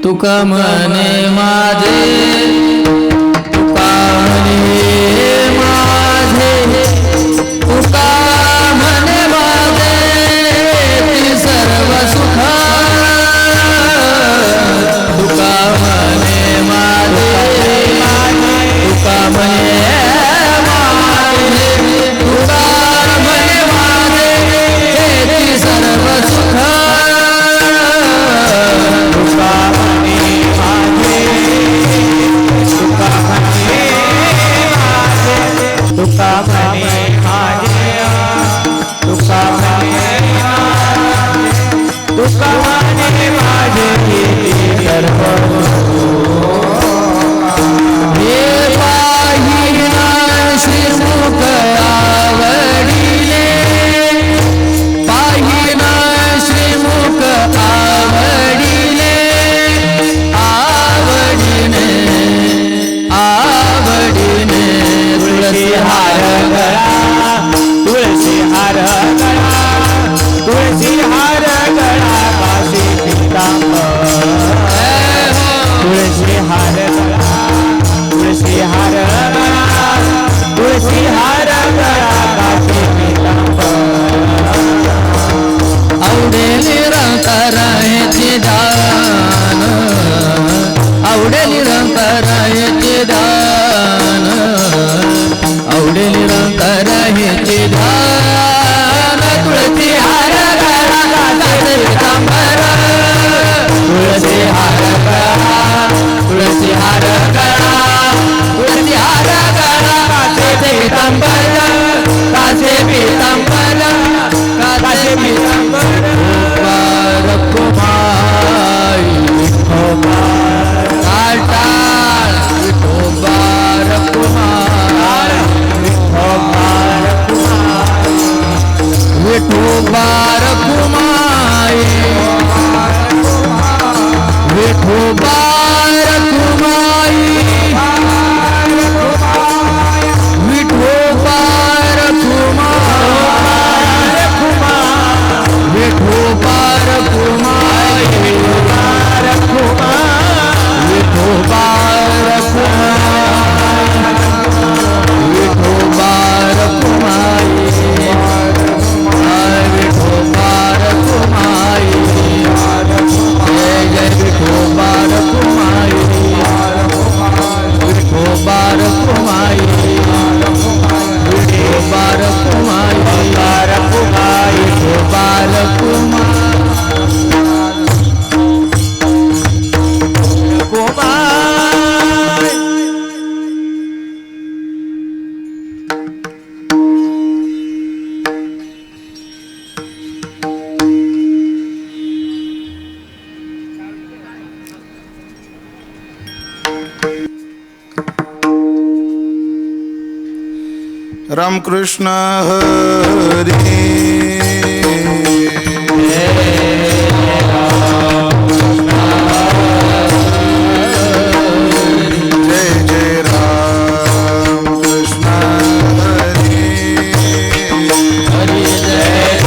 तुका म्हणे माझे तुका म्हणे माझे तुका म्हणे माझे ती सर्व सुख तुका म्हणे माझे तुका म्हणे माझे तुका म्हणे माझे ती सर्व सुख तुका म्हणे माझे तुका म्हणे माझे तुका म्हणे माझे तुका म्हणे तुका म्हणे माझे सर्व हे पाहिना श्रीमुख आवडीने पाहिना श्रीमुख आवडीने आवडीने आवडीने तुळसी हार गळा तुळसी हार गळा तुळसी हार गळा काशी पीतांबर तुळसी हार गळा तुळसी हार गळा तुळसी हार गळा काशी पीतांबर आवडे निरंतरायचे दान आवडे निरंतरायचे दान आवडे निरंतरायचे दान तुळसी हार गळा काशी पीतांबर तुळसी हार गळा तुळसी हार गळा तुळसी हार गळा काशी पीतांबर काशी पीतांबर काशी पीतांबर रखुमाई विठोबार टाळ विठोबार रखुमार विठोबार रखुमाई विठोबार रखुमाई विठोबार रखुमाई विठोबार रखुमाई विठोबार रखुमाई विठोबार रखुमाई विठोबार रखुमाई विठोबार रखुमाई विठोबार रखुमाई जय जय विठोबार रखुमाई विठोबार रखुमाई विठोबार रखुमाई विठोबार रखुमाई रामकृष्ण हरी जय जय राम कृष्ण हरी हरि जय जय राम कृष्ण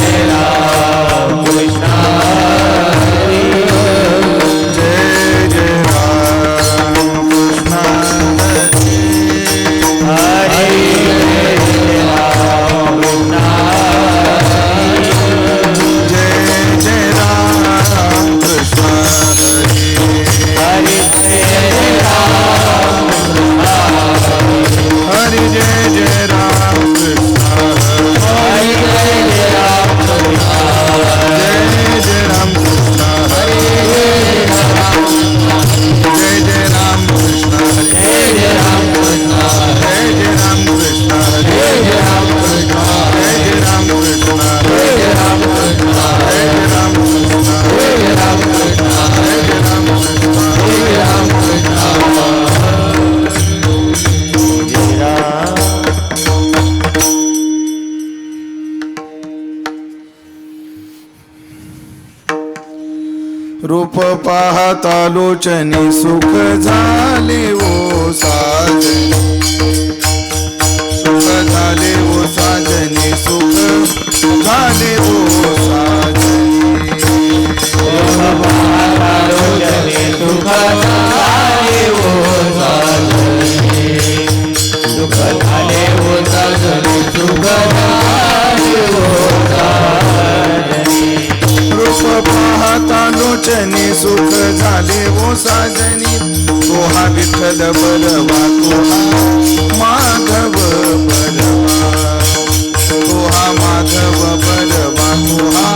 हरि जय जय राम कृष्ण हरी हरि रूप पाहता लोचनी सुख झाले ओ साजनी सुख झाले ओ साजनी सुख झाले ओ साजनी सुख झाले ओ साजनी तो हा विठ्ठल बरवा तो हा माधव बरवा तो हा माधव बरवा तो हा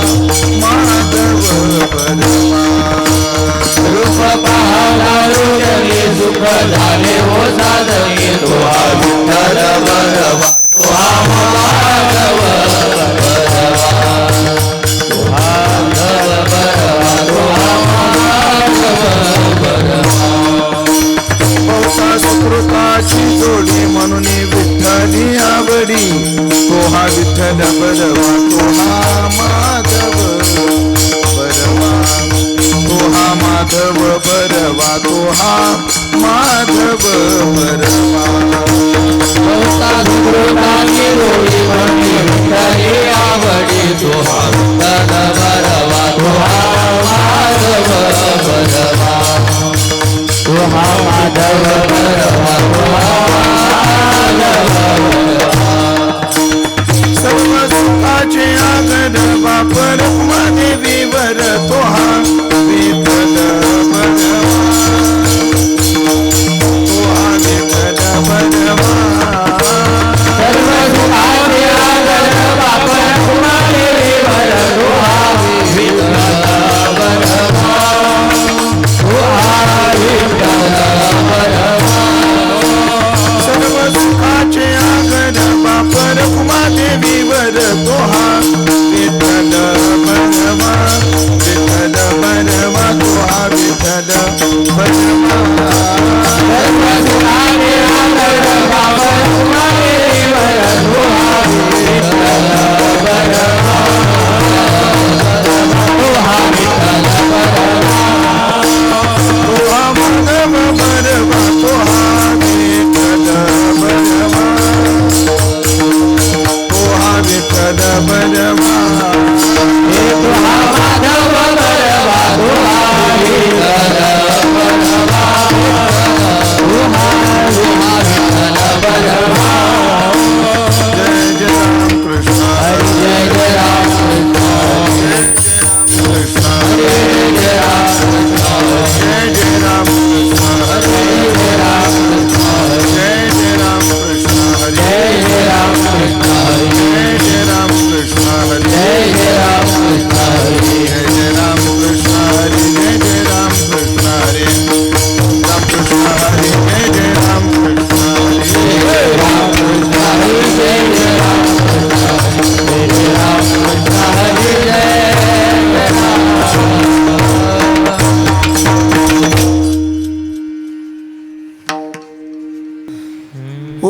माधव बरवा रूप पाहता लोचनी सुख झाले ओ साजनी तो हा विठ्ठल बरवा तो हा माधव बरवा तो हा माधव बरवा तो हा माधव बरवा बहुता सुकृताची जोडी म्हणून विठ्ठली आवडी तो हा विठ्ठल बरवा तो हा माधव बरवा तो हा माधव बरवा तो हा माधव बरवा बहुता सुकृताची जोडी म्हणून विठ्ठली आवडी तो हा विठ्ठल बरवा तो हा माधव बरवा तो हा माधव बरवा तो हा माधव बरवा सर्व सुखाचे आगड बापर देवीवर तो हा विठ्ठल बरवा तो हा विठ्ठल बरवा सर्व सुखाचे आगड बापर देवीवर तो हा विठ्ठल बरवा तो हा विठ्ठल बरवा सर्व सुखाचे आगड बापर देवीवर तो हा विठ्ठल बरवा विठ्ठल बरवा तो हा विठ्ठल बरवा सर्व सुखाचे आगड बापर देवीवर तो हा विठ्ठल बरवा तो हा विठ्ठल बरवा तो हा माधव बरवा तो हा विठ्ठल बरवा तो हा विठ्ठल बरवा हे तो हा माधव बरवा तो हा विठ्ठल बरवा तो हा विठ्ठल बरवा जय जय राम कृष्ण जय जय राम कृष्ण जय जय राम जय जय राम कृष्ण जय जय राम जय जय राम कृष्ण हरे जय जय राम जय जय राम कृष्ण हरे जय जय राम जय जय राम कृष्ण हरे जय जय राम कृष्ण हरे राम कृष्ण हरे जय जय राम कृष्ण हरे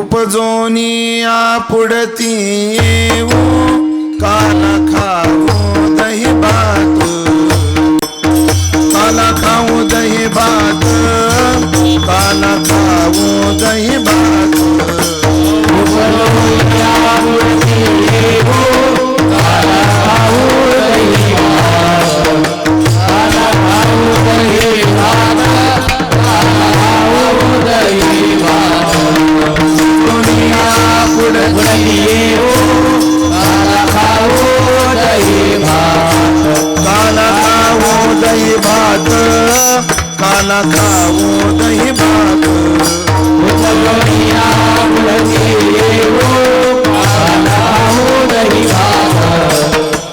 उपजोनिया पुढती येऊ काला खाऊ दही भात काला खाऊ दही भात काला खाऊ दही भात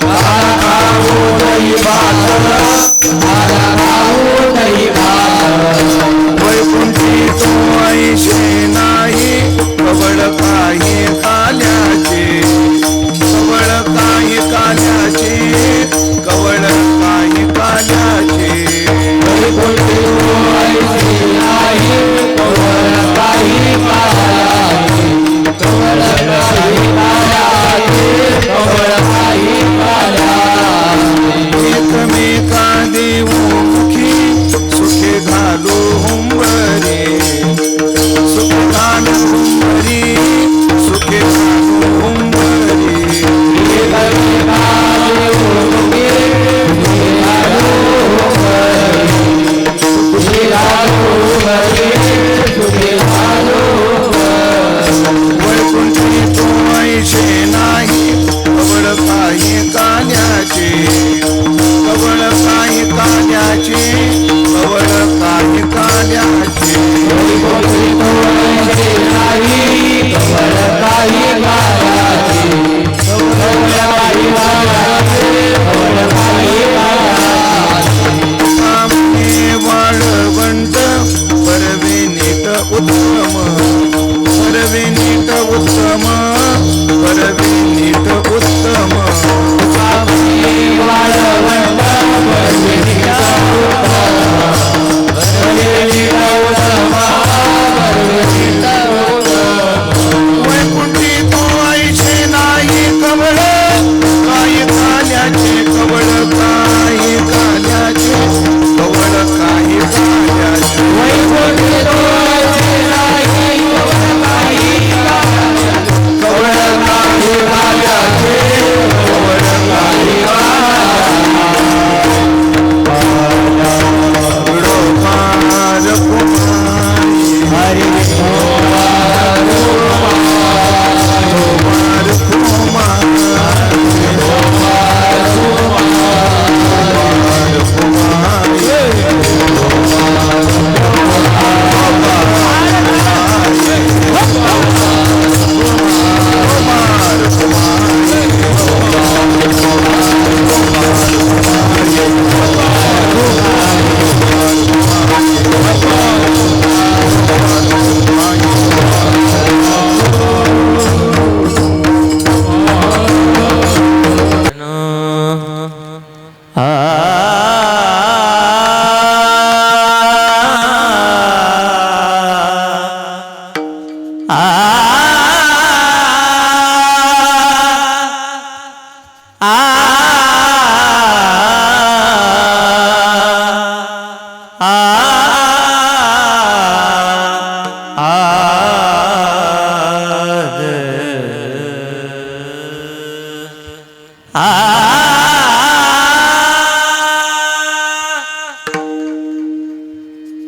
काला खाऊ दही भात काला खाऊ दही भात वैकुंठी तो ऐशे नाही कवळ काही काल्याचे कवळ काही काल्याचे कवळ काही काल्याचे काही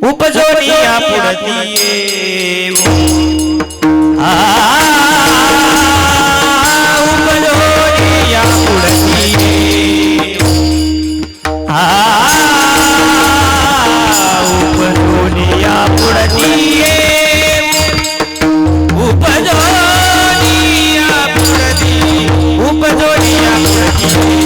उपजोनिया पुढती उपजोनिया पुढती उपजोनिया पुढती उपजोनिया पुढती उपजोनिया पुढती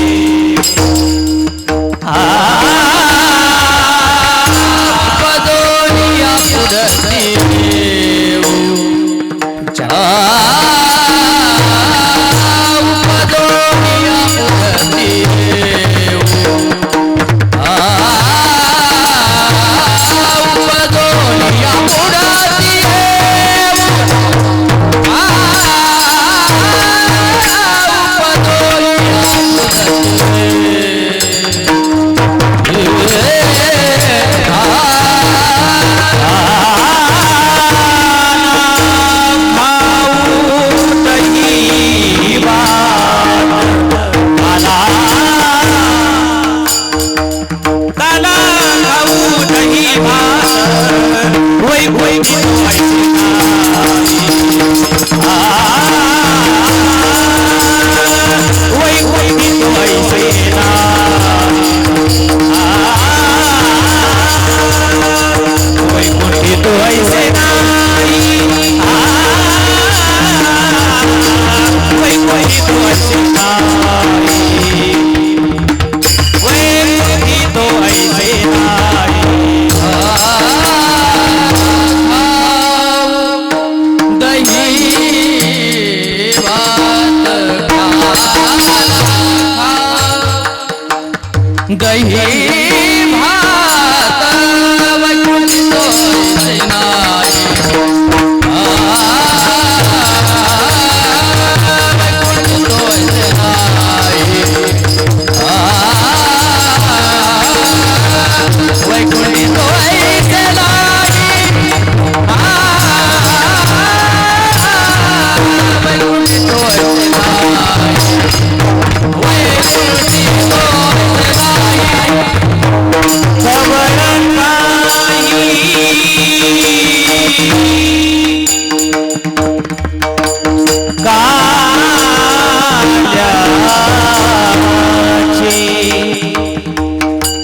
दही भात वैकुंठो सेनाई वैकुंठो सेनाई वैकुंठो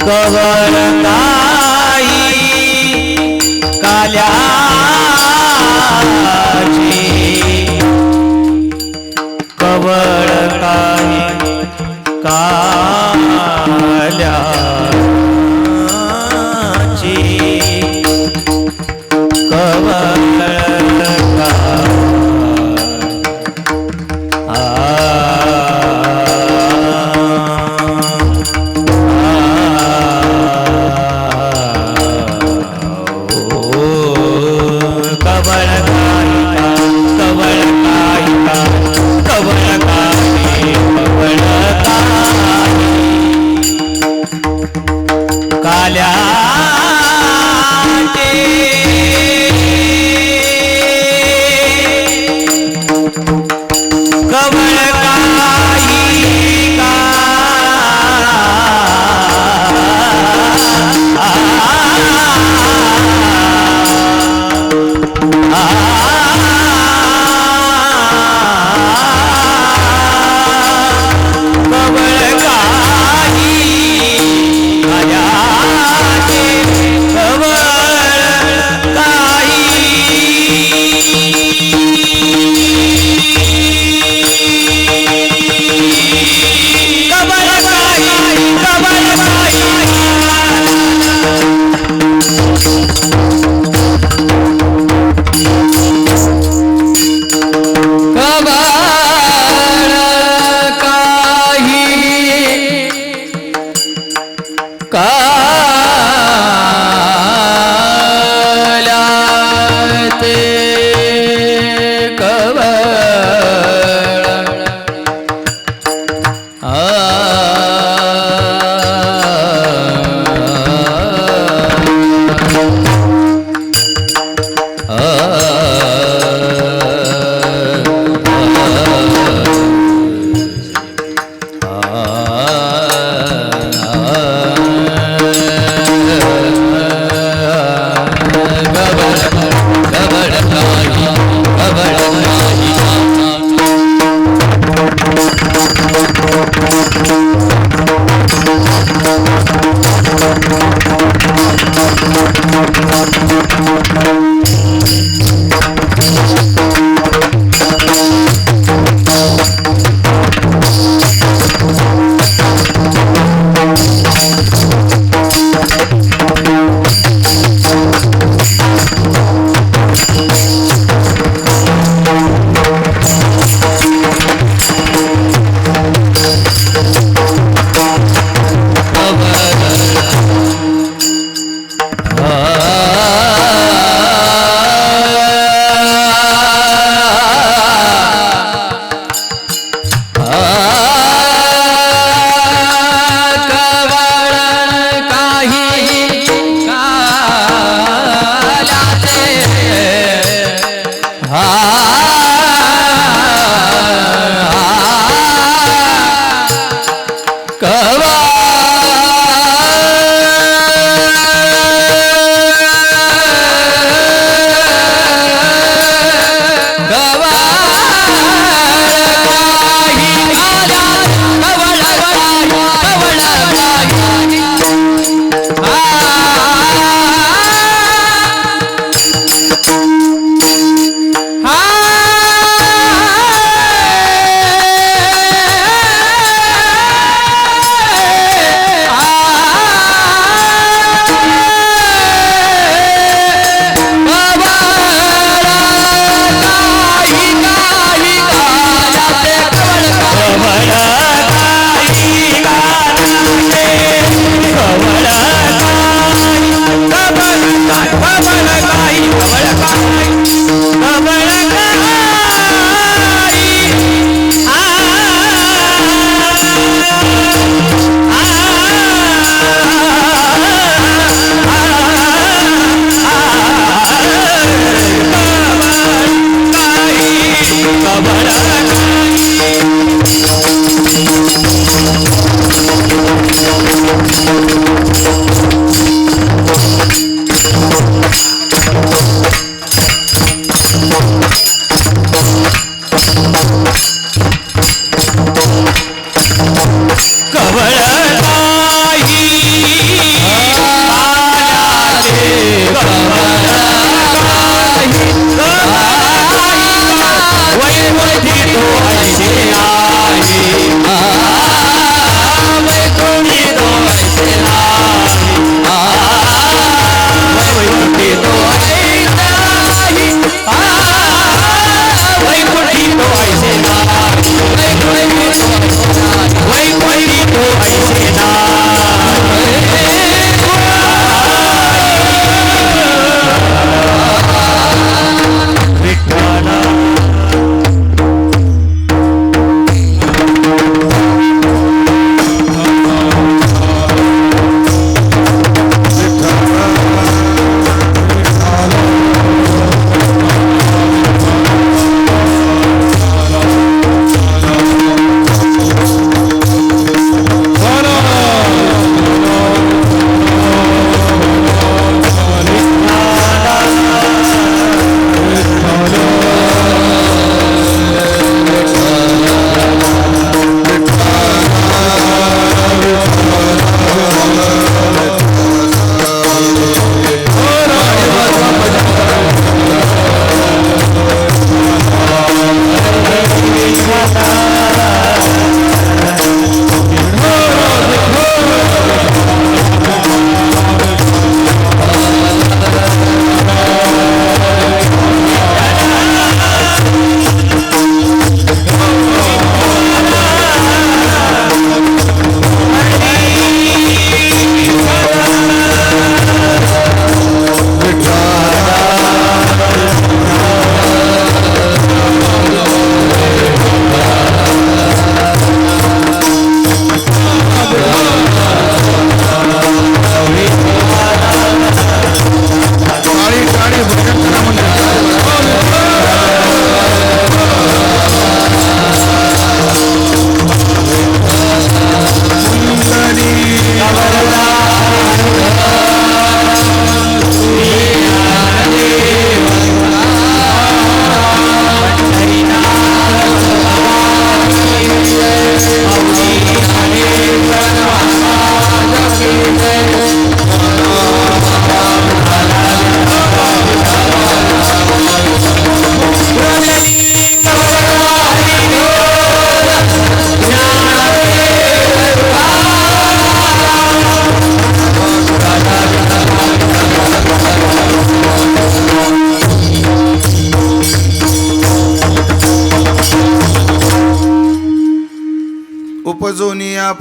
कवर काल्याची कवर काल्याची कवर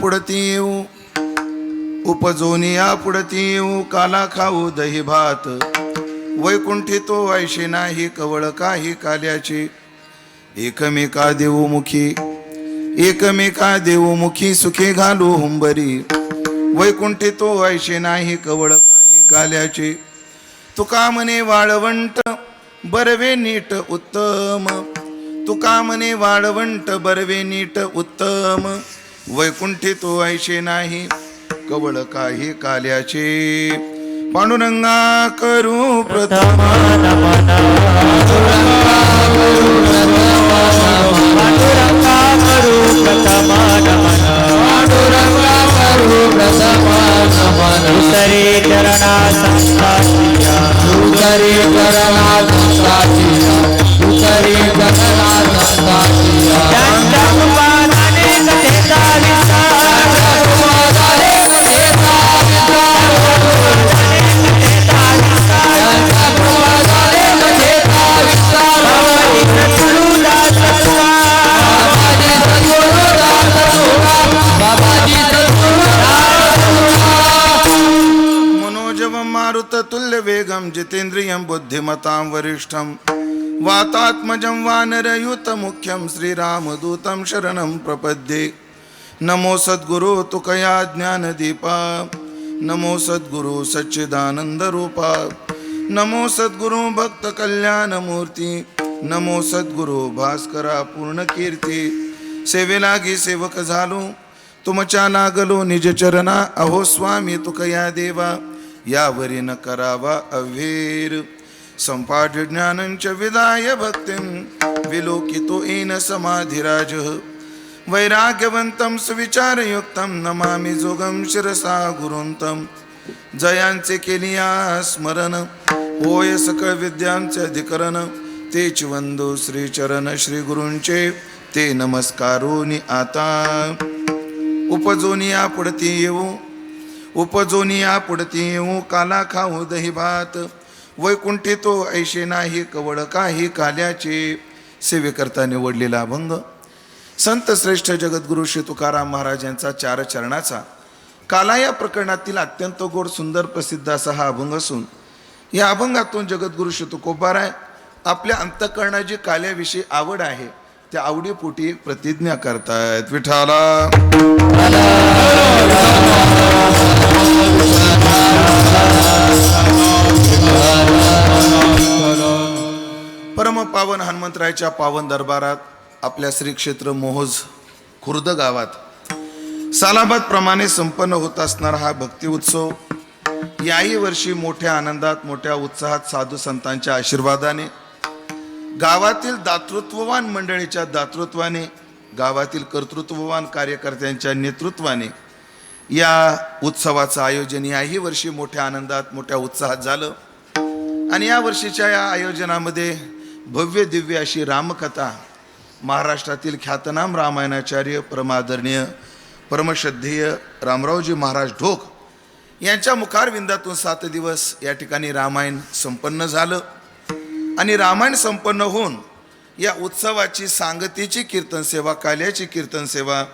पुढती येऊ उपजोनी या पुढती येऊ काला खाऊ दही भात वैकुंठी तो ऐशी नाही कवळ काही काल्याची एकमेका देऊ मुखी एकमेका देऊ मुखी सुखे घालू हुंबरी वैकुंठी तो ऐशी नाही कवळ काही काल्याची तुका म्हणे वाळवंट बरवे नीट उत्तम तुका म्हणे वाळवंट बरवे नीट उत्तम वैकुंठी तो ऐशे नाही कवळ काही काल्याचे पांडुरंगा करू प्रथम पांडुरंगा करू प्रथम नमन उतरे चरणा संताचिया उतरे चरणात साचिया उतरे चरणात साचिया त्यांच्या कृपाने कथेचा मारुत तुल्य वेगम जितेंद्रियं बुद्धिमतां वरिष्ठं वातात्मजं वानरयुत मुख्यं श्रीरामदूतं शरणं प्रपद्ये नमो सद्गुरु तुकया ज्ञानदीपा नमो सद्गुरु सच्चिदानंद रूपा नमो सद्गुरु भक्त कल्याण मूर्ती नमो सद्गुरु भास्करा पूर्ण कीर्ती सेवेलागी सेवक झालो तुमच्या लागलो निज चरणा अहो स्वामी तुकया देवा यावरी न करावा अव्हेर संपाठ ज्ञानंच विदाय भक्तिं विलोकितो येन समाधिराज वैराग्यवंतं सुविचारयुक्तं नमामि जोगं शिरसा गुरुंतं जयांचे केलिया स्मरण होय सकळ विद्यांचे अधिकरण तेच वंदो श्रीचरण श्री गुरूंचे ते नमस्कारोनी आता उपजोनिया पुढती येऊ उपजोनिया पुढती येऊ काला खाऊ दही भात वैकुंठी तो ऐशे नाही कवळ काही काल्याचे सेवेकरता निवडलेला अभंग संत श्रेष्ठ जगद्गुरु श्री तुकाराम महाराज यांचा चार चरणाचा काला या प्रकरणातील अत्यंत गोड सुंदर प्रसिद्ध असा हा अभंग असून या अभंगातून जगद्गुरु श्री तुकोबाराय आपल्या अंतःकरणाची काल्याविषयी आवड आहे त्या आवडीपोटी एक प्रतिज्ञा करतायत विठाला परम पावन हनुमंतरायच्या पावन दरबारात आपल्या श्री क्षेत्र मोहोज खुर्द गावात सालाबाद प्रमाणे संपन्न होत असणारा हा भक्ती उत्सव याही वर्षी मोठ्या आनंदात मोठ्या उत्साहात साधू संतांच्या आशीर्वादाने गावातील दातृत्ववान मंडळीच्या दातृत्वाने गावातील कर्तृत्ववान कार्यकर्त्यांच्या नेतृत्वाने या उत्सवाचं आयोजन याही वर्षी मोठ्या आनंदात मोठ्या उत्साहात झालं आणि या वर्षीच्या या आयोजनामध्ये भव्य दिव्य अशी रामकथा महाराष्ट्रातील ख्यातनाम रामायणाचार्य परमादरणीय परमश्रद्धेय रामरावजी महाराज ढोक यांच्या मुखारविंदातून 7 दिवस या ठिकाणी रामायण संपन्न झालं आणि रामायण संपन्न होऊन या उत्सवाची सांगतेची कीर्तन सेवा काल्याची कीर्तन सेवा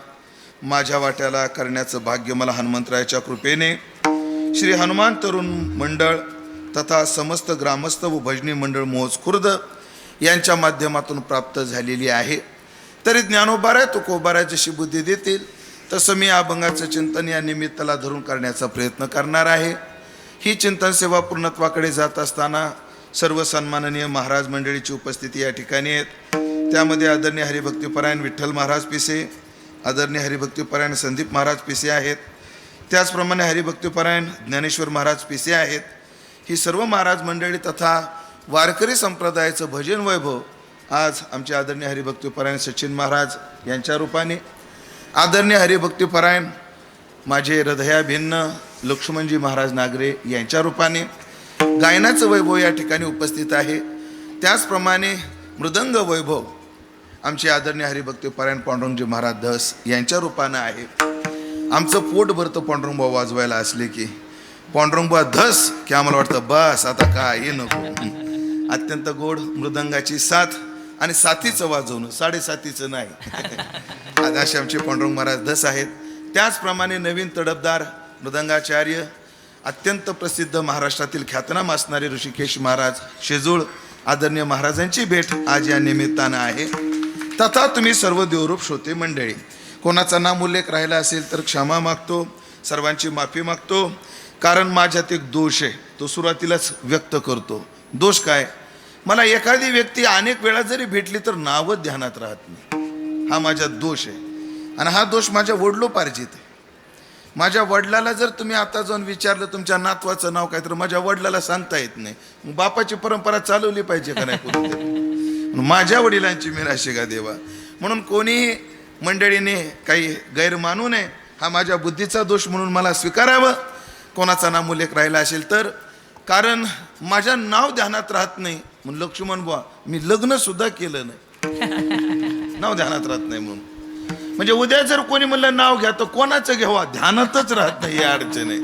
माझ्या वाट्याला करण्याचं भाग्य मला हनुमंतरायाच्या कृपेने श्री हनुमान तरुण मंडळ तथा समस्त ग्रामस्थ व भजनी मंडळ मोहोज खुर्द यांच्या माध्यमातून प्राप्त झालेली आहे. तरी ज्ञानोबाराय तुकोबाराय जशी बुद्धी देतील तसं मी अभंगाचं चिंतन या निमित्ताला धरून करण्याचा प्रयत्न करणार आहे. ही चिंतन सेवा पूर्णत्वाकडे जात असताना सर्व सन्माननीय महाराज मंडळीची उपस्थिती या ठिकाणी आहेत. त्यामध्ये आदरणीय हरिभक्तीपरायण विठ्ठल महाराज पिसे, आदरणीय हरिभक्तीपरायण संदीप महाराज पिसे आहेत. त्याचप्रमाणे हरिभक्तीपरायण ज्ञानेश्वर महाराज पिसे आहेत. ही सर्व महाराज मंडळी तथा वारकरी संप्रदायाचं भजन वैभव आज आमचे आदरणीय हरिभक्तीपरायण सचिन महाराज यांच्या रूपाने, आदरणीय हरिभक्तीपरायण माझे हृदयाभिन्न लक्ष्मणजी महाराज नागरे यांच्या रूपाने गायनाचं वैभव या ठिकाणी उपस्थित आहे. त्याचप्रमाणे मृदंग वैभव आमचे आदरणीय हरिभक्तीपरायण पांडुरंगजी महाराज धस यांच्या रूपानं आहे. आमचं पोट भरतं पांडुरंगभाऊ वाजवायला असले की पांडुरंगभाऊ धस की आम्हाला वाटतं बस आता काय हे नको. अत्यंत गोड मृदंगाची साथ आणि साथीचं वाजवणं, 7.5चं नाही. आज असे आमचे पांडुरंग महाराज धस आहेत. त्याचप्रमाणे नवीन तडफदार मृदंगाचार्य अत्यंत प्रसिद्ध महाराष्ट्रातील ख्यातनाम असणारे ऋषिकेश महाराज शेजूळ आदरणीय महाराजांची भेट आज या निमित्तानं आहे. तथा तुम्ही सर्व देवरूप श्रोते मंडळी, कोणाचा नाम उल्लेख राहिला असेल तर क्षमा मागतो, सर्वांची माफी मागतो. कारण माझ्यात एक दोष आहे, तो सुरुवातीलाच व्यक्त करतो. दोष काय? मला एखादी व्यक्ती अनेक वेळा जरी भेटली तर नावच ध्यानात राहत नाही. हा माझा दोष आहे आणि हा दोष माझ्या वडिलोपार्जित आहे. माझ्या वडिलाला जर तुम्ही आता जाऊन विचारलं तुमच्या नातवाचं नाव काय, तर माझ्या वडिलाला सांगता येत नाही. मग बापाची परंपरा चालवली पाहिजे का नाही कुठेतरी? माझ्या वडिलांची मिराशी का देवा. म्हणून कोणीही मंडळीने काही गैर मानू नये. हा माझ्या बुद्धीचा दोष म्हणून मला स्वीकारावं. कोणाचा नाम उल्लेख राहिला असेल तर, कारण माझ्या नाव ध्यानात राहत नाही. म्हणून लक्ष्मण बुवा मी लग्न सुद्धा केलं नाही, नाव ध्यानात राहत नाही म्हणून. म्हणजे उद्या जर कोणी म्हणलं नाव घ्या तर कोणाचं घ्यावा, ध्यानातच राहत नाही. या अडचण आहे.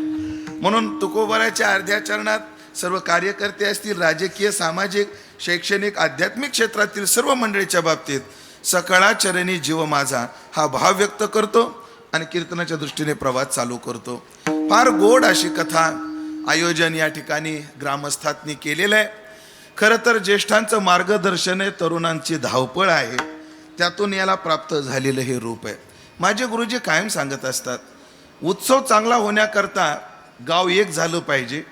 म्हणून तुकोबाराच्या अर्ध्या चरणात सर्व कार्यकर्ते असतील, राजकीय, सामाजिक, शैक्षणिक, आध्यात्मिक क्षेत्रातील सर्व मंडळीच्या बाबतीत सकळा चरणी जीव माझा हा भाव व्यक्त करतो आणि कीर्तनाच्या दृष्टीने प्रवास चालू करतो. फार गोड अशी कथा आयोजन या ठिकाणी ग्रामस्थांनी केलेलं आहे. खरं तर ज्येष्ठांचं मार्गदर्शन आहे, तरुणांची धावपळ आहे, त्यातून याला प्राप्त झालेलं हे रूप आहे. माझे गुरुजी कायम सांगत असतात, उत्सव चांगला होण्याकरता गाव एक झालं पाहिजे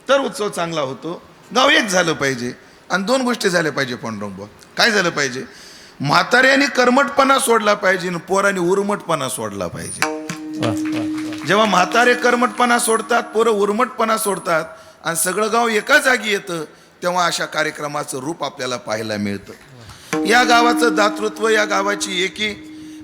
तर उत्सव चांगला होतो. गाव एक झालं पाहिजे आणि दोन गोष्टी झाल्या पाहिजे. पांडुरंग काय झालं पाहिजे? म्हाताऱ्यांनी कर्मटपणा सोडला पाहिजे आणि पोरांनी उर्मटपणा सोडला पाहिजे. जेव्हा म्हातारे कर्मटपणा सोडतात, पोरं उर्मटपणा सोडतात आणि सगळं गाव एका जागी येतं, तेव्हा अशा कार्यक्रमाचं रूप आपल्याला पाहायला मिळतं. या गावाचं दातृत्व, या गावाची एकी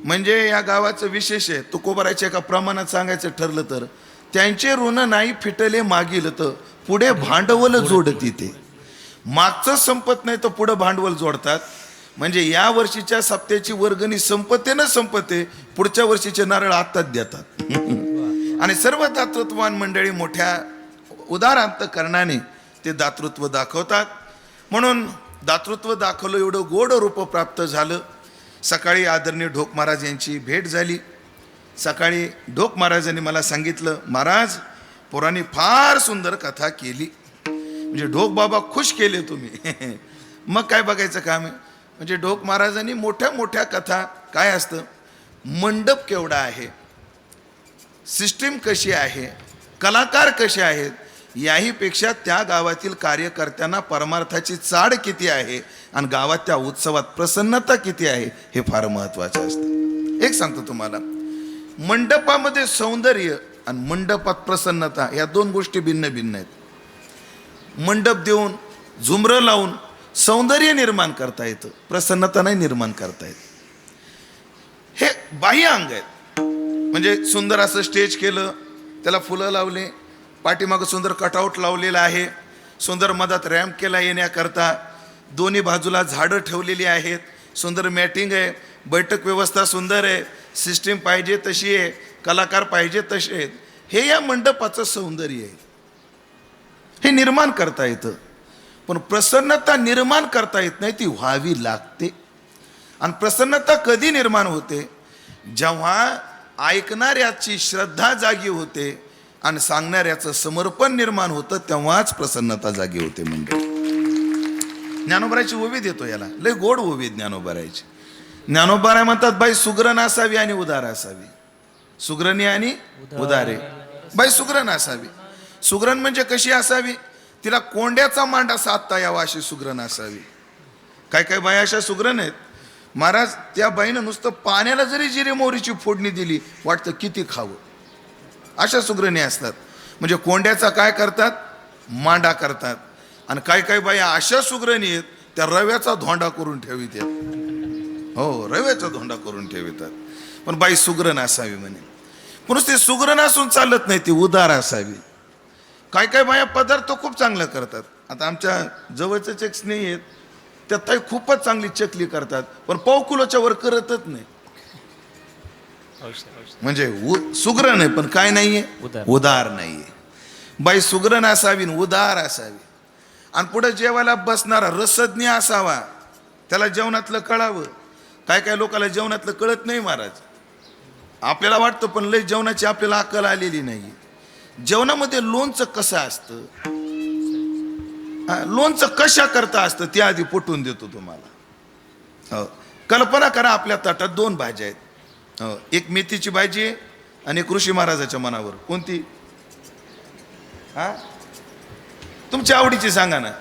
म्हणजे या गावाचं विशेष आहे. तुकोबाराच्या एका प्रमाणात सांगायचं ठरलं तर, त्यांचे ऋण नाही फिटले मागील तर पुढे भांडवल जोडती. ते मागचं संपत नाही तर पुढं भांडवल जोडतात. म्हणजे या वर्षीच्या सप्त्याची वर्गणी संपते न संपते, पुढच्या वर्षीचे नारळ आत्ताच देतात. आणि सर्व दातृत्ववान मंडळी मोठ्या उदार अंतकरणाने ते दातृत्व दाखवतात. म्हणून दातृत्व दाखवलं, एवढं गोड रूप प्राप्त झालं. सकाळी आदरणीय ढोक महाराज यांची भेट झाली. सकाळी ढोक महाराजांनी मला सांगितलं, महाराज पोरांनी फार सुंदर कथा केली. म्हणजे ढोक बाबा खुश केले तुम्ही. मग काय बघायचं काम आहे. म्हणजे ढोक महाराजांनी मोठ्या मोठ्या कथा, काय असतं, मंडप केवढा आहे, सिस्टीम कशी आहे, कलाकार कसे आहेत, याहीपेक्षा त्या गावातील कार्यकर्त्यांना परमार्थाची चाड किती आहे आणि गावात त्या उत्सवात प्रसन्नता किती आहे हे फार महत्त्वाचं असतं. एक सांगतो तुम्हाला, मंडपामध्ये सौंदर्य आणि मंडपात प्रसन्नता या दोन गोष्टी भिन्न भिन्न आहेत. मंडप देऊन झुमरं लावून सौंदर्य निर्माण करता येतं, प्रसन्नता नाही निर्माण करता येत. हे बाह्य अंग आहेत. म्हणजे सुंदर असं स्टेज केलं, त्याला फुलं लावले, पाठीमागं सुंदर कटआउट लावलेलं आहे, सुंदर मधात रॅम्प केला येण्याकरता, दोन्ही बाजूला झाडं ठेवलेली आहेत, सुंदर मॅटिंग आहे, बैठक व्यवस्था सुंदर आहे, सिस्टीम पाहिजे तशी आहे, कलाकार पाहिजे तसे आहेत. हे या मंडपाचं सौंदर्य आहे. हे निर्माण करता येतं. पण प्रसन्नता निर्माण करता येत नाही, ती व्हावी लागते. आणि प्रसन्नता कधी निर्माण होते? जेव्हा ऐकणाऱ्याची श्रद्धा जागी होते आणि सांगणाऱ्याचं समर्पण निर्माण होतं, तेव्हाच प्रसन्नता जागी होते. म्हणजे ज्ञानोबाराची ओवी देतो याला, लय गोड ओवी ज्ञानोबाराची. ज्ञानोबारा म्हणतात, बाई सुग्रण असावी आणि उदार असावी. सुग्रणी आणि उदारे. बाई सुग्रण असावी. सुग्रण म्हणजे कशी असावी? तिला कोंड्याचा मांडा साधता यावा अशी सुग्रण असावी. काय काय बाया अशा सुग्रण आहेत, महाराज त्या बाईनं नुसतं पाण्याला जरी जिरे मोहरीची फोडणी दिली, वाटतं किती खावं. अशा सुग्रणी असतात. म्हणजे कोंड्याचा काय करतात? मांडा करतात. आणि काय काय बाया अशा सुग्रणी आहेत, त्या रव्याचा धोंडा करून ठेवितात. हो, रव्याचा धोंडा करून ठेवितात. पण बाई सुग्रण असावी म्हणे. पण ते सुग्रण असून चालत नाही, ती उदार असावी. काय काय बाया पदार्थ खूप चांगलं करतात. आता आमच्या जवळचेच एक स्नेही आहेत, त्या ताई खूपच चांगली चकली करतात, पण पाव किलोच्या वर करतच नाही. म्हणजे सुग्रण आहे पण काय नाहीये? उदार नाहीये. बाई सुग्रण असावी, उदार असावी. आणि पुढे जेवायला बसणारा रसज्ञ असावा, त्याला जेवणातलं कळावं. काय काय लोकांना जेवणातलं कळत नाही महाराज. आपल्याला वाटतं पण लय जेवणाची आपल्याला अक्कल आलेली नाही. जेवणामध्ये लोणचं कसं असतं, लोणचं कशा करता असतं ते आधी पटवून देतो तुम्हाला. हो, कल्पना करा आपल्या ताटात 2 भाज्या आहेत. हो, एक मेथीची भाजी आहे आणि एक ऋषी महाराजाच्या मनावर. कोणती? तुमच्या आवडीची सांगा ना,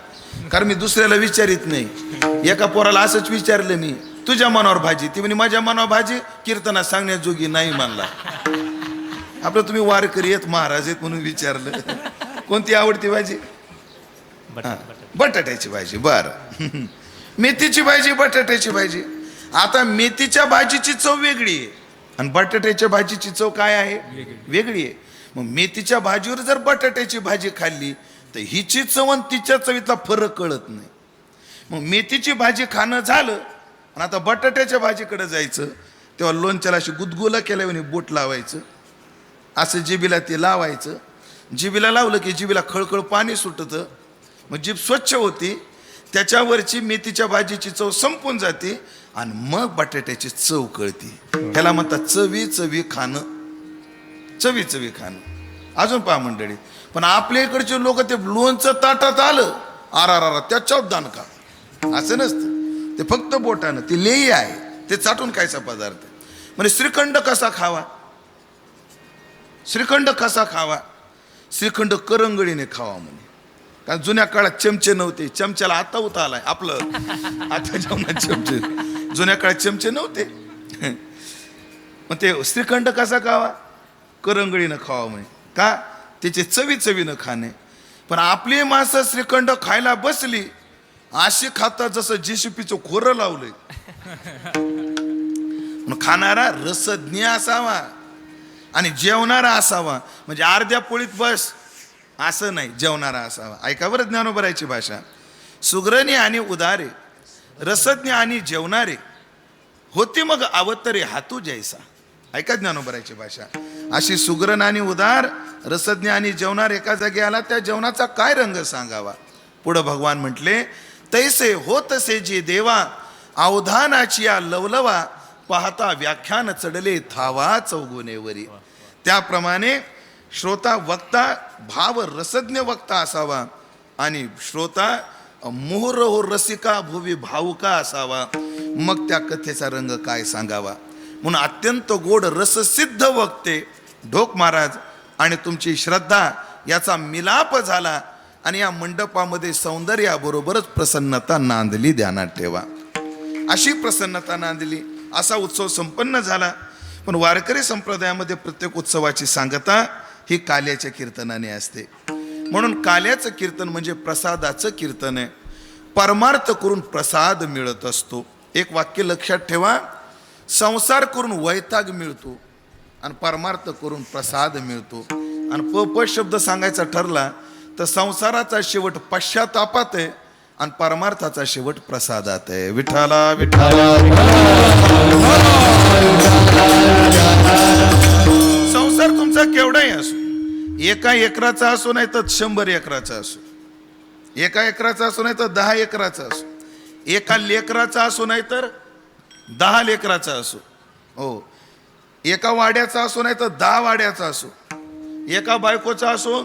कारण मी दुसऱ्याला विचारित नाही. एका पोराला असंच विचारलं मी, तुझ्या मनावर भाजी. ती म्हणे माझ्या मनावर भाजी कीर्तनात सांगण्याजोगी नाही मानला. आपलं तुम्ही वारकरी आहेत, महाराज आहेत म्हणून विचारलं. कोणती आवडती भाजी? बटाट्याची भाजी. बरं, मेथीची भाजी, बटाट्याची भाजी. आता मेथीच्या भाजीची चव वेगळी आहे आणि बटाट्याच्या भाजीची चव काय आहे? वेगळी आहे. मग मेथीच्या भाजीवर जर बटाट्याची भाजी खाल्ली तर हिची चव आणि तिच्या चवीतला फरक कळत नाही. मग मेथीची भाजी खाणं झालं आणि आता बटाट्याच्या भाजीकडे जायचं, तेव्हा लोणच्याला अशी गुदगुला केल्याने बोट लावायचं, असं जिबीला ते लावायचं. जिबीला लावलं की जिबीला खळखळ पाणी सुटतं, मग जीभ स्वच्छ होती, त्याच्यावरची मेथीच्या भाजीची चव संपून जाते आणि मग बटाट्याची चव कळते. ह्याला म्हणतात चवी चवी खाणं, चवी चवी खाणं. अजून पहा मंडळी, पण आपल्या इकडचे लोक ते लोणचं ताटात आलं, आरा त्याच्यावर दानका, असं नसतं. ते फक्त बोटानं, ती लेई आहे, ते चाटून खायचा पदार्थ. म्हणजे श्रीखंड कसा खावा? श्रीखंड कसा खावा? श्रीखंड करंगळीने खावा म्हणे. कारण जुन्या काळात चमचे नव्हते, चमच्याला आता उता आलाय आपलं आता जेवणात चमचे. जुन्या काळात चमचे नव्हते. मग ते श्रीखंड कसा खावा? करंगळीनं खावा म्हणे. का? त्याचे चवी चवीनं खाणे. पण आपली माणसं श्रीखंड खायला बसली अशी खातात जसं जेसीपीचं खोरं लावलंय. खाणारा रसज्ञ असावा आणि जेवणारा असावा. म्हणजे अर्ध्या पोळीत बस असं नाही, जेवणारा असावा. ऐका बरं ज्ञानोबरायची भाषा. सुग्रणी आणि उदारे, रसज्ञ आणि जेवणारे होती मग अवतरे हातू जैसा. ऐका ज्ञानोबरायची भाषा. अशी सुग्रण आणि उदार, रसज्ञ आणि जेवणार एका जागी आला, त्या जेवणाचा काय रंग सांगावा. पुढं भगवान म्हटले, तैसे होतसे जे देवा अवधानाची या लवलवा, पाहता व्याख्यान चढले थावा चौगुनेवरी. त्याप्रमाणे श्रोता वक्ता भाव रसज्ञ वक्ता असावा आणि श्रोता मोहरहो रसिका भुवी भावुका असावा. मग त्या कथेचा रंग काय सांगावा. म्हणून अत्यंत गोड रससिद्ध वक्ते ढोक महाराज आणि तुमची श्रद्धा याचा मिलाप झाला आणि या मंडपामध्ये सौंदर्याबरोबरच प्रसन्नता नांदली. ध्यानात ठेवा, अशी प्रसन्नता नांदली. असा उत्सव संपन्न झाला. पण वारकरी संप्रदायामध्ये प्रत्येक उत्सवाची सांगता ही काल्याच्या कीर्तनाने असते. म्हणून काल्याचं कीर्तन म्हणजे प्रसादाचं कीर्तन आहे. परमार्थ करून प्रसाद मिळत असतो. एक वाक्य लक्षात ठेवा, संसार करून वैताग मिळतो आणि परमार्थ करून प्रसाद मिळतो. आणि प शब्द सांगायचा ठरला तर संसाराचा शेवट पश्चातापात आहे आणि परमार्थाचा शेवट प्रसादात आहे. विठ्ठला विठ्ठला. संसार तुमचा केवढाही असो, 1 एकराचा असो नाही तर 100 एकराचा असो, 1 एकराचा असो नाही तर 10 एकराचा असो, 1 लेकराचा असो नाही तर 10 लेकराचा असो, हो, 1 वाड्याचा असो नाही तर 10 वाड्याचा असो, 1 बायकोचा असो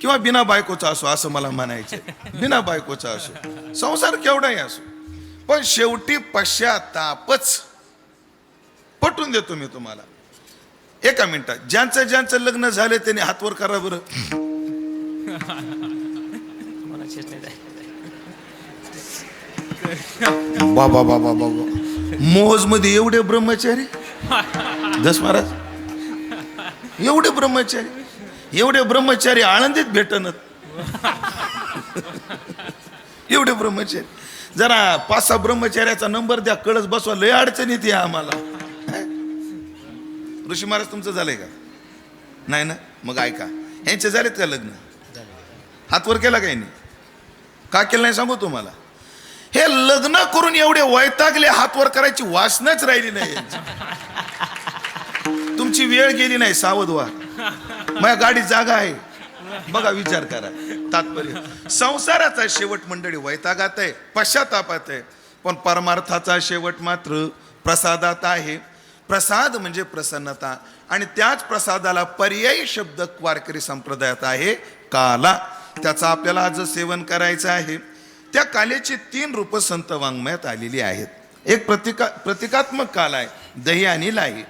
किंवा बिना बायकोचा असो, असं मला म्हणायचंय. बिना बायकोचा असो, संसार केवढाही असो, पण शेवटी पश्चातापच. पटवून देतो मी तुम्हाला. 1 मिनिटात ज्यांचं लग्न झाले त्यांनी हातवर करा बरं. बाबा बाबा बाबा, मोहज मध्ये एवढे ब्रह्मचारी. दस महाराज, एवढे ब्रह्मचारी आळंदीत भेटणत. एवढे ब्रह्मचारी. जरा 5-6 ब्रह्मचार्याचा नंबर द्या, कळस बसवा, लय अडचणीत आहे आम्हाला. ऋषी महाराज तुमचं झालंय का? नाही ना? मग ऐका, ह्यांचे झालेत का लग्न? हातवर केला काही नाही. का केलं नाही सांगू तुम्हाला. हे लग्न करून एवढे वैतागले, हातवर करायची वासनाच राहिली नाही. तुमची वेळ गेली नाही, सावध व्हा. माझ्या गाडीत जागा आहे, बघा, विचार करा. तात्पर्य, संसाराचा शेवट मंडळी वैतागात आहे, पश्चातापात आहे, पण परमार्थाचा शेवट मात्र प्रसादात आहे. प्रसाद म्हणजे प्रसन्नता, आणि त्याच प्रसादाला पर्यायी शब्द वारकरी संप्रदायात आहे काला. त्याचं आपल्याला आज सेवन करायचं आहे. त्या कालेची 3 रूप संत वाङ्मयात आलेली आहेत. एक प्रतिकात्मक काल आहे, दही आणि लाही.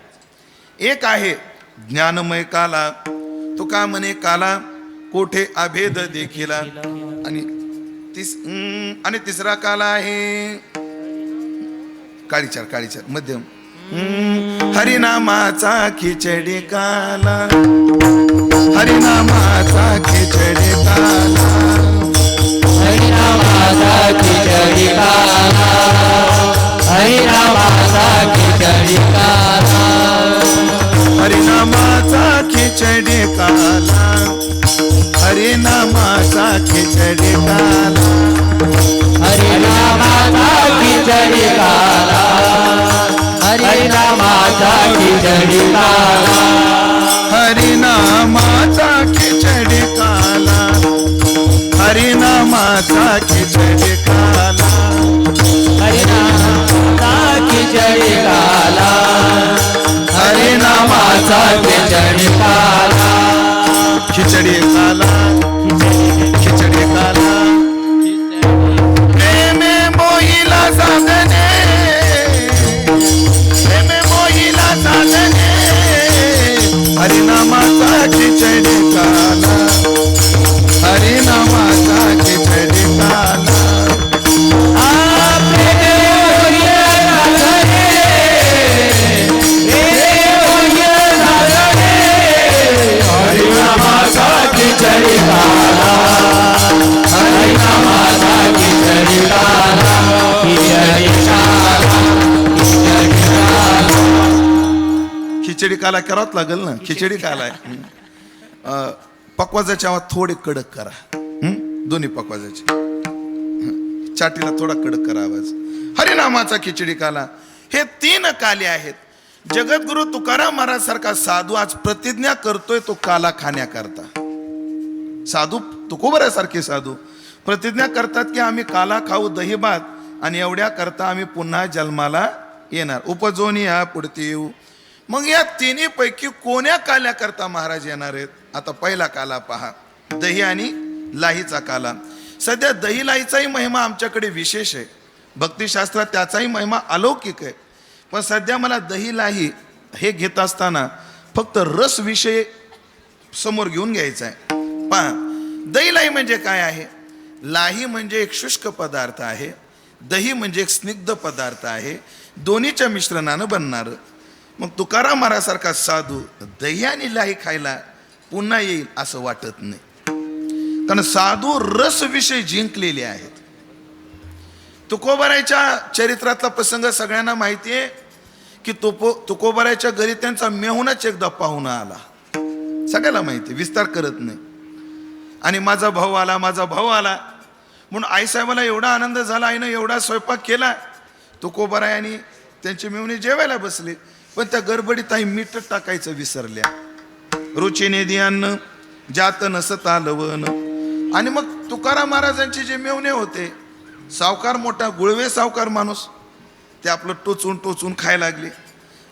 एक आहे ज्ञानमय काला, तो का म्हणे काला कोठे अभेद देखिला. आणि तिसरा काला आहे काळीचार मध्यम, हरिनामाचा खिचडी काला, हरिनामाचा खिचडी काला, हरिनामाचा खिचडी काला, हरिनामाचा खिचडी काला, हरिनामाचा खिचडी काला, हरिनामाचा खिचडी काला, हरिनामाचा खिचडी काला, हरिनामाचा खिचडी काला, हरिनामाचा खिचडी काला, हरिनामाचा खिचडी काला, हरिनामाचा खिचडी काला, हरिनामाचा खिचडी काला, खिचडी काला, खिचडी काला. प्रेमे मोहिला साधने, प्रेमे मोहिला साधने, हरिनामाचा खिचडी काला, हरिनामाचा खिचडी काला. हरिनामाचा खिचडी काला, हरिनामाचा खिचडी काला, खिचडी काला, खिचडी काला. खिचडी काला करावंच लागेल ना, खिचडी काला आहे. पकवाजाच्या आवाज थोडे कडक करा, दोन्ही पकवाजाचे. चाटीला थोडा कडक करा आवाज. हरिनामाचा खिचडी काला. हे 3 काले आहेत. जगद्गुरु तुकाराम महाराज सारखा साधू आज प्रतिज्ञा करतोय तो काला खाण्याकरता. साधू तुकोबरासारखे साधू प्रतिज्ञा करतात की आम्ही काला खाऊ दही भात, आणि एवढ्या करता आम्ही पुन्हा जन्माला येणार, उपजोनी या पुढती येऊ. मग या 3 पैकी कोण्या काल्या करता महाराज येणार आहेत? आता पहिला काला पहा, दही आणि लाहीचा काला. सध्या दही लाहीचाही महिमा आमच्याकडे विशेष आहे, भक्तिशास्त्रात त्याचाही महिमा अलौकिक आहे. पण सध्या मला दही लाही हे घेत असताना फक्त रस विषय समोर घेऊन घ्यायचा आहे. पहा, दही लाही म्हणजे काय आहे? लाही म्हणजे एक शुष्क पदार्थ आहे, दही म्हणजे एक स्निग्ध पदार्थ आहे, दोन्हीच्या मिश्रणानं बनणार. मग तुकाराम महाराजसारखा साधू दही आणि लाही खायला पुन्हा येईल असं वाटत नाही, कारण साधू रस विषय जिंकलेले आहेत. तुकोबारायच्या चरित्रातला प्रसंग सगळ्यांना माहिती आहे की तुकोबारायच्या घरी त्यांचा मेहुणाच एकदा पाहुणा आला, सगळ्याला माहिती, विस्तार करत नाही. आणि माझा भाऊ आला म्हणून आईसाहेबाला एवढा आनंद झाला, आईनं एवढा स्वयंपाक केला. तुकोबाराय आणि त्यांची मेहुणी जेवायला बसले, पण त्या गडबडीत आई मीठ टाकायचं विसरल्या. रुचीने दियान्न जात नसता लवण. आणि मग तुकाराम महाराजांचे जे मेहुणे होते, सावकार मोठा गुळवे सावकार माणूस, ते आपलं टोचून खायला लागले.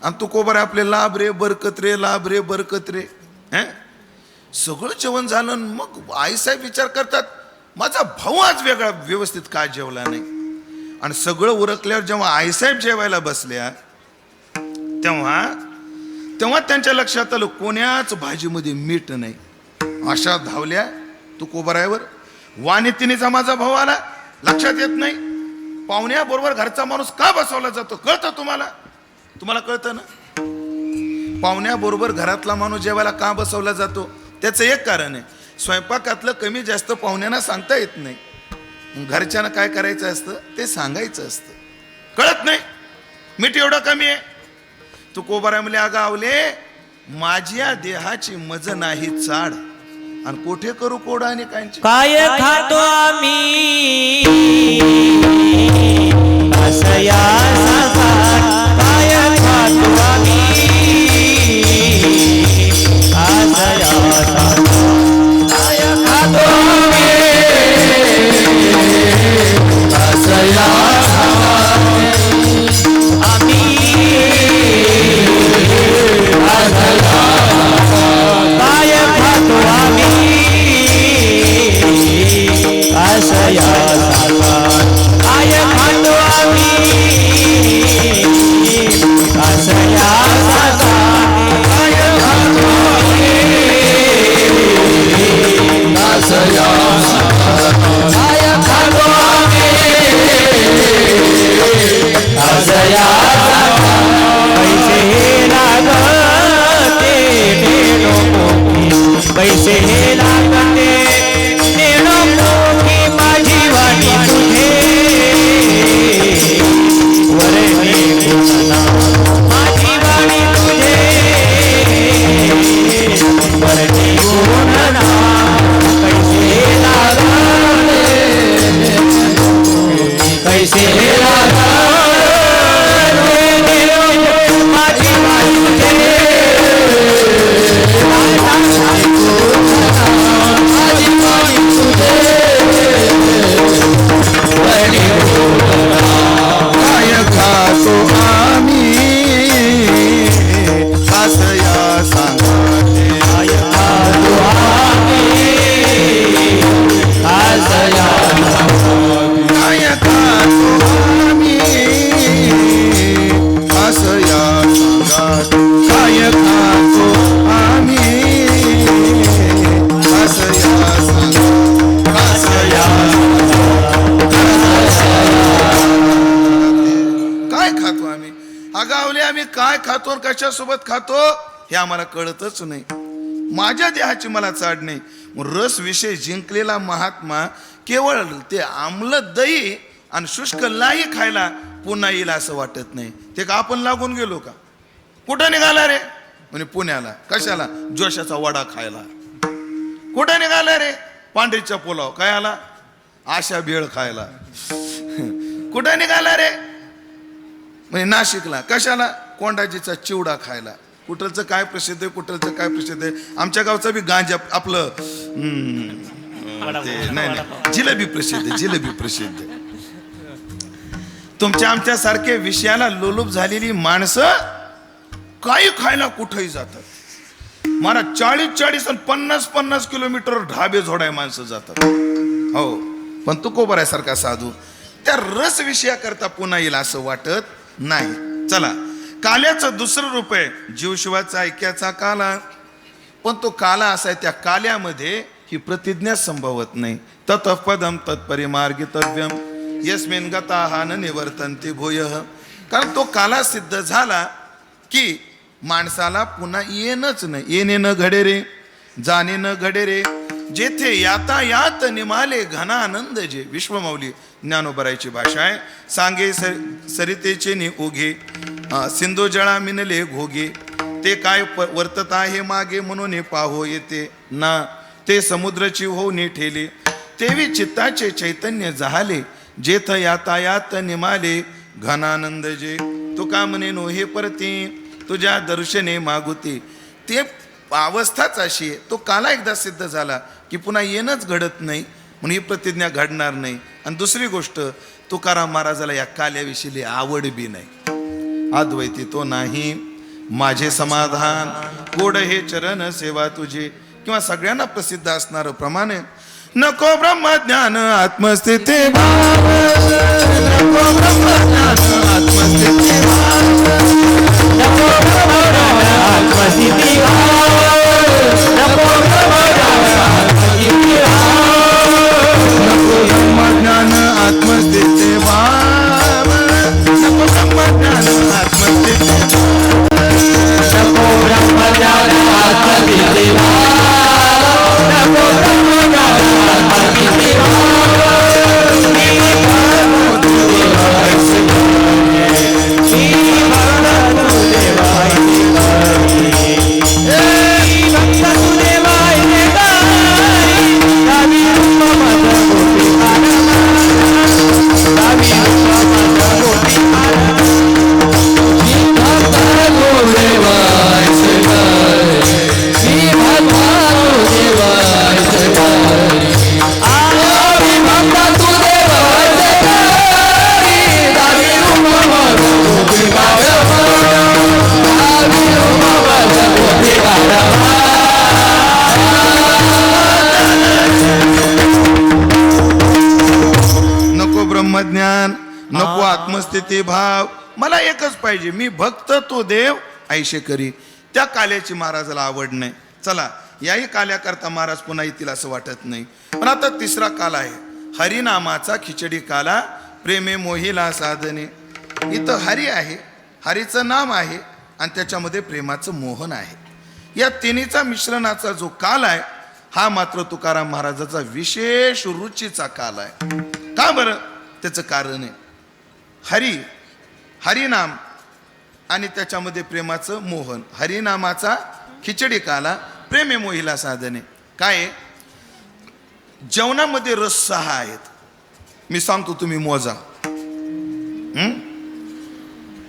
आणि तुकोबाराय आपले लाभ रे बरकत रे, लाभ रे बरकत रे. सगळं जेवण झालं. मग आईसाहेब विचार करतात, माझा भाऊ आज वेगळा व्यवस्थित का जेवला नाही. आणि सगळं उरकल्यावर जेव्हा आईसाहेब जेवायला बसल्या तेव्हा त्यांच्या लक्षात आलं कोण्याच भाजीमध्ये मीठ नाही. अशा धावल्या तुकोबारायवर. वानितिनीचा माझा भाऊ आला, लक्षात येत नाही. पाहुण्याबरोबर घरचा माणूस का बसवला जातो कळतं तुम्हाला कळतं ना? पाहुण्याबरोबर घरातला माणूस जेवायला का बसवला जातो? त्याचं एक कारण आहे, स्वयंपाकातलं कमी जास्त पाहुण्यांना सांगता येत नाही. घरच्यानं काय करायचं असतं ते सांगायचं असतं, कळत नाही. मीठ एवढं कमी आहे. तुकोबाराय म्हणले, अगं आवले, माझ्या देहाची मज नाही चाड, आणि कोठे करू कोडा आणि कांची. काय खातो आम्ही असया सभात, काय खातो आम्ही असया सभात, काय खातो आम्ही असया सभात, आम्ही आशया साकार काय खातो आम्ही आशया साकार काय खातो आशया काय खातो आम्ही आशया पैसे लागते नेणो पोखी पैसे लागते नेणो पोखी माझी वाणी तुझे वरणी गुणना माझी वाणी तुझे वरणी गुणना पैसे लागते पैसे लागते माझी वाणी तुझे माझी वाणी तुझे वरणी गुणना काय खातो आम्ही आशया सांगाते काय खातो आम्ही आशया काय खातो आम्ही आशया सांगाते काय खातो आम्ही आशया सांगाते आशया काय खातो आम्ही अगावले आम्ही काय खातो आणि कशासोबत खातो हे आम्हाला कळतच नाही. माझ्या देहाची मला चाड नाही. रस विषय जिंकलेला महात्मा केवळ ते आम्ल दही आणि शुष्क लाई खायला पुन्हा येईल असं वाटत नाही. ते का आपण लागून गेलो का? कुठं निघाला रे? म्हणजे पुण्याला. कशाला? जोशाचा वडा खायला. कुठं निघाला रे? पांढरीचा पुलाव काय आला? आशा भेळ खायला. कुठं निघाला रे? म्हणजे नाशिकला. कशाला? कोंडाजीचा चिवडा खायला. कुठलचं काय प्रसिद्ध आहे, कुठलचं काय प्रसिद्ध आहे. आमच्या गावचं बी गांजा आपलं ते नाही जिलेबी प्रसिद्ध आहे, जिलेबी प्रसिद्ध आहे. तुमच्या आमच्या सारखे विषयाला लोलूप झालेली माणसं काही खायला कुठेही जातात. मला 40-40 आणि 50-50 किलोमीटर ढाबे झोडाय माणसं जातात. हो, पण तुकोबरासारखा साधू त्या रस विषया करता पुन्हा येईल असं वाटत नाही. चला, काल्याचं दुसरं रूप आहे जीवशिवाचा ऐक्याचा काला. पण तो काला असा आहे, त्या काल्यामध्ये ही प्रतिज्ञा संभवत नाही. तत्पदम तत्परिमार्गितव्यम यस्मिन गता हा न निवर्तन्ते भूयः. कारण तो काला सिद्ध झाला की माणसाला पुन्हा येणंच नाही. येणे न घडे रे, जाणे न घडे रे, जेथे यातायात निमाले घनानंद जे. विश्वमौली ज्ञानोबरायची भाषा आहे. सांगे सरितेचे नि ओघे सिंधू जळा मिनले घोगे. ते काय वर्तत आहे मागे म्हणून पाहो येते ना. ते समुद्रची हो नी ठेले तेवी चित्ताचे चैतन्य जहाले. जेथ यातायात निमाले घनानंद जे. तो का म्हणे नो हे परती तुझ्या दर्शने मागुती. ते अवस्थाच अशी आहे. तो काला एकदा सिद्ध झाला की पुन्हा येणंच घडत नाही, म्हणून ही प्रतिज्ञा घडणार नाही. आणि दुसरी गोष्ट, तुकाराम महाराजाला या काल्याविषयी आवड बी नाही. अद्वैती तो नाही माझे समाधान गोड हे चरण सेवा तुझे. किंवा सगळ्यांना प्रसिद्ध असणारं प्रमाणे नको ब्रह्मज्ञान आत्मस्थिती भाव, नको ब्रह्मज्ञान आत्मस्थिती भाव, नको ब्रह्मज्ञान आत्मस्थिती भाव, नको ब्रह्मज्ञान आत्मस्थिती भाव, नको ब्रह्मज्ञान आत्मस्थिती भाव, नको ब्रह्मज्ञान आत्मस्थिती भाव, नको ब्रह्मज्ञान आत्मस्थिती भाव, नको ब्रह्मज्ञान आत्मस्थिती भाव. ब्रह्मज्ञान, नको आत्मस्थिती भाव, मला एकच पाहिजे, मी भक्त तो देव ऐशे करी. त्या काल्याची महाराजाला आवड नाही. चला, याही काल्याकरता महाराज पुन्हा येतील असं वाटत नाही. पण आता तिसरा काल आहे, हरिनामाचा खिचडी काला, प्रेमे मोहिला साधने. इथं हरी आहे, हरीचं नाम आहे आणि त्याच्यामध्ये प्रेमाचं मोहन आहे. या तिन्हीचा मिश्रणाचा जो काल आहे हा मात्र तुकाराम महाराजाचा विशेष रुचीचा काल आहे. का बरं? त्याचं कारण आहे हरिनाम आणि त्याच्यामध्ये प्रेमाचं मोहन. हरिनामाचा खिचडी काला, प्रेमे मोहिला साधने. काय? जेवणामध्ये रस 6 आहेत. मी सांगतो, तुम्ही मोजा.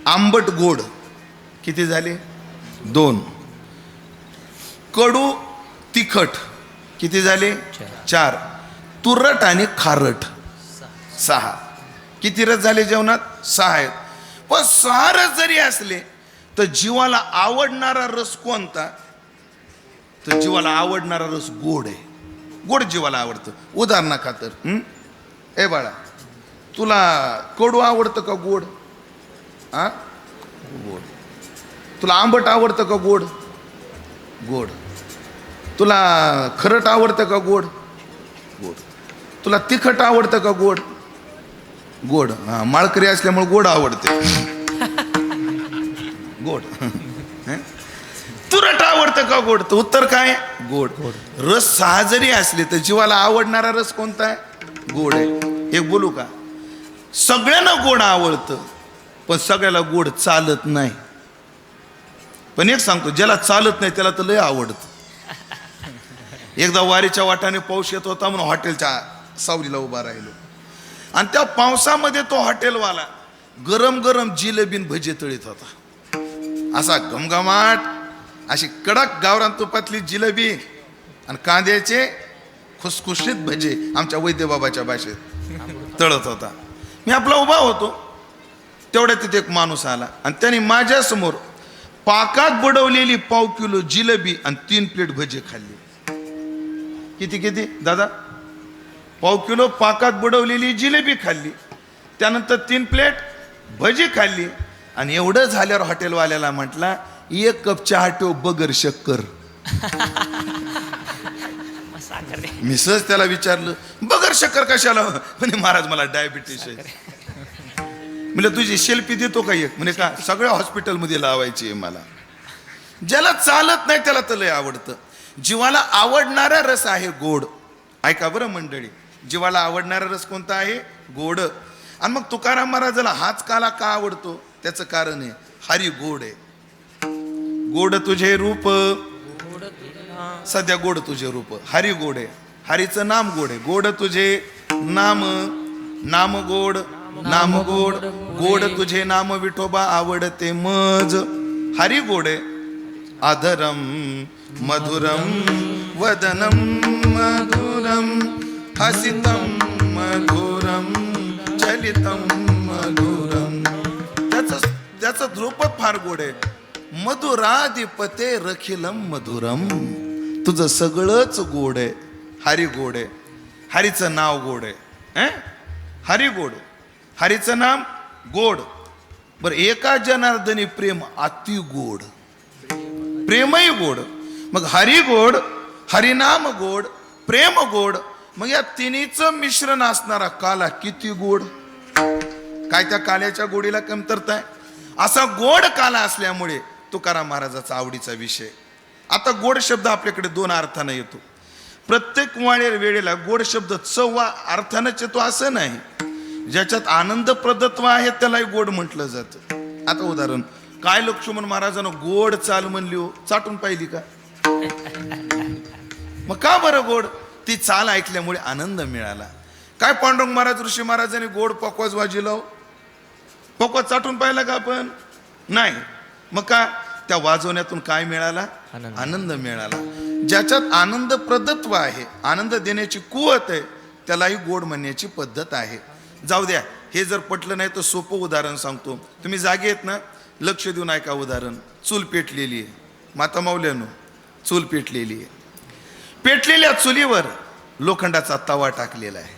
आंबट गोड किती झाले? 2. कडू तिखट किती झाले? 4. तुरट आणि खारट 6. किती रस झाले जेवणात? 6 आहेत. पण 6 रस जरी असले तर जीवाला आवडणारा रस कोणता? तर जीवाला आवडणारा रस गोड आहे. गोड जीवाला आवडतं. उदाहरणा खातर ए बाळा, तुला कडू आवडतं का गोड? गोड. तुला आंबट आवडतं का गोड? गोड. तुला खरट आवडतं का गोड? गोड. तुला तिखट आवडतं का गोड? गोड. हा, माळकरी असल्यामुळे गोड आवडते. गोड. तुरट आवडतं का गोड? तर उत्तर काय? गोड. रस 6 जरी असले तर जीवाला आवडणारा रस कोणता आहे? गोड आहे. एक बोलू का? सगळ्यांना गोड आवडतं पण सगळ्याला गोड चालत नाही. पण एक सांगतो, ज्याला चालत नाही त्याला तर लय आवडतं. एकदा वारीच्या वाटाने पाऊस येत होता म्हणून हॉटेलच्या सावलीला उभा राहिलो आणि त्या पावसामध्ये तो हॉटेलवाला गरम गरम जिलेबीन भजी तळीत होता. असा घमघमाट, अशी कडक गावरान तुपातली जिलेबी आणि कांद्याचे खुसखुशीत भजे आमच्या वैद्यबाबाच्या भाषेत तळत होता. मी आपला उभा होतो, तेवढ्यात तिथे एक माणूस आला आणि त्याने माझ्या समोर पाकात बुडवलेली 1/2 किलो जिलेबी आणि 3 प्लेट भजी खाल्ली. किती दादा? 1/2 किलो पाकात बुडवलेली जिलेबी खाल्ली, त्यानंतर 3 प्लेट भजी खाल्ली आणि एवढं झाल्यावर हॉटेलवाल्याला म्हटला, 1 कप चहा ठेव बगर शक्कर. मी सहज त्याला विचारलं, बगर शक्कर कशाला? म्हणे महाराज मला डायबिटीस आहे. म्हणजे तुझी सेल्फी देतो का एक? म्हणे का? सगळ्या हॉस्पिटलमध्ये लावायची आहे मला. ज्याला चालत नाही त्याला तर लय आवडतं. जीवाला आवडणारा रस आहे गोड. ऐका बरं मंडळी, जीवाला आवडणारा रस कोणता आहे? गोड. आणि मग तुकाराम महाराजाला हाच काला का आवडतो? त्याचं कारण आहे, हरी गोड आहे. गोड तुझे रूप, सध्या गोड तुझे रूप. हरी गोड आहे, हरीचं नाम गोड आहे. गोड तुझे नाम, नाम गोड, नाम गोड. गोड तुझे नाम विठोबा आवडते मज. हरी गोड आहे. अधरम मधुरम वदनम मधुरम हसितम मधुरम चलितम मधुरम. त्याचं ध्रुपद फार गोड आहे. मधुराधिपते रखिलम मधुरम. तुझं सगळंच गोड आहे. हरी गोड आहे. हरीचं नाव गोड आहे. हरी गोड, हरीचं नाम गोड. बर, एका जनार्दनी प्रेम अति गोड, प्रेमही गोड. मग हरी गोड, हरिनाम गोड, प्रेम गोड. मग या तिन्हीचं मिश्रण असणारा काला किती गोड. काय त्या काल्याच्या गोडीला कमतरता आहे? असा गोड काला असल्यामुळे तुकाराम महाराजाचा आवडीचा विषय. आता गोड शब्द आपल्याकडे 2 अर्थानं येतो. प्रत्येक वेळेला गोड शब्द चव्वा अर्थानंच येतो असं नाही. ज्याच्यात आनंद प्रदत्व आहे त्यालाही गोड म्हटलं जातं. आता उदाहरण, काय लक्ष्मण महाराजांना गोड चाल म्हणली हो? चाटून पाहिली का? मग का बरं गोड? ती चाल ऐकल्यामुळे आनंद मिळाला. काय पांडुरंग महाराज ऋषी महाराजांनी गोड पकवाज वाजिला? पकवाज चाटून पाहिला का आपण? नाही. मग का? त्या वाजवण्यातून काय मिळाला? आनंद मिळाला. ज्याच्यात आनंद प्रदत्व आहे, आनंद देण्याची कुवत आहे, त्यालाही गोड म्हणण्याची पद्धत आहे. जाऊ द्या, हे जर पटलं नाही तर सोपं उदाहरण सांगतो. तुम्ही जागे आहेत ना? लक्ष देऊन ऐका उदाहरण. चूल पेटलेली आहे. माता माऊल्यानो, चूल पेटलेली आहे. पेटलेल्या चुलीवर लोखंडाचा तवा टाकलेला आहे.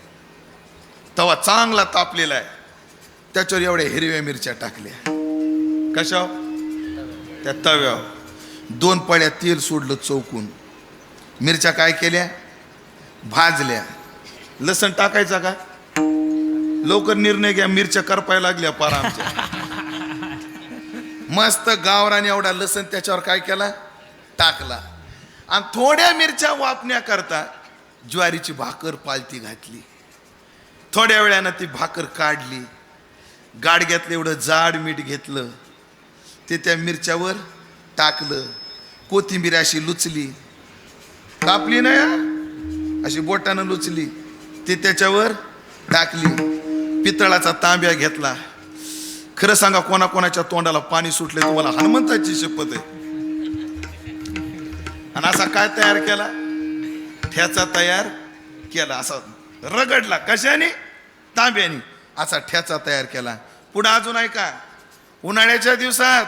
तवा चांगला तापलेला आहे, त्याच्यावर एवढ्या हिरव्या मिरच्या टाकल्या. कशा? त्या तव्यावर 2 पळ्या तेल सोडलं चौकून. मिरच्या काय केल्या? भाजल्या. लसण टाकायचा का? लवकर निर्णय घ्या, मिरच्या करपायला लागल्या पार आमच्या. मस्त गावरान एवढा लसण त्याच्यावर काय केला? टाकला. आणि थोड्या मिरच्या वापण्याकरता ज्वारीची भाकर पालती घातली. थोड्या वेळानं ती भाकर काढली, गाडग्यातलं एवढं जाड मीठ घेतलं, ते त्या मिरच्यावर टाकलं. कोथिंबीर अशी लुचली, कापली नाही, अशी बोटानं लुचली, ती त्याच्यावर टाकली. पितळाचा तांब्या घेतला. खरं सांगा, कोणाकोणाच्या तोंडाला पाणी सुटले तुम्हाला हनुमंताची शपथ आहे. आणि असा काय तयार केला? ठ्याचा तयार केला. असा रगडला. कशाने? तांब्याने. असा ठ्याचा तयार केला. पुढे अजून ऐका, उन्हाळ्याच्या दिवसात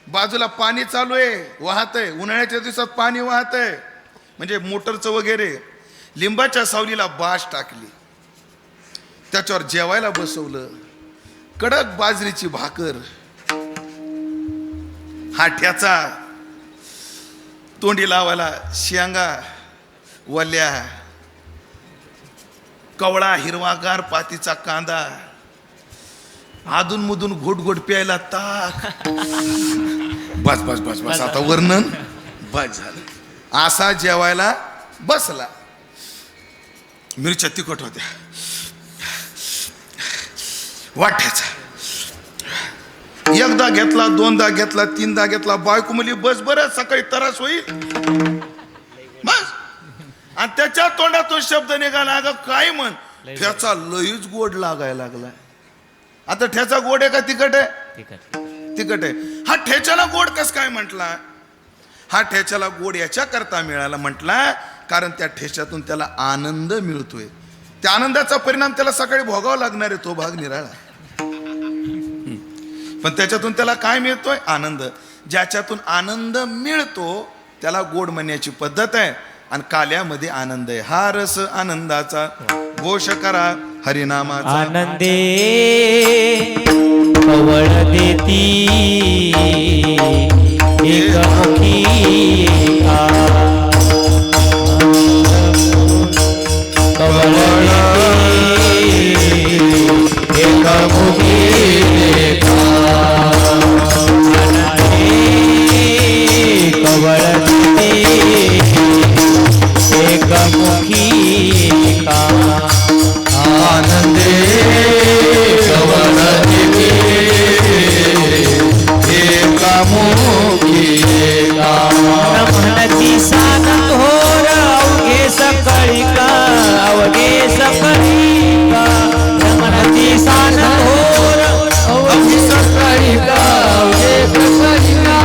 बाजूला पाणी चालू आहे, वाहतंय. उन्हाळ्याच्या दिवसात पाणी वाहतंय म्हणजे मोटरचं वगैरे. लिंबाच्या सावलीला बाश टाकली, त्याच्यावर जेवायला बसवलं. कडक बाजरीची भाकर, हा ठ्याचा, तोंडी लावायला शेंगा वल्या, कवळा हिरवागार पातीचा कांदा, अधूनमधून घोट प्यायला ताक. बस बस बस बस, आता वर्णन बस झालं. असा जेवायला बसला. मिरच्या तिखट होत्या, वाट्याचा. एकदा घेतला, दोनदा घेतला, तीनदा घेतला. बायको म्हणली बस बरं, सकाळी त्रास होईल बस. आणि त्याच्या तोंडातून शब्द निघाला, अगं काय म्हण, ठ्याचा लईच गोड लागायला लागला. आता ठ्याचा गोड आहे का तिखट आहे? तिखट आहे. हा ठेच्याला गोड कस काय म्हटला? हा ठेच्याला गोड याच्या करता मिळाला म्हटला, कारण त्या ठेच्यातून त्याला आनंद मिळतोय. त्या आनंदाचा परिणाम त्याला सकाळी भोगावा लागणार आहे, तो भाग निराळा. पण त्याच्यातून त्याला काय मिळतोय? आनंद. ज्याच्यातून आनंद मिळतो त्याला गोड म्हणण्याची पद्धत आहे. आणि काल्यामध्ये आनंद आहे. हा रस आनंदाचा, घोष करा हरिनामाचा. आनंदे कवळ देती एकमुखी एका. कवळ देती एकमुखी एका. आनंदे कवळ देती एकमुखी एका. आनंदे कवळ देती एकामुखी एका. म्हणती सान थोर अवघे सकळी का, अवघे सकळी का. म्हणती सान थोर अवघे सकळी का, अवघे सकळी का.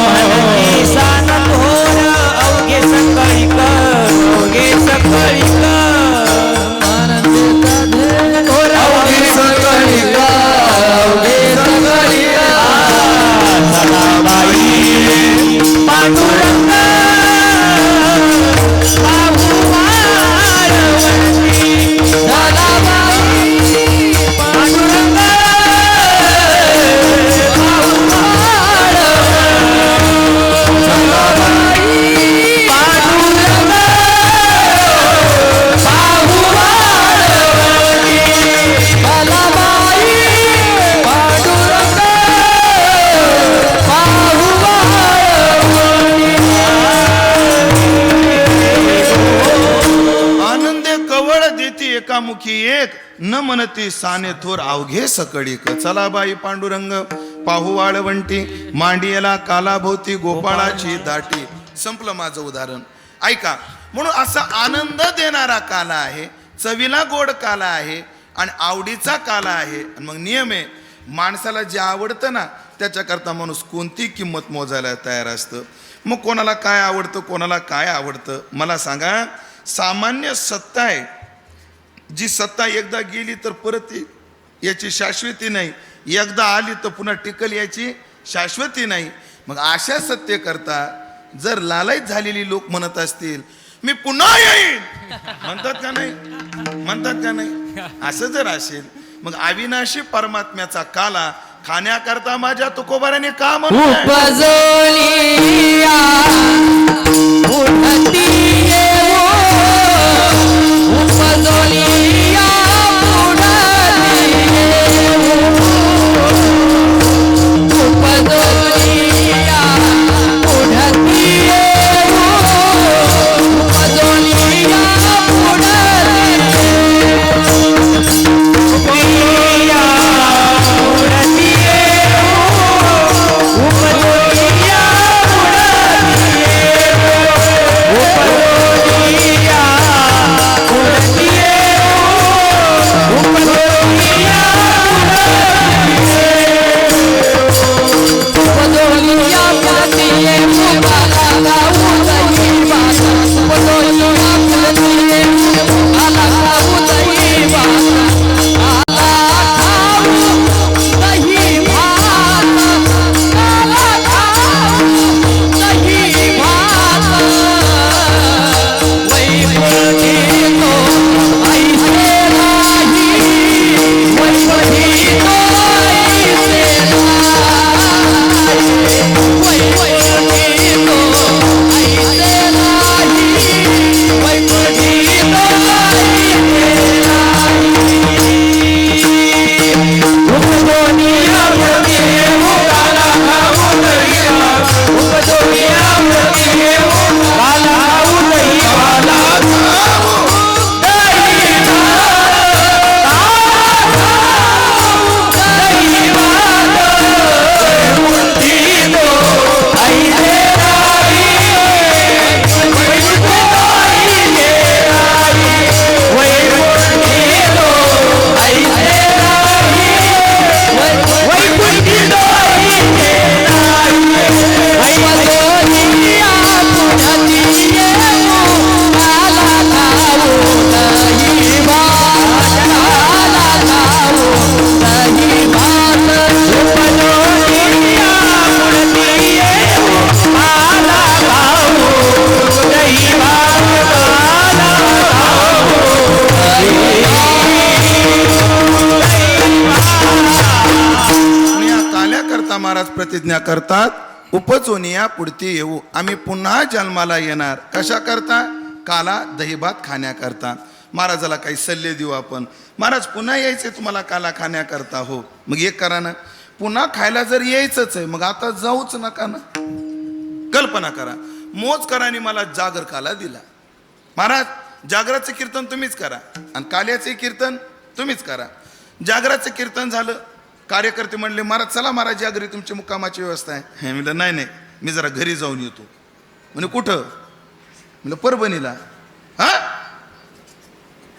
म्हणती सान थोर अवघे सकळी का, अवघे सकळी का. अवघे सकळी का, अवघे सकळी का. सणाबाई पांडुरंग पाहू वाळवंटी. सणाबाई पांडुरंग पाहू वाळवंटी. सणाबाई पांडुरंग पाहू वाळवंटी. सणाबाई पांडुरंग पाहू वाळवंटी. आनंदे कवळ देती एकामुखी एक, न म्हणती साने थोर अवघे सकळीक. चला बाई पांडुरंग पाहू वाळवंटी, मांडियला कालाभोवती गोपाळाची दाटी. संपलं माझं उदाहरण. ऐका, म्हणून असा आनंद देणारा काला आहे, चवीला गोड काला आहे आणि आवडीचा काला आहे. आणि मग नियम आहे, माणसाला जे आवडतं ना त्याच्याकरता माणूस कोणती किंमत मोजायला तयार असतं. मग कोणाला काय आवडतं, कोणाला काय आवडतं मला सांगा. सामान्य सत्ता आहे, जी सत्ता एकदा गेली तर परत याची शाश्वती नाही, एकदा आली तर पुन्हा टिकल याची शाश्वती नाही. मग अशा सत्तेकरता जर लालच झालेली लोक म्हणत असतील मी पुन्हा येईन म्हणतात का नाही? म्हणतात का नाही? असं जर असेल मग अविनाशी परमात्म्याचा काला खाण्याकरता माझ्या तुकोबाराने का म्हणून उपजोलिया उठती येवो, उपजोलिया उठती येवो, उपजोलिया उठती येवो, उपजोलिया महाराज प्रतिज्ञा करतात, उपजोनिया पुढती येऊ, आम्ही पुन्हा जन्माला येणार. कशा करता? काला दहीभात खाण्याकरता. महाराजाला काही सल्ले देऊ आपण. महाराज पुन्हा यायचे तुम्हाला काला खाण्याकरता? हो. मग एक करा ना, पुन्हा खायला जर यायचंच आहे मग आता जाऊच नका ना. कल्पना करा, मोजकरांनी मला जागर काला दिला. महाराज जागराचं कीर्तन तुम्हीच करा आणि काल्याचे कीर्तन तुम्हीच करा. जागराचं कीर्तन झालं, कार्यकर्ते म्हणले महाराज चला महाराज जागरी तुमची मुक्कामाची व्यवस्था आहे. हे म्हणलं नाही नाही, मी जरा घरी जाऊन येतो. म्हणजे कुठं? म्हणलं परभणीला. हा,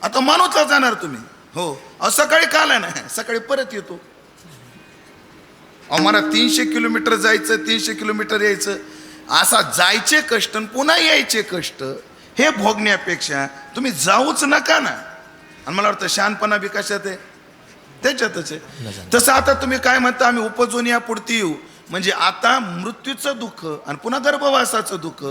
आता मानूतला जाणार तुम्ही? हो. अहो सकाळी काला नाही, सकाळी परत येतो. अहो मला 300 किलोमीटर जायचं, 300 किलोमीटर यायचं, असा जायचे कष्ट आणि पुन्हा यायचे कष्ट हे भोगण्यापेक्षा तुम्ही जाऊच नका ना. आणि मला वाटतं शहाणपणा बी कशात आहे? त्याच्यातच आहे. तसं आता तुम्ही काय म्हणता, आम्ही उपजोनिया पुढती येऊ, म्हणजे आता मृत्यूचं दुःख आणि पुन्हा गर्भवासाचं दुःख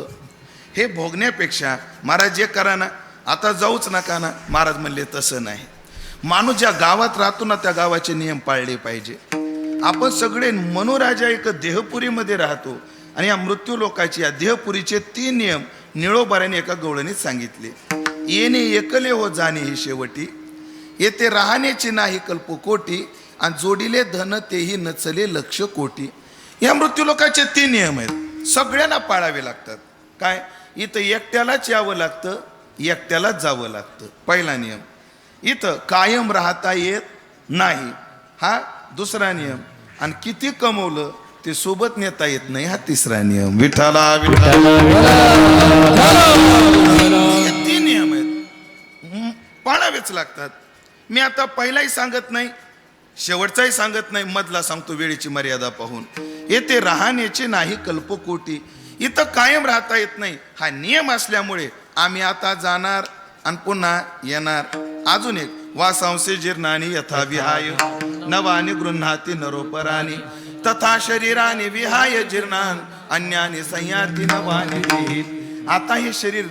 हे भोगण्यापेक्षा महाराज जे करा ना, आता जाऊच नका ना. महाराज म्हणले तसं नाही. माणूस ज्या गावात राहतो ना त्या गावाचे नियम पाळले पाहिजे. आपण सगळे मनोराजा एक देहपुरीमध्ये राहतो आणि या मृत्यू लोकाची या देहपुरीचे 3 नियम निळोबाऱ्याने एका गवळणीत सांगितले. येणे एकले हो जाणे ही शेवटी, येथे राहण्याची नाही कल्पकोटी, आणि जोडिले धन तेही नचले लक्ष कोटी. या मृत्यू लोकाचे 3 नियम आहेत, सगळ्यांना पाळावे लागतात. काय? इथं एकट्यालाच यावं लागतं, एकट्यालाच जावं लागतं. पहिला नियम. इथं कायम राहता येत नाही, हा दुसरा नियम. आणि किती कमवलं ते सोबत नेता येत नाही, हा तिसरा नियम. विठाला विठाला. हे 3 नियम आहेत, पाळावेच लागतात. मी आता पहिलाही सांगत नाही, शेवटचाही सांगत नाही, मधला सांगतो वेळेची मर्यादा पाहून. येथे राहण्याचे नाही कल्पकोटी, इथं कायम राहता येत नाही हा नियम असल्यामुळे आम्ही आता जाणार आणि पुन्हा येणार. अजून एक. वासांसे जीर्णानी यथा विहाय नवानी गृह्णाती नरोपरानी, तथा शरीराने विहाय जीर्णान अन्यानी संयाती नवानी. आता हे शरीर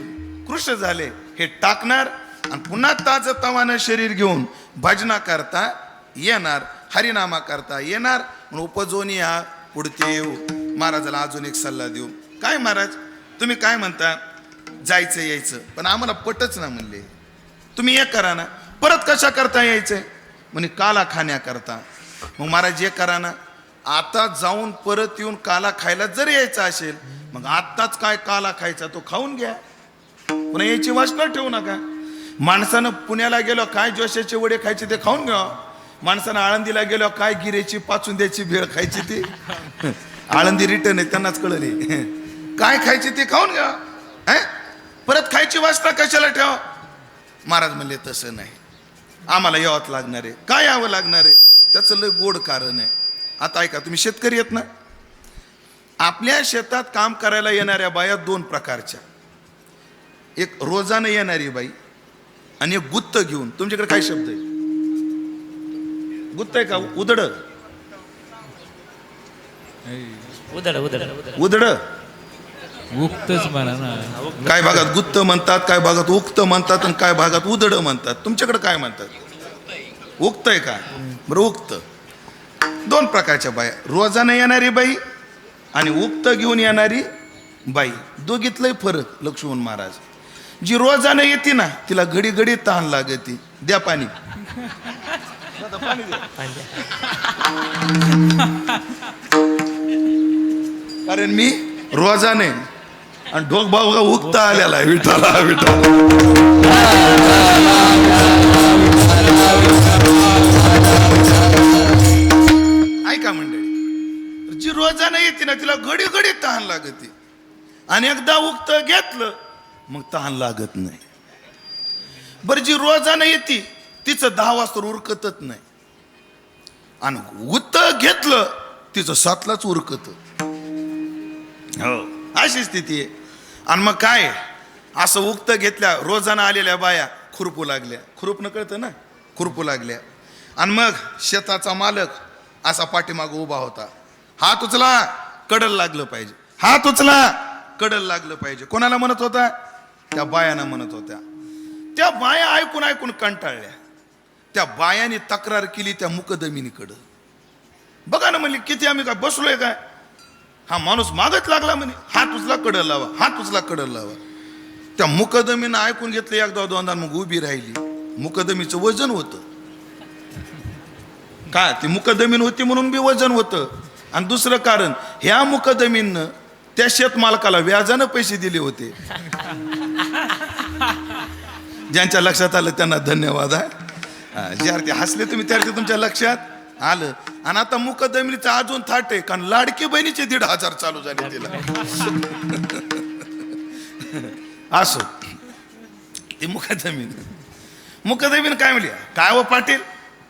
कृश झाले हे टाकणार आणि पुन्हा ताज तवानं शरीर घेऊन भजना करता येणार, हरिनामा करता येणार. म्हणून उपजोनी हा पुढते येऊ. महाराजाला अजून एक सल्ला देऊ. काय महाराज तुम्ही काय म्हणता, जायचं यायचं, पण आम्हाला पटच ना म्हणले. तुम्ही एक करा ना, परत कशा करता यायचंय म्हणे काला खाण्या करता. मग महाराज एक करा ना, आता जाऊन परत येऊन काला खायला जर यायचं असेल, मग आत्ताच काय काला खायचा तो खाऊन घ्या, पुन्हा याची वासना ठेवू नका. माणसानं पुण्याला गेलो काय जोशाचे वडे खायचे ते खाऊन घ्या. माणसानं आळंदीला गेलो काय गिरेची पाचुंद्याची भेळ खायची ती आळंदी रिटर्न आहे त्यांनाच कळले काय खायचे ते खाऊन घ्या. परत खायची वासना कशाला ठेवा. महाराज म्हणले तसं नाही, आम्हाला यावंच लागणार आहे. काय यावं लागणार आहे त्याचं लय गोड कारण आहे. आता ऐका, तुम्ही शेतकरी आहेत ना, आपल्या शेतात काम करायला येणाऱ्या बाया दोन प्रकारच्या, एक रोजानं येणारी बाई आणि एक गुत्त घेऊन. तुमच्याकडे काय शब्द आहे, गुत्त आहे का उदड, उदड उदड उदड उक्तच म्हणा ना. काय भागात गुत्त म्हणतात, काय भागात उक्त म्हणतात आणि काय भागात उदड म्हणतात. तुमच्याकडे काय म्हणतात, उक्त आहे का. बरं, उक्त दोन प्रकारच्या बाया, रोजानं येणारी बाई आणि उक्त घेऊन येणारी बाई, दोघीतलाही फरक लक्ष्मण महाराज. जी रोजानं येते ना तिला घडी घडी तहान लागते, द्या पाणी. कारण मी रोजाने आणि ढोक भाऊ उगता आलेला आहे. विठाला विठाला ऐका मंडळी, जी रोजाने येते ना तिला घडी घडी तहान लागते, आणि एकदा उगत घेतलं मग तहान लागत नाही. बरं, जी रोजाने येते तिचं 10 वाजता उरकतच नाही, आणि उगत घेतलं तिचं 7लाच उरकत. हो, अशी स्थिती आहे. आणि मग काय, असं उक्त घेतल्या रोजानं आलेल्या बाया खुरपू लागल्या. खुरपणं कळतं ना, खुरपू लागल्या. आणि मग शेताचा मालक असा पाठीमागं उभा होता, हात उचला कडल लागलं पाहिजे, हात उचला कडल लागलं पाहिजे. कोणाला म्हणत होता, त्या बायाना म्हणत होत्या. त्या बाया ऐकून ऐकून कंटाळल्या. त्या बायाने तक्रार केली त्या मुकदमिनीकडं. बघा ना म्हणली, किती आम्ही काय बसलोय काय, हा माणूस मागत लागला म्हणे, हात उचला कडल लावा, हात उचला कडल लावा. त्या मुकदमीनं ऐकून घेतलं एकदा दोनदा, मग उभी राहिली. मुकदमीचं वजन होतं काय, ती मुकदमीन होती म्हणून बी वजन होतं. आणि दुसरं कारण, ह्या मुकदमीनं त्या शेतमालकाला व्याजानं पैसे दिले होते. ज्यांच्या लक्षात आलं त्यांना धन्यवाद आहे. ज्यार्थी हसले तुम्ही त्यार्थी तुमच्या लक्षात आलं. आणि आता मुकदमीचं अजून थाट आहे, कारण लाडकी बहिणीचे 1,500 चालू झाले तिला. असो, ती मुकदमीन काय म्हणली, काय हो पाटील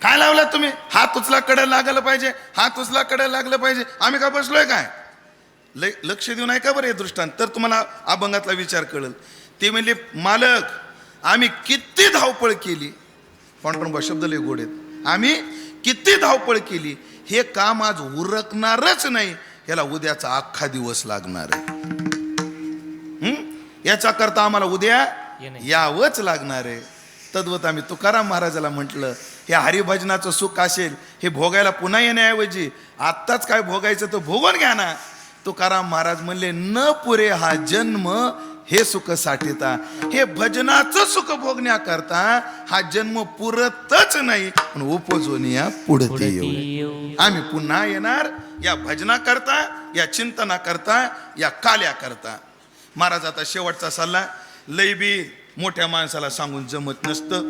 काय लावला तुम्ही, हात उचला कडे लागायला पाहिजे, हात उचला कडे लागलं पाहिजे, आम्ही काय बसलोय काय. लक्ष देऊन ऐका बरं हे दृष्टांत, तर तुम्हाला अभंगातला विचार कळेल. ते म्हणले, मालक आम्ही किती धावपळ केली, पण शब्द लय गोड आहेत, आम्ही किती धावपळ केली, हे काम आज उरकणारच नाही, याला उद्याचा अख्खा दिवस लागणार आहे. याचा करता आम्हाला उद्या यावंच लागणार आहे. तद्वत आम्ही तुकाराम महाराजाला म्हटलं, हे हरिभजनाचं सुख असेल हे भोगायला पुन्हा येण्याऐवजी आत्ताच काय भोगायचं तर भोगून घ्या ना. तुकाराम महाराज म्हणले, न पुरे हा जन्म हे सुख साठीता. हे भजनाचं सुख भोगण्याकरता हा जन्म पुरतच नाही, पण उपजून या पुढे येऊ. आम्ही पुन्हा येणार या भजना करता, या चिंतना करता, या काल्या करता. महाराज आता शेवटचा सल्ला, लय बी मोठ्या माणसाला सांगून जमत नसतं.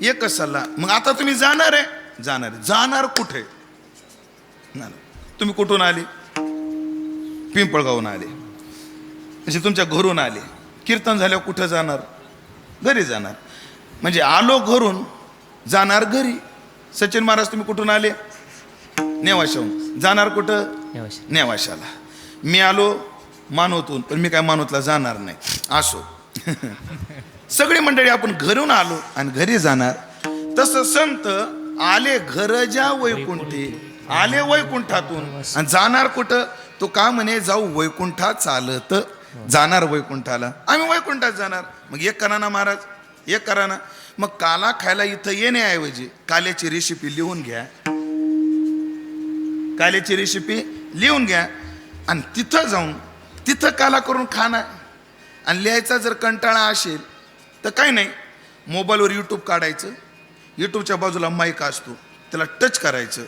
एकच सल्ला, मग आता तुम्ही जाणार आहे, जाणार कुठे. तुम्ही कुठून आले, पिंपळगावून आले, म्हणजे तुमच्या घरून आले. कीर्तन झाल्यावर कुठं जाणार, घरी जाणार. म्हणजे आलो घरून जाणार घरी. सचिन महाराज तुम्ही कुठून आले, नेवाशाहून, जाणार कुठं, नेवाशाला. मी आलो मानवतून, पण मी काय मानवतला जाणार नाही. असो, सगळी मंडळी आपण घरून आलो आणि घरी जाणार. तसं संत आले घर ज्या वैकुंठी, आले वैकुंठातून आणि जाणार कुठं, तो का म्हणे, जाऊ वैकुंठात चालत. जाणार वैकुंठाला, आम्ही वैकुंठात जाणार. मग एक करा ना महाराज, एक करा ना. मग काला खायला इथं येण्याऐवजी काल्याची रेसिपी लिहून घ्या, काल्याची रेसिपी लिहून घ्या आणि तिथं जाऊन तिथं काला करून खाणार. आणि लिहायचा जर कंटाळा असेल तर काही नाही, मोबाईलवर यूट्यूब काढायचं, यूट्यूबच्या बाजूला माईक असतो, त्याला टच करायचं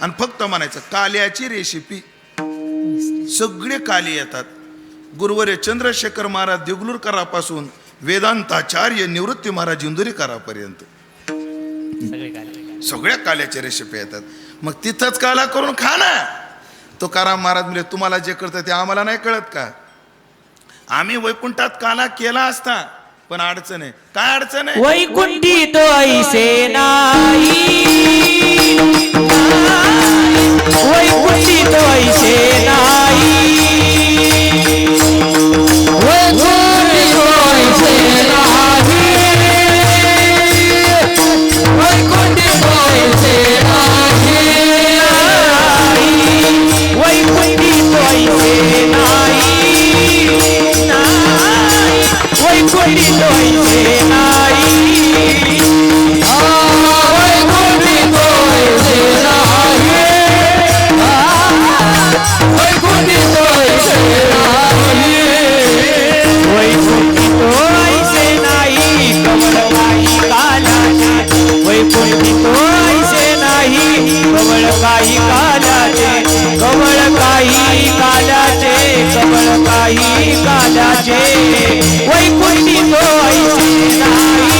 आणि फक्त म्हणायचं काल्याची रेसिपी. सगळे काले येतात. गुरुवर्य चंद्रशेखर महाराज देगलूरकरापासून वेदांताचार्य निवृत्ती महाराज इंदुरीकरापर्यंत सगळे काय सगळ्या काल्याच्या रेसिपी येतात. मग तिथंच काला करून खा ना. तो कारा महाराज म्हणजे तुम्हाला जे कळतं ते आम्हाला नाही कळत का? आम्ही वैकुंठात काला केला असता, पण अडचण आहे. काय अडचण आहे? वैकुंठी तो ऐसे नाही, वैकुंठी तो ऐसे नाही, वैकुंठी तो ऐसे नाही, वैकुंठी तो ऐसे नाही, वैकुंठी तो ऐसे नाही, वैकुंठी तो ऐसे नाही, वैकुंठी तो ऐसे नाही, वैकुंठी तो ऐसे नाही, वैकुंठी तो ऐसे नाही, कवळ काही कालाचे, वैकुंठी तो ऐसे नाही, कवळ काही कालाचे, कवळ काही कालाचे, कवळ काही कालाचे, वैकुंठी तो ऐसे नाही,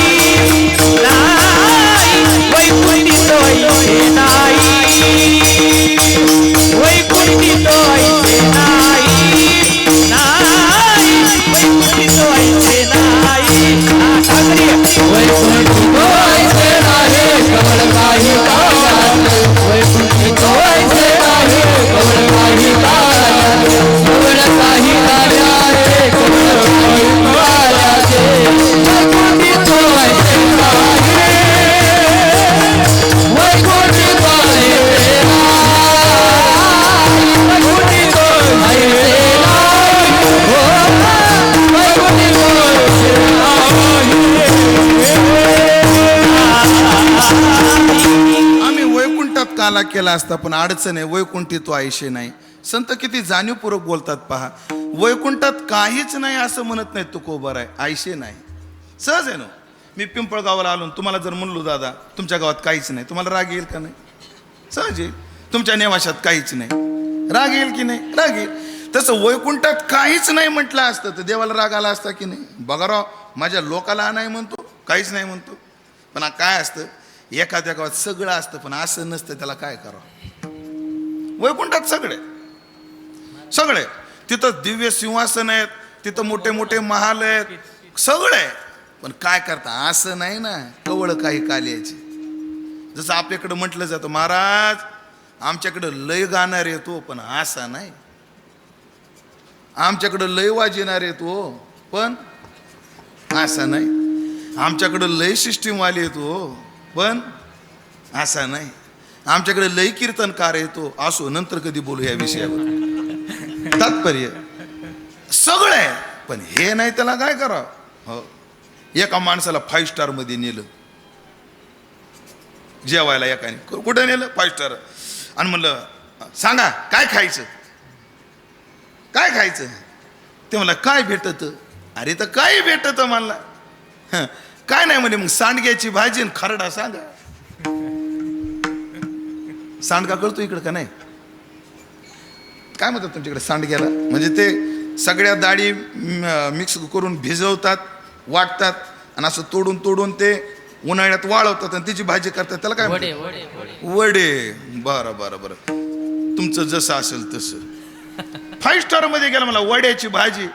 नाही, वैकुंठी तो ऐसे नाही, वैकुंठी तो ऐसे नाही, नाही, वैकुंठी तो ऐसे नाही. ठाकरे वैकुंठी तो ऐसे नाही, कवळ काही कालाचे, वैकुंठी तो ऐसे नाही, कवळ काही कालाचे, कवळ काही कालाचे, कवळ काही कालाचे, वैकुंठी तो ऐसे नाही, वैकुंठी तो ऐसे नाही, वैकुंठी तो ऐसे नाही, हो, वैकुंठी तो ऐसे आम्ही वैकुंठात काला केला असता, पण अडचण आहे वैकुंठी तो ऐशे नाही. संत किती जाणीवपूर्वक बोलतात पहा. वैकुंठात काहीच नाही असं म्हणत नाही तुकोबर आहे, ऐशे नाही. सहज आहे ना. मी पिंपळगावाला आलो, तुम्हाला जर म्हणलो दादा तुमच्या गावात काहीच नाही, तुम्हाला राग येईल का नाही? सहज येईल. तुमच्या नेवाशात काहीच नाही, राग येईल की नाही? राग येईल. तसं वैकुंठात काहीच नाही म्हटलं असतं तर देवाला राग आला असता की नाही? बघा राव, माझ्या लोकाला नाही म्हणतो, काहीच नाही म्हणतो. पण काय असतं, एखाद्या गावात सगळं असतं पण असं नसतं, त्याला काय करावं? वैकुंठात सगळे सगळे, तिथं दिव्य सिंहासन आहेत, तिथं मोठे मोठे महाल आहेत, सगळे. पण काय करता, असं नाही ना, कवळ काही काल्याची. जसं आपल्याकडं म्हटलं जातं, महाराज आमच्याकडं लय गाणार येतो पण असा नाही, आमच्याकडं लय वाजणार येतो पण असा नाही, आमच्याकडं लय सिस्टीमवाले येतो पण असा नाही, आमच्याकडे लय कीर्तनकार येतो. असो, नंतर कधी बोलू या विषयावर. तात्पर्य सगळं आहे पण हे नाही, त्याला काय करावं? हो, एका माणसाला 5 स्टार मध्ये नेलं जेवायला, एकाने कुठे नेलं? 5 स्टार. आणि म्हणलं सांगा काय खायचं, काय खायचं? ते म्हणलं काय भेटत? अरे तर काय भेटत म्हणला. काय नाही म्हणे, मग सांडग्याची भाजी आणि खरडा सांगा. सांडगा कळतो इकडं का नाही? काय म्हणतात तुमच्याकडे सांडग्याला? म्हणजे ते सगळ्या डाळी मिक्स करून भिजवतात, वाटतात आणि असं तोडून तोडून ते उन्हाळ्यात वाळवतात आणि त्याची भाजी करतात. त्याला काय वडे म्हणतात? वडे वडे वडे. बरं बरं बरं, तुमचं जसं असेल तसं. 5 स्टार मध्ये गेला मला वड्याची भाजी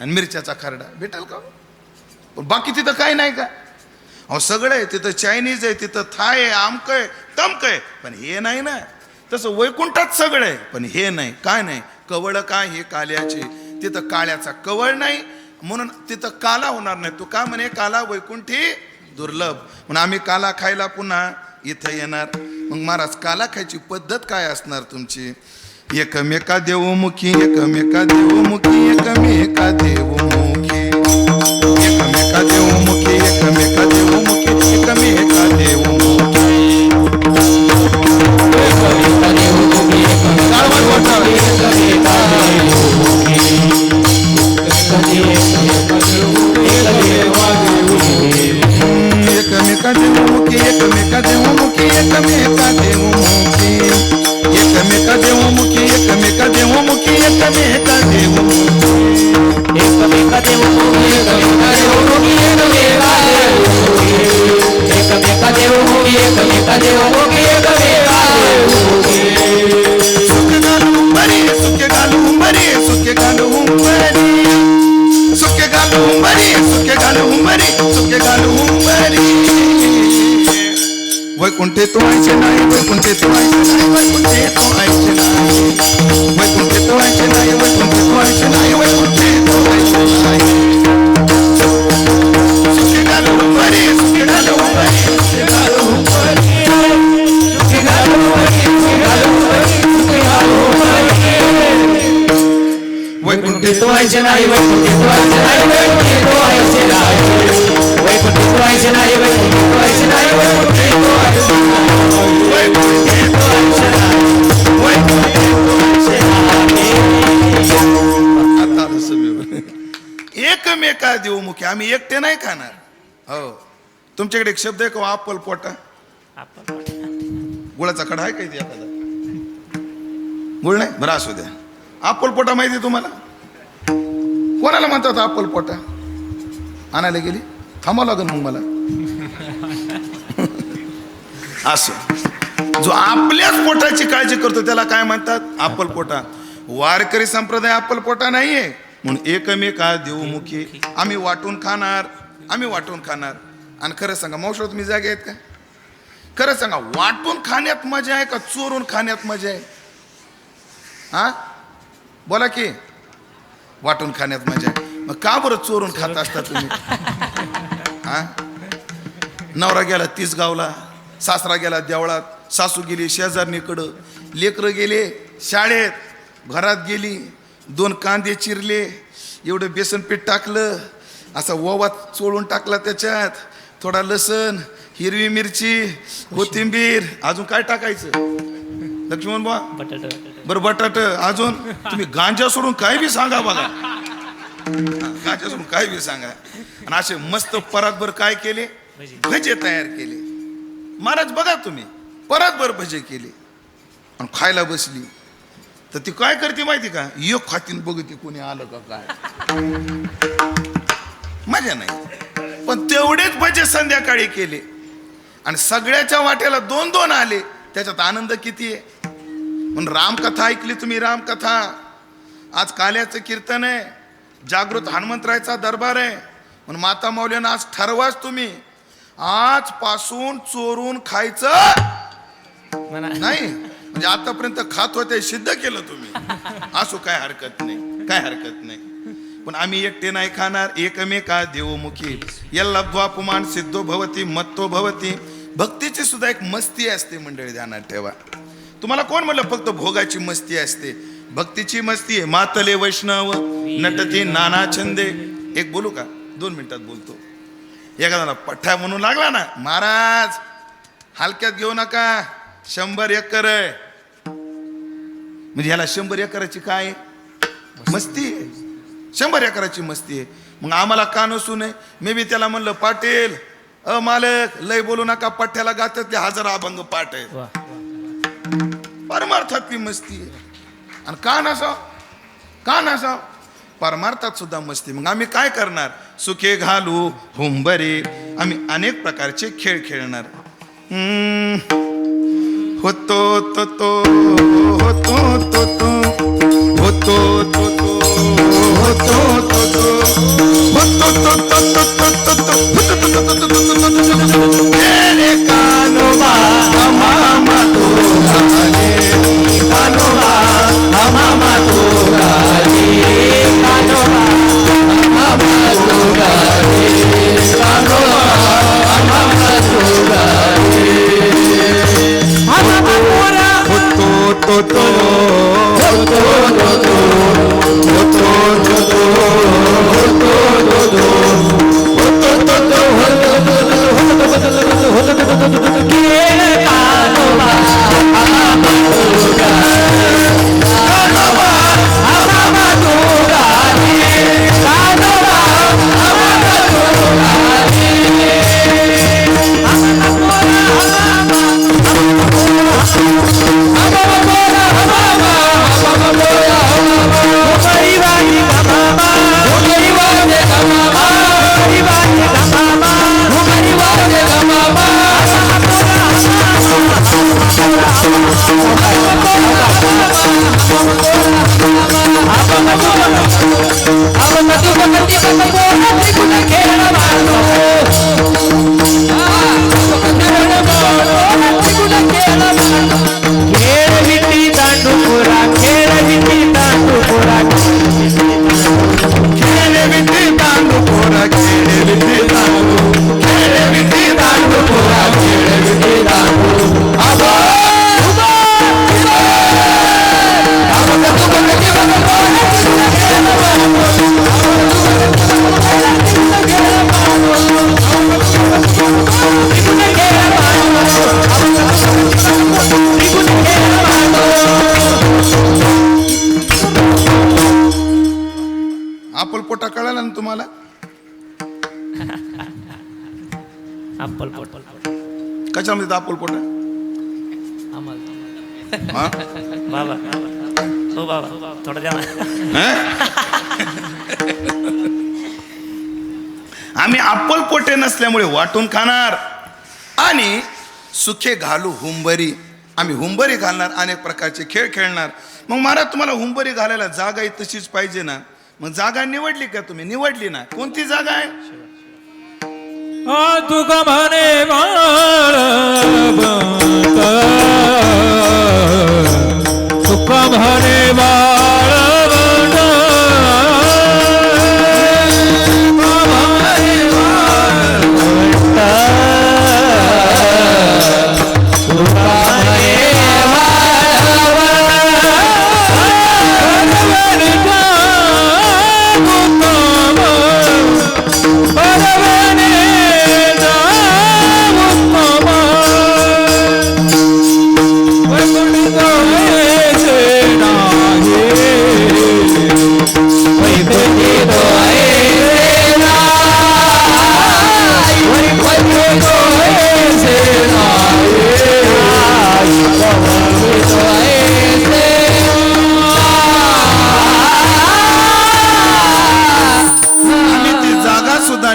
आणि मिरच्याचा खरडा भेटेल का? पण बाकी तिथं काय नाही का? अहो सगळं आहे तिथं, चायनीज आहे तिथं, थाय आहे, आमक आहे, तमक आहे, पण हे नाही ना. तसं वैकुंठात सगळं आहे पण हे नाही. काय नाही? कवळ काय हे काल्याचे. तिथं काळ्याचा कवळ नाही म्हणून तिथं काला होणार नाही. तू का म्हणे काला वैकुंठी दुर्लभ, म्हणून आम्ही काला खायला पुन्हा इथं येणार. मग महाराज काला खायची पद्धत काय असणार तुमची? एकमेका देवमुखी एकमेका देवमुखी एकमेका देवमुखी एकमेका देवमुखी एकमेका देवमुखी एकमेका देवमुखी एकमेका देवमुखी एकमेका देवमुखी एकमेका देवमुखी एकमेका देवमुखी एकमेका देवमुखी एकमेका देवमुखी एकमेका देवमुखी एकमेका देवमुखी एकमेका देवमुखी सुख घालू बरी सुख घालू बरी सुख घालू बरी सुख घालू बरी सुख घालू बरी सुख घालू बरी वैकुंठे तो आयचे नाही वैकुंठे तो आयचे नाही वैकुंठे तो आयचे नाही वैकुंठे तो आयचे नाही वैकुंठे तो आयचे नाही वैकुंठे तो आयचे नाही सुख घालू बरी सुख घालू बरी सुख घालू बरी सुख घालू बरी सुख घालू बरी सुख घालू बरी वैकुंठे तो आयचे नाही वैकुंठे तो आयचे नाही वैकुंठे तो आयचे नाही वैकुंठे तो आयचे नाही वैकुंठे तो आयचे नाही वैकुंठे तो आयचे एकमेका देवमुखी आम्ही एकटे नाही खाणार हो तुमच्याकडे एक शब्द आहे का अप्पल पोटा गुळाचा कडा आहे काही एखादा गुळ नाही बरं असू द्या अप्पल पोटा माहिती आहे तुम्हाला कोणाला म्हणतात अप्पल पोटा आणायला गेली थांबावं लागेल मग मला असं जो आपल्याच पोटाची काळजी करतो त्याला काय म्हणतात अप्पल पोटा वारकरी संप्रदाय अप्पल पोटा नाहीये म्हणून एकमेका देवमुखी आम्ही वाटून खाणार आणि खरं सांगा मावशी तुम्ही जागे आहेत का खरं सांगा वाटून खाण्यात मजा आहे का चोरून खाण्यात मजा आहे हा बोला की वाटून खाण्यात मजा आहे मग का बरं चोरून खात असता तुम्ही हा नवरा गेला 30 गावला सासरा गेला देवळात सासू गेली शेजारणीकडं लेकरं गेले शाळेत घरात गेली 2 कांदे चिरले एवढं बेसन पीठ टाकलं असा ओवा चोळून टाकला त्याच्यात थोडा लसण हिरवी मिरची कोथिंबीर अजून काय टाकायचं लक्ष्मण बा बरं बटाट अजून तुम्ही गांजा सोडून काय बी सांगा बघा गांजा सोडून काय बी सांगा आणि असे मस्त परातभर काय केले भजे तयार केले महाराज बघा तुम्ही परातभर भजे केले आणि खायला बसली तर ती काय करते माहिती का एक खातीन बघते कोणी आलं का काय मजा नाही पण तेवढेच भजे संध्याकाळी केले आणि सगळ्याच्या वाट्याला 2-2 आले त्याच्यात आनंद किती आहे म्हणून रामकथा ऐकली तुम्ही रामकथा आज काल्याचं कीर्तन आहे जागृत हनुमंतरायचा दरबार आहे म्हणून माता मौल्यानं आज ठरवाच तुम्ही आजपासून चोरून खायचं नाही म्हणजे आतापर्यंत खात होते सिद्ध केलं तुम्ही असो काय हरकत नाही पण आम्ही एकटे नाही खाणार एकमेका देवमुखी यल्ला द्वापुमान सिद्धो भवती मत्तो भवती भक्तीची सुद्धा एक मस्ती असते मंडळी ध्यानात ठेवा तुम्हाला कोण म्हणलं फक्त भोगाची मस्ती असते भक्तीची मस्ती आहे मातले वैष्णव नटती नाना छंदे एक बोलू का 2 मिनिटात बोलतो एखादा पठ्ठा म्हणून लागला ना महाराज हलक्यात घेऊ नका 100 एकर आहे म्हणजे ह्याला 100 एकराची काय मस्ती आहे 100 एकराची मस्ती आहे मग आम्हाला का नसू नये मी बी त्याला म्हणलं पाटील मालक लय बोलू नका पठ्ठ्याला गात्यातले 1000 अभंग पाठ आहे परमार्थात ती मस्ती आहे आणि का नसाव परमार्थात सुद्धा मस्ती मग आम्ही काय करणार सुखे घालू हुंबरे आम्ही अनेक प्रकारचे खेळ खेळणार होतो तो तो होतो तो तो होतो तो तो होतो तो तो होतो तो तो तेरे कानोबा हमामा तो गाले कानोबा हमामा तो गाले कानोबा हमामा तो गाले कानोबा हमामा तो गाले हमामा तो तो कशामध्ये अपोल पोट आम्हाला बाबा हो बाबा थोडं द्या ना. आम्ही अप्पल पोटे नसल्यामुळे वाटून खाणार आणि सुखे घालू हुंबरी. आम्ही हुंबरी घालणार, अनेक प्रकारचे खेळ खेळणार. मग महाराज तुम्हाला हुंबरी घालायला जागा तशीच पाहिजे ना. मग जागा निवडली का तुम्ही? निवडली ना. कोणती जागा आहे? तुका म्हणे बाळवंत, तुका म्हणे बाळवंत,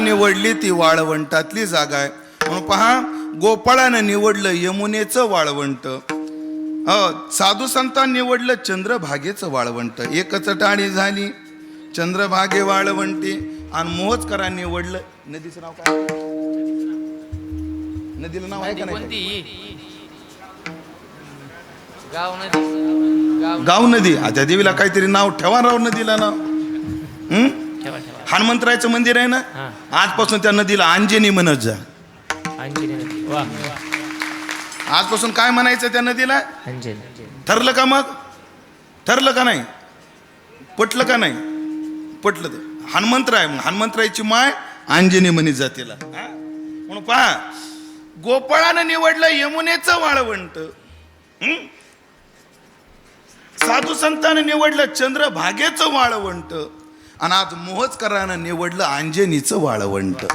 निवडली ती वाळवंटातली जागा आहे. म्हणून पहा, गोपाळानं निवडलं यमुनेचं वाळवंट, साधू संतांनी निवडलं चंद्रभागेचं वाळवंट. एकच टाळी झाली चंद्रभागे वाळवंटी. आणि मोहोजकरांनी निवडलं नदीचं नाव काय? नदीला नाव आहे का नाही? गाव नदी. त्या देवीला काहीतरी नाव ठेवा राव नदीला नाव. हनुमंतरायचं मंदिर आहे ना, आजपासून त्या नदीला अंजनी म्हणत जा. आजपासून काय म्हणायचं त्या नदीला? ठरलं का? मग ठरलं का नाही? पटलं का नाही? पटलं. ते हनुमंतराय, हनुमंतरायची माय अंजनी म्हणत जा तिला. म्हणून पहा, गोपाळानं निवडलं यमुनेचं वाळवंट, साधू संतांनी निवडलं चंद्रभागेचं वाळवंट, आणि आज मोहोजकरानं निवडलं अंजनीचं वाळवंट.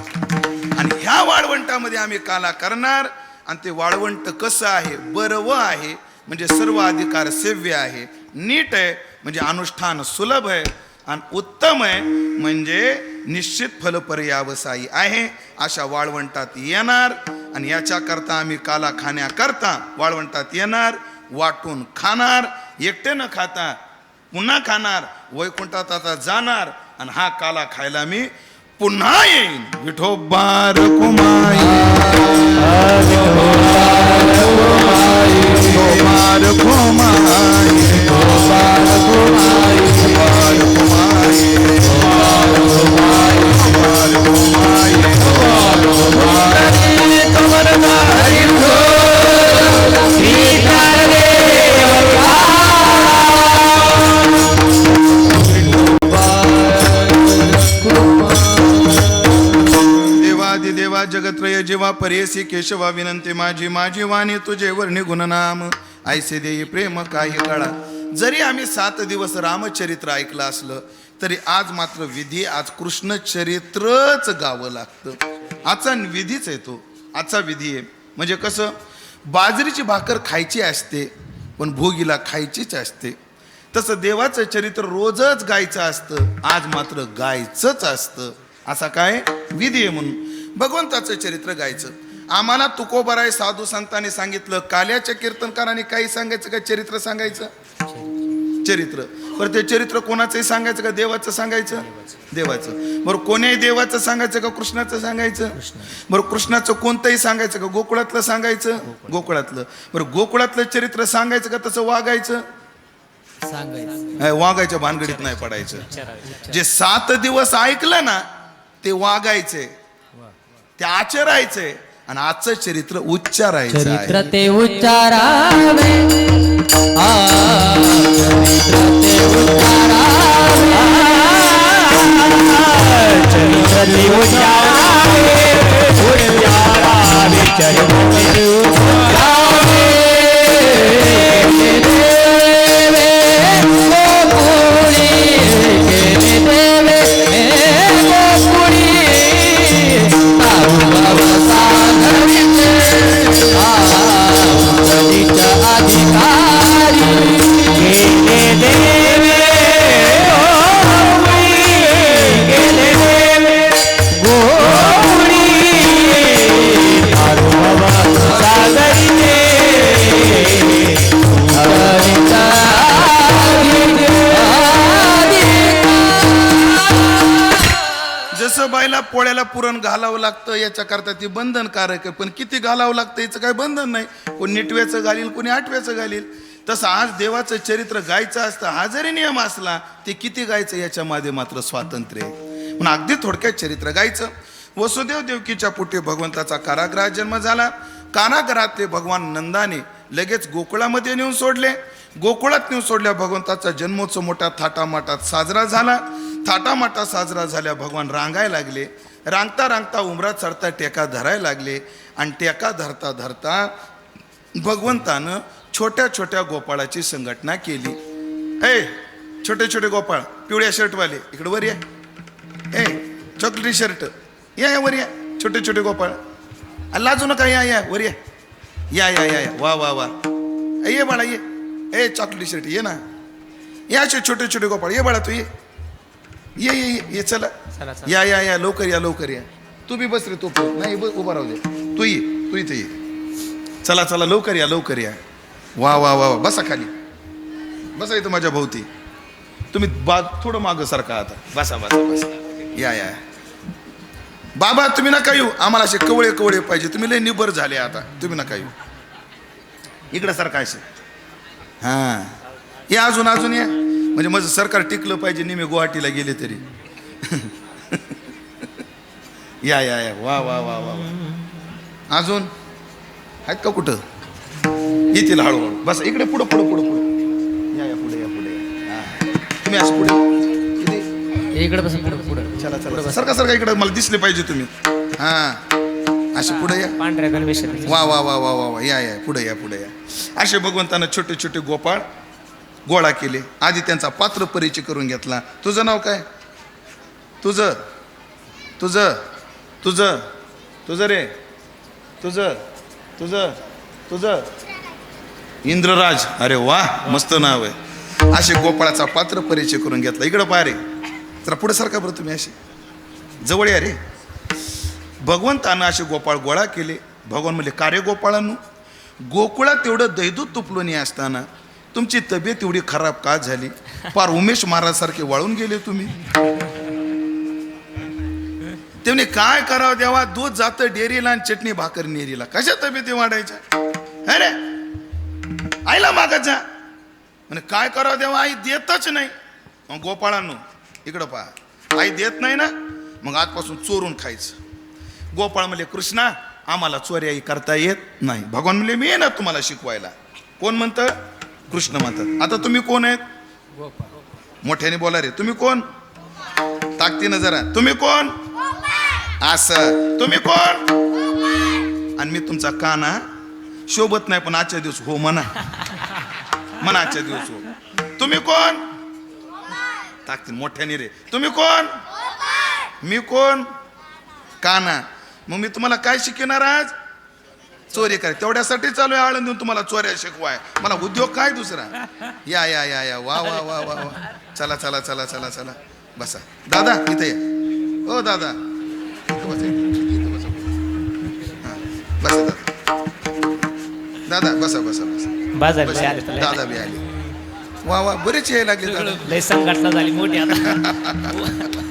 आणि ह्या वाळवंटामध्ये आम्ही काला करणार. आणि ते वाळवंट कसं आहे? बरवं आहे म्हणजे सर्व अधिकार सेव्य आहे, नीट आहे म्हणजे अनुष्ठान सुलभ आहे, आणि उत्तम आहे म्हणजे निश्चित फल पर्यावसायी आहे. अशा वाळवंटात येणार. आणि याच्याकरता आम्ही काला खाण्याकरता वाळवंटात येणार, वाटून खाणार, एकटे न खाता पुन्हा खाणार, वैकुंठात आता जाणार. आणि हा काला खायला मी पुन्हा येईन. विठोबा रखुमाई, विठोबा रखुमाई, विठोबा रखुमाई, विठोबा रखुमाई, विठोबा रखुमाई, देवा जगत्रय जीवा परेसी केशवा विनंती माझी, माझी वाणी तुझे वर्णी गुणनाम, ऐसे देई प्रेम काही काळा. जरी आम्ही 7 दिवस रामचरित्र ऐकलं असलं तरी आज मात्र विधी, आज कृष्ण चरित्रच गावं लागतं. आजचा विधीच आहे तो. आजचा विधी आहे. म्हणजे कसं, बाजरीची भाकर खायची असते पण भोगीला खायचीच असते. तसं देवाचं चरित्र रोजच गायचं असतं, आज मात्र गायचंच असतं. असा काय विधी आहे. म्हणून भगवंताचं चरित्र गायचं. आम्हाला तुकोबाराय साधू संतांनी सांगितलं, काल्याच्या कीर्तनकारांनी काही सांगायचं का? चरित्र सांगायचं. चरित्र बरं, ते चरित्र कोणाचंही सांगायचं का? देवाचं सांगायचं. देवाचं. बरं, कोण्याही देवाचं सांगायचं का? कृष्णाचं सांगायचं. बरं, कृष्णाचं कोणतंही सांगायचं का? गोकुळातलं सांगायचं. गोकुळातलं. बरं, गोकुळातलं चरित्र सांगायचं का तसं वागायचं? वागायच्या भानगडीत नाही पडायचं. जे 7 दिवस ऐकलं ना ते वागायचे, ते आचरायचे. आणि आजचं चरित्र उच्चारायचं. चरित्र ते उच्चारावे, चरित्र ते उच्चारावे, उच्चारावे, चरित्र ते उच्चारावे. Ah पोळ्याला पुरण घालावं लागतं याच्याकरता ती बंधनकारक आहे, पण किती घालावं लागतं याचं काही बंधन नाही. कोणी निटव्याचं घालील, कोणी आठव्याचं घालील. तसं आज देवाचं चरित्र गायचं असतं, हा जरी नियम असला ते किती गायचं याच्यामध्ये मात्र स्वातंत्र्य आहे. म्हणून अगदी थोडक्यात चरित्र गायचं. वसुदेव देवकीच्या पोटी भगवंताचा कारागृहात जन्म झाला. कारागृहातले भगवान नंदाने लगेच गोकुळामध्ये नेऊन सोडले. गोकुळात नेऊन सोडल्या भगवंताचा जन्मोत्सव मोठ्या थाटामाटात साजरा झाला. थाटामाटात साजरा झाल्या भगवान रांगायला लागले. रांगता रांगता उमरात चढता टेका धरायला लागले. आणि टेका धरता धरता भगवंतानं छोट्या छोट्या गोपाळाची संघटना केली. ए छोटे छोटे गोपाळ, पिवळ्या शर्टवाले इकडे वर या. ए चॉकलेटी शर्ट या वर या. छोटे छोटे गोपाळ लाजू नका, या वर या या या या या. वा वा वा, ये बाळा ये. ए चॉकलेटी शर्ट ये ना. या असे छोटे छोटे गोपाळ ये बाळा, तू ये ये ये ये. चला या या या, लवकर या लवकर या. तू बी बस रे, तू नाही उभा राहू दे. तू ये, तू इथे ये. चला चला लवकर या लवकर या. वा वा वा वा, बसा खाली बसा इथं माझ्या भोवती. तुम्ही थोडं मागं सारखा आता. बसा बसा बसा. या या बाबा, तुम्ही नका येऊ, आम्हाला असे कवळे कवळे पाहिजे. तुम्ही लय निबर झाले आता, तुम्ही नका येऊ. इकडं सारखा असे. हां या, अजून अजून या. म्हणजे माझं सरकार टिकलं पाहिजे. नेहमी गुवाहाटीला गेले तरी. या या या. वा वा वा वा वा. अजून आहेत का कुठं? येतील हळूहळू. बस इकडे पुढं पुढं पुढं पुढं या या. पुढे या पुढे या. हां तुम्ही असं पुढे इकडे बस, पुढे पुढे. चला चला सरका सरका इकडे, मला दिसले पाहिजे तुम्ही. हां असे पुढे या. पांढऱ्या गणवेश. वा वा वा वा वा वा. या या पुढे या पुढे या. असे भगवंतानं छोटे छोटे गोपाळ गोळा केले. आधी त्यांचा पात्र परिचय करून घेतला. तुझं नाव काय? तुझं तुझं तुझं तुझं रे तुझं तुझं तुझं इंद्रराज. अरे वा, मस्त नाव आहे. असे गोपाळाचा पात्र परिचय करून घेतला. इकडं पाहा रे, जरा पुढे सारखा बरं तुम्ही. असे जवळ या रे. भगवंतानं असे गोपाळ गोळा केले. भगवान म्हणले, का रे गोपाळांनो, गोकुळात तेवढं दैदूत तुपलोनी असताना तुमची तब्येत एवढी खराब का झाली? फार उमेश महाराज सारखे वाळून गेले तुम्ही. तेवढे काय करावं देवा, दूध जातं डेअरीला आणि चटणी भाकर नेरीला. कशा तब्येती वाढायच्या? अरे आईला मागत जा. म्हणजे काय करावं देवा, आई देतच नाही. मग गोपाळांनो इकडं पहा, आई देत नाही ना, मग आजपासून चोरून खायचं. गोपाळ म्हणले, कृष्णा आम्हाला चोऱ्याही करता येत नाही. भगवान म्हणले, मी आहे ना तुम्हाला शिकवायला. कोण म्हणतं? कृष्ण म्हणतात. आता तुम्ही कोण आहेत? मोठ्याने बोला रे. तुम्ही कोण? ताकदीनं जरा. तुम्ही कोण? असं. तुम्ही कोण? आणि मी तुमचा काना शोभत नाही, पण आजच्या दिवस हो म्हणा. म्हणा आजच्या दिवस हो. तुम्ही कोण? ताकदीन मोठ्याने रे. तुम्ही कोण? मी कोण? काना. मग मी तुम्हाला काय शिकवणार आज? चोरी काय. तेवढ्यासाठी चालू आहे आळंदीहून तुम्हाला चोऱ्या शिकवाय. मला उद्योग काय दुसरा? या या या या. वा वा वा वा वा. चला चला चला चला चला. बसा दादा इथे या. ओ दादा इथं बसा, इथं बसा. हां बसा दादा. दादा बसा बसा बसा. बसा. दादा बी आले. वा वा, बरेच यायला लागले दादा. लय संघटना झाली मोठी आता.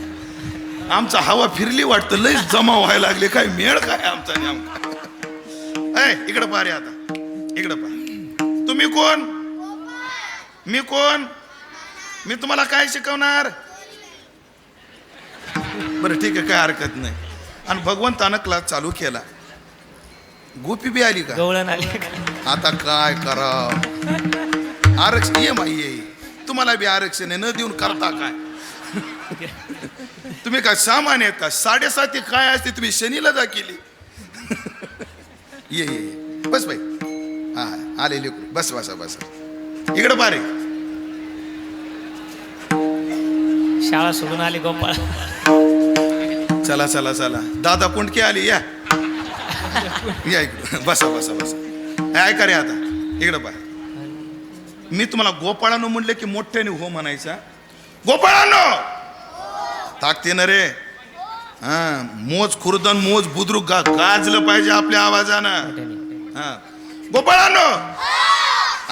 आमचा हवा फिरली वाटतं, लय जमा व्हायला लागले. काय मेळ काय आमचा नेमका? इकडं पहा रे. आता इकडं पहा. तुम्ही कोण? मी कोण? मी तुम्हाला काय शिकवणार? बरं ठीक आहे, काय हरकत नाही. आणि भगवंतानं क्लास चालू केला. गोपी बी आली का? गवळण आली. आता काय करा? आरक्षण ये माई ये. तुम्हाला बी आरक्षण आहे, न देऊन करता काय? तुम्ही काय सामान्य आहेत का? 7:30 काय असते, तुम्ही शनीला जा केली. ये ये बस बाई. हा आले लेकरू. बस बसा बसा. इकडं बारे. शाळा सोडून आली गोपाळ. चला चला चला. दादा कुंडके आली. या या इकडं. बसा बसा बसा. ऐका रे आता इकडं पहा. मी तुम्हाला गोपाळांनो म्हणले की मोठ्याने हो म्हणायचा. गोपाळांनो ताकदीनं रे. हा मोज खुर्दन मोज बुद्रुक गाजलं पाहिजे आपल्या आवाजानं. हा गोपाळांनो.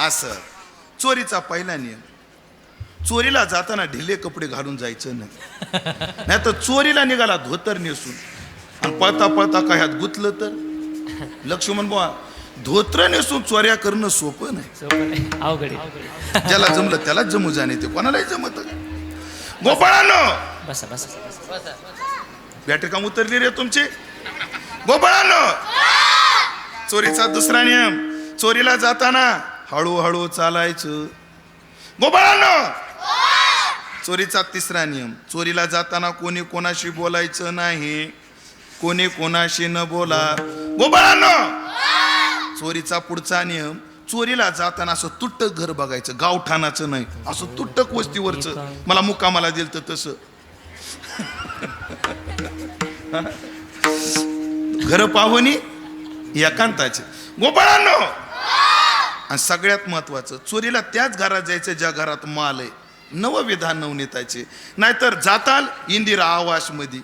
असं चोरीचा पहिला नियम, चोरीला जाताना ढिले कपडे घालून जायचं नाही. नाही तर चोरीला निघाला धोतर नेसून आणि पळता पळता काय ह्यात गुतलं तर. लक्ष्मण बुवा, धोत्र नेसून चोऱ्या करणं सोपं नाही. अवघड. ज्याला जमलं त्यालाच जमू जाणे, ते कोणालाही जमत. गोपाळांनो, बसा बसा. बॅटरी काम उतरली रे तुमची. गोपाळांनो, चोरीचा दुसरा नियम, चोरीला जाताना हळूहळू चालायचं. गोपाळांनो, चोरीचा तिसरा नियम, चोरीला जाताना कोणी कोणाशी बोलायचं नाही. कोणी कोणाशी न बोला. गोपाळांनो, चोरीचा पुढचा नियम, चोरीला जाताना असं तुट्टक घर बघायचं, गावठाणाचं नाही, असं तुट्टक वस्तीवरचं. मला मुक्कामाला दिलं तर तसं घर पाहुणी एकांताचे. गोपाळांनो, आणि सगळ्यात महत्वाचं, चोरीला त्याच घरात जायचं ज्या घरात माल आहे. नवविधान नवनीताचे. नाहीतर जाताल इंदिरा आवास मध्ये,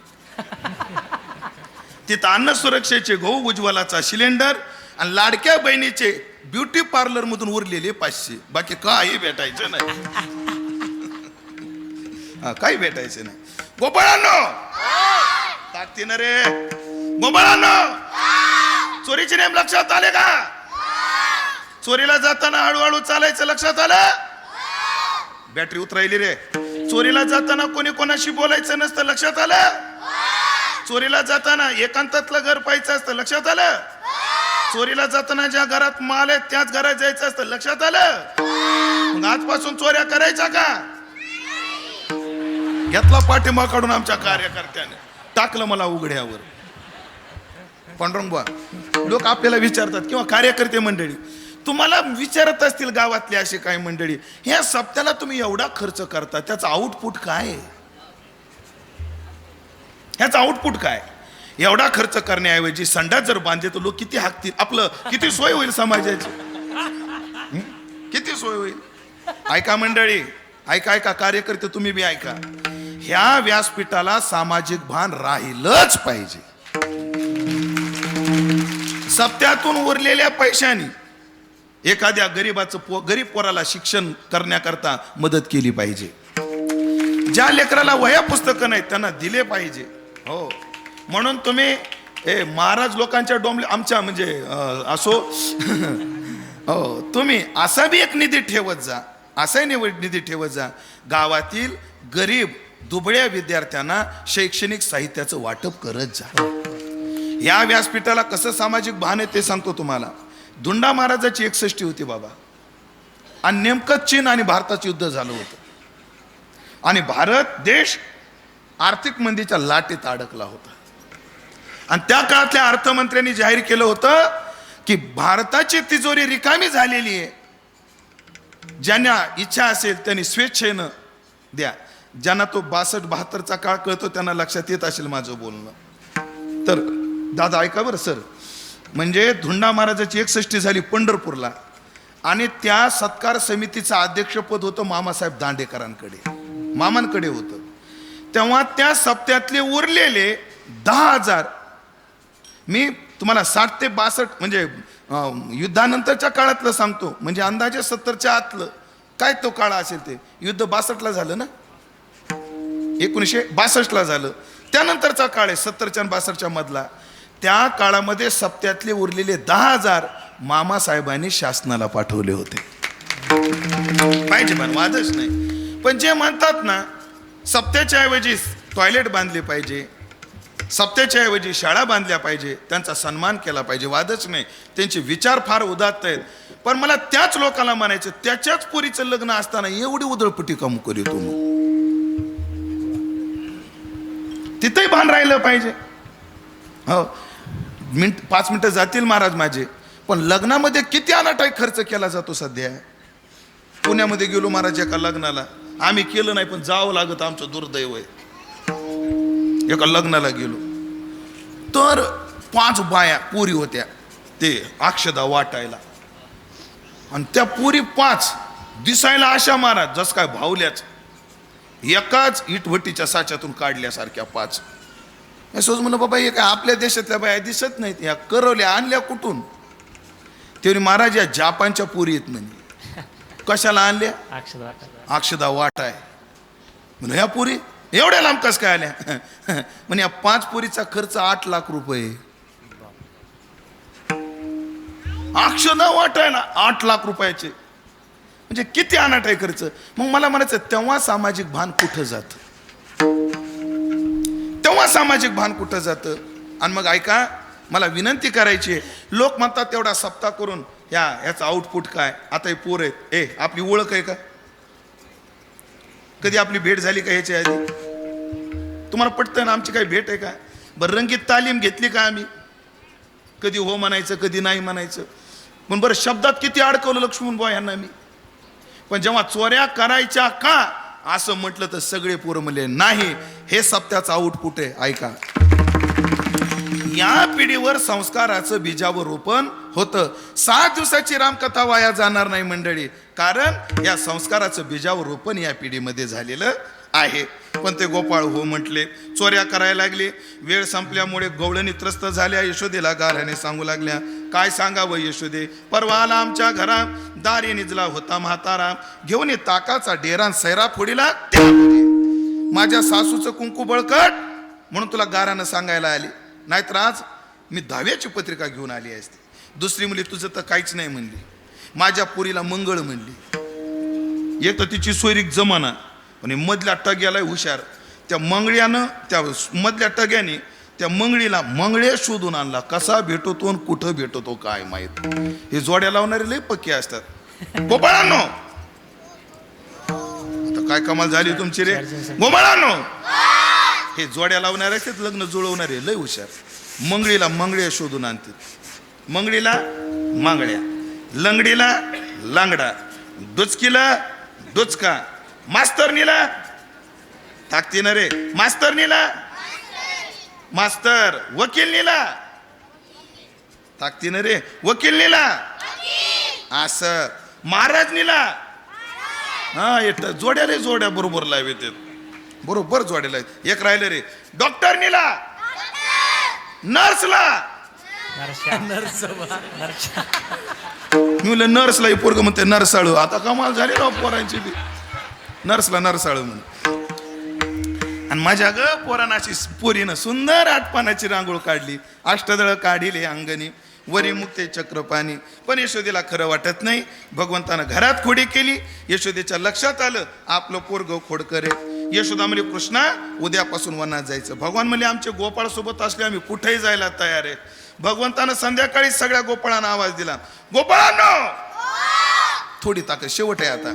तिथं अन्न सुरक्षेचे गहू, उज्ज्वलाचा सिलेंडर आणि लाडक्या बहिणीचे ब्युटी पार्लर मधून उरलेले 500. बाकी काही भेटायचं नाही. काही भेटायचं नाही. गोपाळांनो, ताकती ना रे. गोपाळांनो, चोरीचे नेम लक्षात आले का? चोरीला जाताना हळूहळू चालायचं, लक्षात आलं? बॅटरी उतरायली रे. चोरीला जाताना कोणी कोणाशी बोलायचं नसतं, लक्षात आलं? चोरीला जाताना एकांतातलं घर पाहायचं असतं, लक्षात आलं? चोरीला जाताना ज्या घरात माल आहे त्याच घरात जायचं असतं, लक्षात आलं? मग आजपासून चोऱ्या करायच्या का? घेतला पाठिंबा काढून आमच्या कार्यकर्त्याने, टाकलं मला उघड्यावर. पांडुरंग बुवा, लोक आपल्याला विचारतात किंवा कार्यकर्ते मंडळी तुम्हाला विचारत असतील, गावातली अशी काही मंडळी, ह्या सप्त्याला तुम्ही एवढा खर्च करता, त्याचा आउटपुट काय आहे? ह्याचा आउटपुट काय? एवढा खर्च करण्याऐवजी संडास जर बांधले तर लोक किती हाकतील, आपलं किती सोय होईल समाजाची, किती सोय होईल. ऐका मंडळी, ऐका ऐका कार्यकर्ते, तुम्ही बी ऐका. ह्या व्यासपीठाला सामाजिक भान राहिलंच पाहिजे. सप्त्यातून उरलेल्या पैशांनी एखाद्या गरीब पोराला शिक्षण करण्याकरता मदत केली पाहिजे. ज्या लेकराला वह्या पुस्तकं नाहीत त्यांना दिले पाहिजे. हो, म्हणून तुम्ही महाराज लोकांच्या डोंबले आमच्या म्हणजे असो हो, तुम्ही असा बी एक निधी ठेवत जा, असाही निधी ठेवत जा. गावातील गरीब दुबळ्या विद्यार्थ्यांना शैक्षणिक साहित्याचं वाटप करत जा. या व्यासपीठाला कसं सामाजिक भान आहे ते सांगतो तुम्हाला. धुंडा महाराजाची 61 होती बाबा, आणि नेमकं चीन आणि भारताचं युद्ध झालं होतं, आणि भारत देश आर्थिक मंदीच्या लाटेत अडकला होता. आणि त्या काळातल्या अर्थमंत्र्यांनी जाहीर केलं होतं की भारताची तिजोरी रिकामी झालेली आहे, ज्यांना इच्छा असेल त्यांनी स्वेच्छेनं द्या. ज्यांना तो 62-72चा काळ कळतो त्यांना लक्षात येत असेल माझं बोलणं. तर दादा ऐका बरं सर, म्हणजे धुंडा महाराजाची 61 झाली पंढरपूरला, आणि त्या सत्कार समितीचं अध्यक्षपद होतं मामासाहेब दांडेकरांकडे, मामांकडे होतं. तेव्हा त्या सप्त्यातले उरलेले 10,000, मी तुम्हाला 60 ते 62 म्हणजे युद्धानंतरच्या काळातलं सांगतो, म्हणजे अंदाजे 70च्या आतलं काय तो काळ असेल. ते युद्ध 62ला झालं ना, 1962ला झालं. त्यानंतरचा काळ आहे 70च्या आणि 62च्या मधला. त्या काळामध्ये सप्त्यातले उरलेले 10,000 मामासाहेबांनी शासनाला पाठवले होते. पाहिजे पण वादच नाही. पण जे म्हणतात ना, सप्त्याच्या ऐवजी टॉयलेट बांधले पाहिजे, सप्त्याच्या ऐवजी शाळा बांधल्या पाहिजे, त्यांचा सन्मान केला पाहिजे, वादच नाही. त्यांचे विचार फार उदात्त आहेत. पण मला त्याच लोकांना म्हणायचं, त्याच्याच पोरीचं लग्न असताना एवढी उधळपट्टी कम करीतो, तिथेही भान राहिलं पाहिजे. हो, 5 मिनिटं जातील महाराज माझे, पण लग्नामध्ये किती अनाठाई खर्च केला जातो सध्या. पुण्यामध्ये गेलो महाराज एका लग्नाला, आम्ही केलं नाही पण जावं लागत, आमचं दुर्दैव आहे. एका लग्नाला गेलो तर 5 बाया पोरी होत्या ते अक्षदा वाटायला, आणि त्या पोरी 5 दिसायला अशा महाराज जस काय भावल्याच, एकाच इटभट्टीच्या साच्यातून काढल्यासारख्या 5. सोज म्हणलं बाबा हे काय आपल्या देशातल्या बाया दिसत नाहीत, या करवल्या आणल्या कुठून? ते महाराज या जापानच्या पोरी येत म्हणे. कशाला आणल्या? अक्षदा वाटाय. म्हणून ह्या पुरी एवढ्या लांब कस काय आल्या? म्हणे या 5 पुरीचा खर्च 8 लाख रुपये. अक्षदा वाटायला 8 लाख रुपयाचे, म्हणजे किती अनाट आहे खर्च. मग मला म्हणायचं तेव्हा सामाजिक भान कुठं जात? तेव्हा सामाजिक भान कुठं जातं? आणि मग ऐका, मला विनंती करायची आहे, लोक म्हणतात तेवढा सप्ताह करून याचा आउटपुट काय? आता हे पोर आहेत, आपली ओळख आहे का? कधी आपली भेट झाली का ह्याच्या आधी? तुम्हाला पटतं ना आमची काही भेट आहे का? बरं रंगीत तालीम घेतली का आम्ही? कधी हो म्हणायचं, कधी नाही म्हणायचं. पण बरं शब्दात किती अडकवलं लक्ष्मण बुवा यांना मी. पण जेव्हा चोऱ्या करायच्या का असं म्हटलं तर सगळे पोरं म्हणले नाही, हे सप्त्याचं आउटपुट आहे. ऐका, या पिढीवर संस्काराचं बीजावर रोपण होतं. 7 दिवसाची रामकथा वाया जाणार नाही मंडळी, कारण या संस्काराचं बीजावर रोपण या पिढीमध्ये झालेलं आहे. पण ते गोपाळ हो म्हटले, चोऱ्या करायला लागले. वेळ संपल्यामुळे गवळणी त्रस्त झाल्या. यशोदेला गाऱ्याने सांगू लागल्या, काय सांगावं यशोदे, परवा आला आमच्या घरा, दारी निजला होता म्हातारा, घेऊन ये ताकाचा डेरा सैरा फोडीला. माझ्या सासूचं कुंकू बळकट म्हणून तुला गारानं सांगायला आली, नाहीतर आज मी 10व्याची पत्रिका घेऊन आली असते. दुसरी मुली तुझं तर काहीच नाही म्हणली, माझ्या पोरीला मंगळ म्हणली. एक तर तिची सोयरीक जमाना, पण मधल्या टग्याला हुशार. त्या मंगळ्यानं, त्या मधल्या टग्याने त्या मंगळीला मंगळे शोधून आणला. कसा भेटतो आणि कुठं भेटतो काय माहित. हे जोड्या लावणारे लय पक्के असतात. गोपाळांनो, आता काय कमाल झाली तुमची रे गोपाळांनो. हे जोड्या लावणारे असतात, लग्न जुळवणारे लय हुशार. मंगळीला मंगळे शोधून आणते, मंगळीला मांगड्या, लंगडीला लांगडा, दुचकीला दुचका, मास्तरनीला ताकतीनं रे, मास्तरनीला मास्तर, वकीलनीला ताकतीनं रे, वकीलनीला असं, महाराजनीला. हा येत जोड्या रे, जोड्या बरोबर लावते, बरोबर जोड्या लावते. एक राहिलं रे, डॉक्टरनीला, नर्सला. मी म्हणलं नर्सला पोरग म्हणते नरसाळू. आता कमाल झाली राव पोरांची बी, नर्सला नरसाळू म्हणून. आणि माझ्या ग पोरानाची पोरीनं सुंदर 8 पानाची रांगोळ काढली, अष्टदळ काढिले अंगणी, वरी मुक्ते चक्रपाणी. पण यशोदेला खरं वाटत नाही. भगवंतानं घरात खोडी केली. यशोदेच्या लक्षात आलं आपलं पोरग खोडकर आहे. यशोदा म्हणली, कृष्णा उद्यापासून वनात जायचं. भगवान म्हणले, आमचे गोपाळ सोबत असले आम्ही कुठेही जायला तयार आहे. भगवंतानं संध्याकाळी सगळ्या गोपाळांना आवाज दिला, गोपाळांनो थोडी ताकद शेवट आहे आता.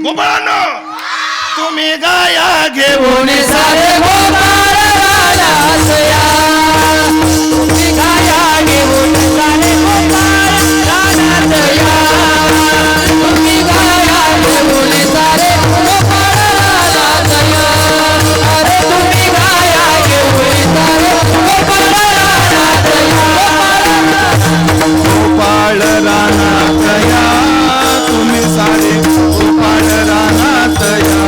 गोपाळांनो तुम्ही गाया घेऊन सारे गोपाळ रानात या. तुम्ही गाया घेऊन सारे गोपाळ रानात या. तुम्ही गाया घेऊन सारे गोपाळ रानात या. अरे तुम्ही गाया घेऊन सारे गोपाळ रानात या. गोपाळ रानात या, तुम्ही सारे गोपाळ रानात या.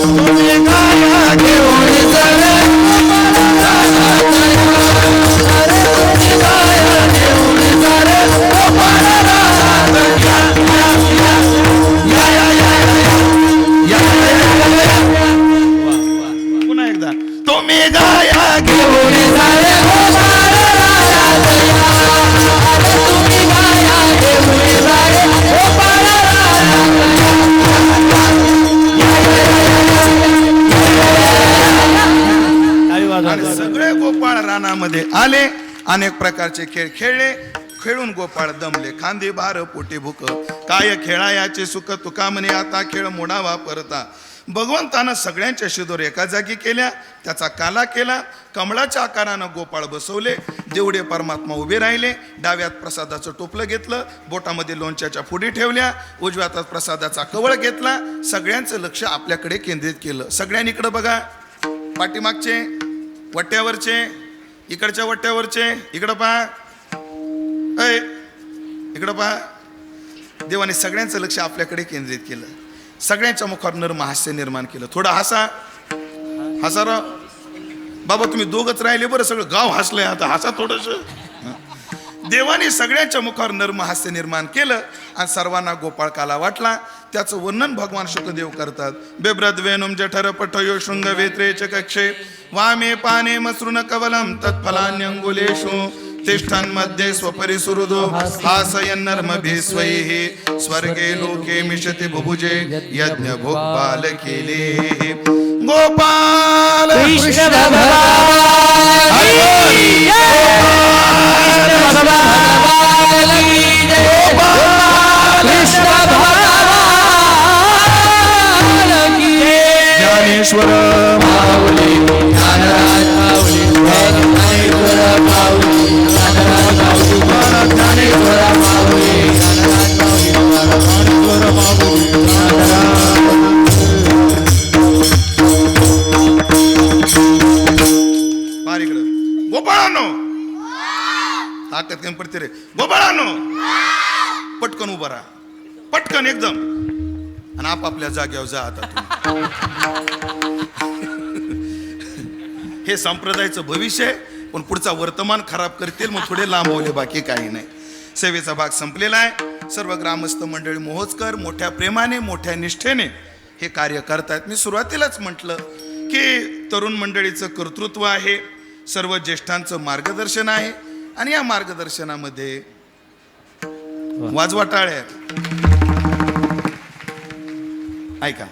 तुम्ही गाया घेऊन सारे गोपाळ रानात या. अरे तुम्ही गाया घेऊन सारे गोपाळ रानात या. पुन्हा एकदा, तुम्ही गाया घेऊन सारे गोपाळ रानात या. अरे तुम्ही गाया घेऊन सारे गोपाळ रानात या. आणि सगळे गोपाळ रानामध्ये आले. अनेक प्रकारचे खेळ खेळले. खेळून गोपाळ दमले. खांदे भार पोटे भूक, काय खेळायाचे सुख तुका म्हणे आता खेळ मोडावा परता. भगवंतानं सगळ्यांच्या शिदोर एका जागी केल्या. त्याचा काला केला. कमळाच्या आकारानं गोपाळ बसवले. जेवढे परमात्मा उभे राहिले. डाव्यात प्रसादाचं टोपलं घेतलं, बोटामध्ये लोणच्याच्या फुडी ठेवल्या, उजव्या हातात प्रसादाचा कवळ घेतला. सगळ्यांचं लक्ष आपल्याकडे केंद्रित केलं. सगळ्यांनी इकडं बघा, पाठीमागचे वट्ट्यावरचे, इकडच्या वट्ट्यावरचे, इकडं पहा, इकडं पहा. देवाने सगळ्यांचं लक्ष आपल्याकडे केंद्रित केलं. सगळ्यांच्या मुखावर नर्म हास्य निर्माण केलं. थोडा हसा, हसा राव बाबा, तुम्ही दोघच राहिले बरं, सगळं गाव हसलंय आता, हसा थोडस. देवाने सगळ्यांच्या मुखावर नर्म हास्य निर्माण केलं आणि सर्वांना गोपाळ काला वाटला. त्याचं वर्णन भगवान शुकदेव करतात. बेब्रद वेणुम जठर पठयो शृंग वेत्रे च कक्षे वामे पाने मसृण कवलम तत्फलान्यंगुलेषु तिष्ठन् मध्ये स्वपरि सुहृदो हासयन्नर्मभिस्वैः स्वर्गे लोके मिशति बुभुजे यज्ञ भोगपाल केले. गोपाल कृष्ण भगवान की जय. कृष्ण भगवान की जय. ज्ञानेश्वर माऊली ज्ञानराज माऊली ज्ञानेश्वर माऊली ज्ञानराज माऊली ज्ञानेश्वर माऊली ज्ञानराज माऊली मारीकडं गोपाळांनो ताकद कमी पडते रे. गोपाळांनो पटकन उभा राहा, पटकन एकदम, आणि आपापल्या जागेवर जा आता तुम्ही. हे संप्रदायाचं भविष्य आहे, पण पुढचा वर्तमान खराब करतील, मग थोडे लांबवले, बाकी काही नाही. सेवेचा भाग संपलेला आहे. सर्व ग्रामस्थ मंडळी मोहोजकर मोठ्या प्रेमाने मोठ्या निष्ठेने हे कार्य करतायत. मी सुरुवातीलाच म्हटलं की तरुण मंडळीचं कर्तृत्व आहे, सर्व ज्येष्ठांचं मार्गदर्शन आहे, आणि या मार्गदर्शनामध्ये वाजवा टाळ्या. ऐका,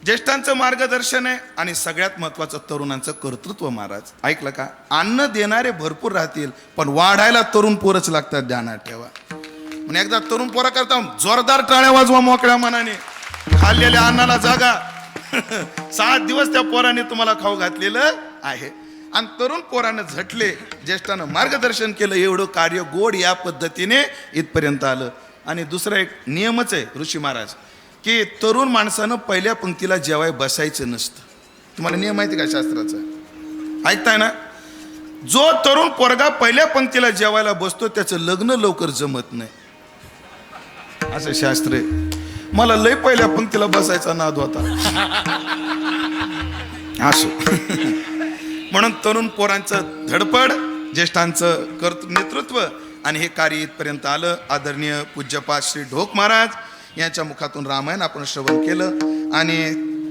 ज्येष्ठांचं मार्गदर्शन आहे आणि सगळ्यात महत्वाचं तरुणांचं कर्तृत्व. महाराज ऐकलं का? अन्न देणारे भरपूर राहतील, पण वाढायला तरुण पोरच लागतात, ध्यानात ठेवा. म्हणून एकदा तरुण पोरा करता जोरदार टाळ्या वाजवा मोकळ्या मनाने. खाल्लेल्या अन्नाला जागा. 7 दिवस त्या पोराने तुम्हाला खाऊ घातलेलं आहे, आणि तरुण पोरानं झटले, ज्येष्ठानं मार्गदर्शन केलं, एवढं कार्य गोड या पद्धतीने इथपर्यंत आलं. आणि दुसरा एक नियमच आहे ऋषी महाराज, की तरुण माणसानं पहिल्या पंक्तीला जेवाय बसायचं नसतं. तुम्हाला नियम माहिती का शास्त्राचा? ऐकताय ना? जो तरुण पोरगा पहिल्या पंक्तीला जेवायला बसतो त्याचं लग्न लवकर जमत नाही, असं शास्त्र आहे. मला लय पहिल्या पंक्तीला बसायचा नाद होता असो. म्हणून तरुण पोरांचं धडपड, ज्येष्ठांचं नेतृत्व, आणि हे कार्य इथपर्यंत आलं. आदरणीय पूज्यपाद श्री ढोक महाराज यांच्या मुखातून रामायण आपण श्रवण केलं, आणि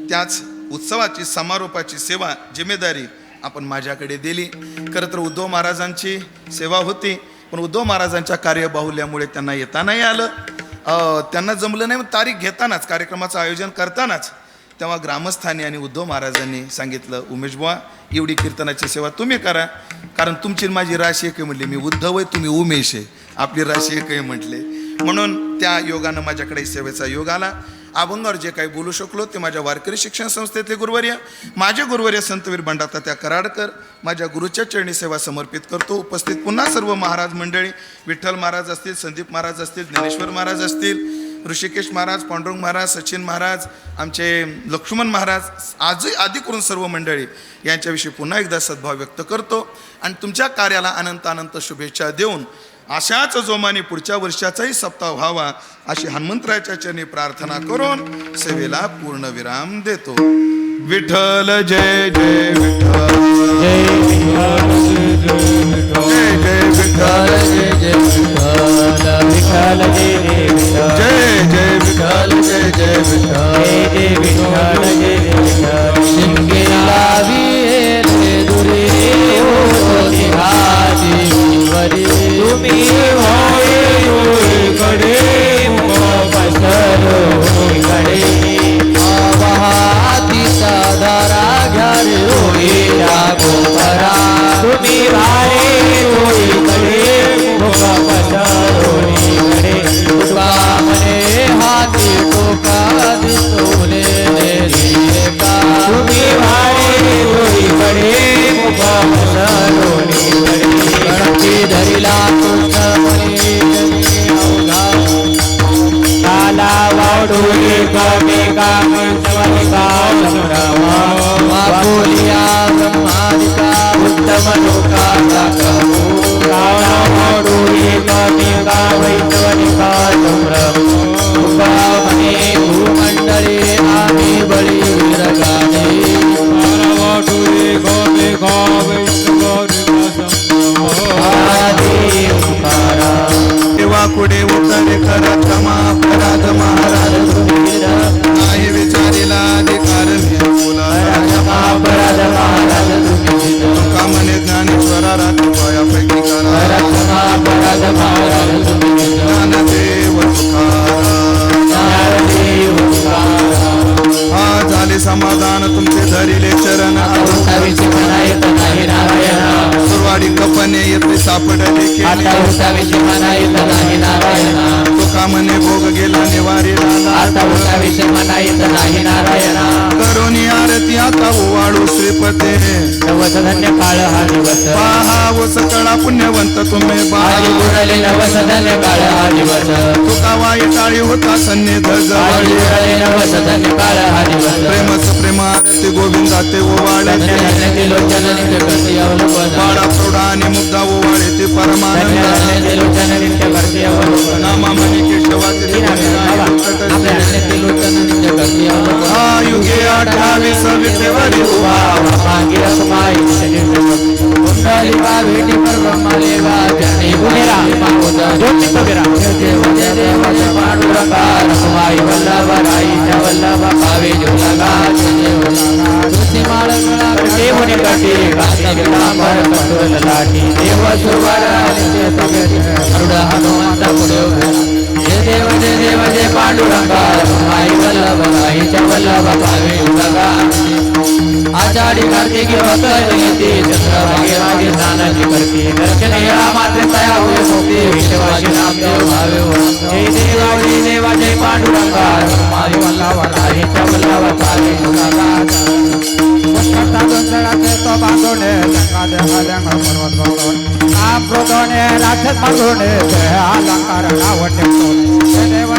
त्याच उत्सवाची समारोपाची सेवा जिम्मेदारी आपण माझ्याकडे दिली. खरं तर उद्धव महाराजांची सेवा होती, पण उद्धव महाराजांच्या कार्यबाहुल्यामुळे त्यांना येता नाही आलं. त्यांना जमलं नाही. तारीख घेतानाच, कार्यक्रमाचं आयोजन करतानाच, तेव्हा ग्रामस्थांनी आणि उद्धव महाराजांनी सांगितलं, उमेश बुवा एवढी कीर्तनाची सेवा तुम्ही करा, कारण तुमची माझी राशी एक आहे म्हटली. मी उद्धव आहे, तुम्ही उमेश आहे, आपली राशी एक आहे म्हटले. म्हणून त्या योगानं माझ्याकडे सेवेचा योग आला. अभंगावर जे काही बोलू शकलो ते माझ्या वारकरी शिक्षण संस्थेतले गुरुवर्य, माझे गुरुवर्य संतवीर बंडातात्या कराडकर, माझ्या गुरुच्या चरणी सेवा समर्पित करतो. उपस्थित पुन्हा सर्व महाराज मंडळी, विठ्ठल महाराज असतील, संदीप महाराज असतील, ज्ञानेश्वर महाराज असतील, ऋषिकेश महाराज, पांडुरंग महाराज, सचिन महाराज, आमचे लक्ष्मण महाराज, आजही आदी करून सर्व मंडळी यांच्याविषयी पुन्हा एकदा सद्भाव व्यक्त करतो. आणि तुमच्या कार्याला अनंत अनंत शुभेच्छा देऊन अशाच जोमाने पुढच्या वर्षाचाही सप्ताह व्हावा अशी हनुमंतरायाच्या चरणी प्रार्थना करून सेवेला पूर्ण विराम देतो. विठ्ठल जय जय विठ्ठल, जय जय विठ्ठल, जय जय विठ्ठल, विठ्ठल जय जय विठ्ठल, जय जय विठ्ठल, जय जय विठ्ठल, जय जय विठ्ठल, जय जय विठ्ठल. शिंगे लावी रे दुरे हो निहाती वरी, तुम्ही होय कडे मुख पसरो कडे, वाहती साधारा घ्यारे होई रागो परा, तुम्ही वारे होई कडे मुख पसरो कडे, तुका मने हाती टोका दिसोले रे का, तुम्ही वारे होई कडे मुख पसरो कडे, गणपती धरिला कृष्ण मनी अवघा, काला वाडोली कमी कामी सवनिका सुरवा, वाकोलिया ब्रह्मादिका उत्तम लोकाचा प्रभू, काला वाडोली कमी कामी सवनिका सुरवा, तुका मने भूमंडळे आम्ही बळी विरगाने, काला वाडोली कमी कामी सवनिका सुरवा, पुढे उतरे करा क्षमा अपराध महाराज नाही विचारीला अधिकार मी अपराध महाराज तुका म्हणे ज्ञानेश्वरा रात्री पायापैकी करा अपराध महाराज ज्ञानदेव तुकाराम हा झाले समाधान तुमचे धरिले चरण उसावीची म्हणा येत नाही नारायण सुरवाडी कपने येते सापडले केले आता उसावीची म्हणा येत नाही नारायण तुका म्हणे भोग गेला निवारीला आता उसावीची म्हणा येत नाही नारायण करोनी आरती आता ओवाळू श्रीपते नवस धन्य काळ हा दिवस पहा व सकळा पुण्यवंत तुम्ही आजी बाळा बुडाले नवस धन्य काळ हा दिवस तुका वाई टाळी होता सन्निध आजी जवळी बुडाले नवस धन्य काळ हा दिवस प्रेमच प्रेम आरती गोविंदा ते ओवाळे धन्य धन्य त्रिलोचन नित्य करते अवलोकन बाळा प्रौढा आणि मुग्धा ओवाळे ते धन्य परमानंद धन्य त्रिलोचन नित्य करते अवलोकन नामा म्हणे केशवाचे ते आपल्या धन्य त्रिलोचन नित्य करते अवलोकन हा युगे 28 विटेवरी उभा मागिरक माई कुंडलिका भेटी पर ब्रह्मलेवा जनी गुणेरा ज्योती कबीरा देव जय देव जय पांडुरंगा रखमाई वल्लभ राई वल्लभ पावे जो लगा देव तुझी माळ गळा करते मुने काठी काठी लांबर कटोल लाठी देव सुरवर नित्य तगेरी गरुड हनुमंत पुढे जय देव जय पांडुरंगा रखमाई वल्लभ राई वल्लभ पावे जो लगा आषाढी कार्तिकी भक्ती चंद्रभागे वागे स्नानाची करती दर्शन येळा मात्र तया होय सोपी विश्वासी नामदेव भावे जय देवा जय पांडुरंगा माई वल्लभ राई वल्लभ पावे गुणागा करता गंधळाचे तो बांधोने गंगा देवा देवा पर्वत बंधोने नाम प्रोधोने राक्षस मधोने अलंकार नावटे जय देव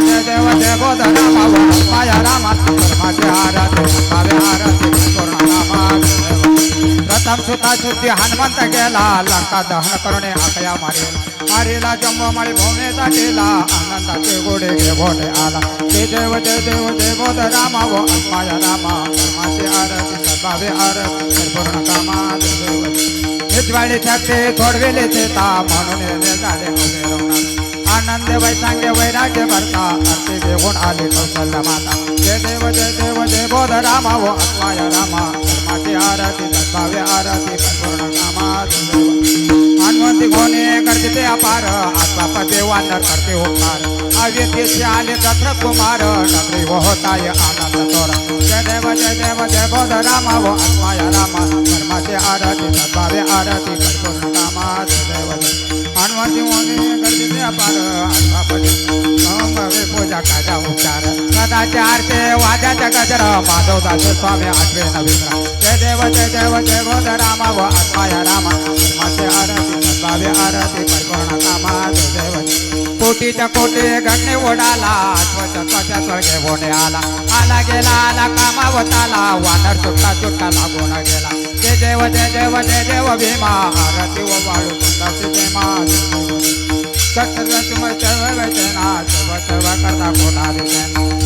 जय गोधना भाव माया रामा परमाचे आराधे भावे आराधे प्रथम सुता शुद्धी हनुमंत गेला लंका दहन करणे आकया मारेला जम्बो माळी भवनेचा केला आनंदाचे गोडे घे भोटे आला जय देव जय गोद रामा व माया रामा परमाचे आरती सद्भावे आरती पूर्ण कामा देव हिजवाळी छाते थोडवेले चेता म्हणून झाले आनंद वैसांगे वैराग्य भरता आरती घेऊन आले कौशल्य माता जय देव जय बोध रामा व माया रामा परमाची आरती सद्भावे आरती पूर्ण कामा हनुमंती घोणे करते अपार आत्मापते वानर करते होकार अव्यतेचे आले दत्र कुमार नगरी व होताय आनंद तोर जय देव जय बोध रामा व माया रामा परमाची आरती सद्भावे आरती पूर्ण कामा देव हनुमंती घोणे करते अपार आत्मापते पूजा काजा उपचार सदाचे आरते वाद्याच्या गजर माधवदास स्वामी आठवे नवीन जय देव जय गोद रामा व आत्माया रामा परमाचे आरती सद्भावे आरती परिपूर्ण कामा देव कोटीच्या कोटी गण्य ओढाला त्वचा स्वर्गे होणे आला गेला आला कामावताला वानर सुटका लागून गेला जय देव भीमा आरती व वाळू प्रेमा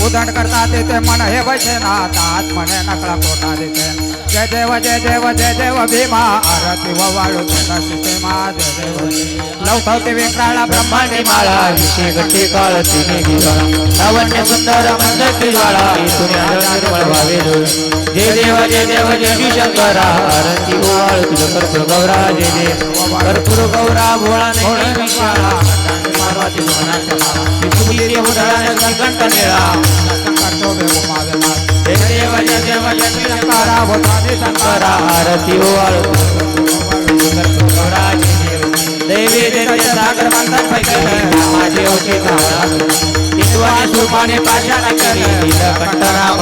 उदंड करता ते मन हे वैशनाथ आत म्हणे नकळा पोटा देते जय देव भीमा आरती व वाळू प्रेमा जय देव लवथवते विक्राळा ब्रह्मांडी माळा विषय गठी काळ तिने दिवाळा लावण्य सुंदर मंदकी ज्वाळा इथून निर्मळ भावे जय देव जय शंकरा आरती व वाळू तुझ कर्पूर गौरा जय देव कर्पूर गौरा भोळा नाही विशाळा पार्वती भुवनाच्या माला विपुली उधळा कंठ निळा करतो बेगुमावेला जय देव शंकरा भोतानी शंकरा आरती वाळू गौरा जय देव देवी देवचे सागर मंथन पैकी माझे ओके धावळा इतवाने सुपाने पाषाण करी कंठराम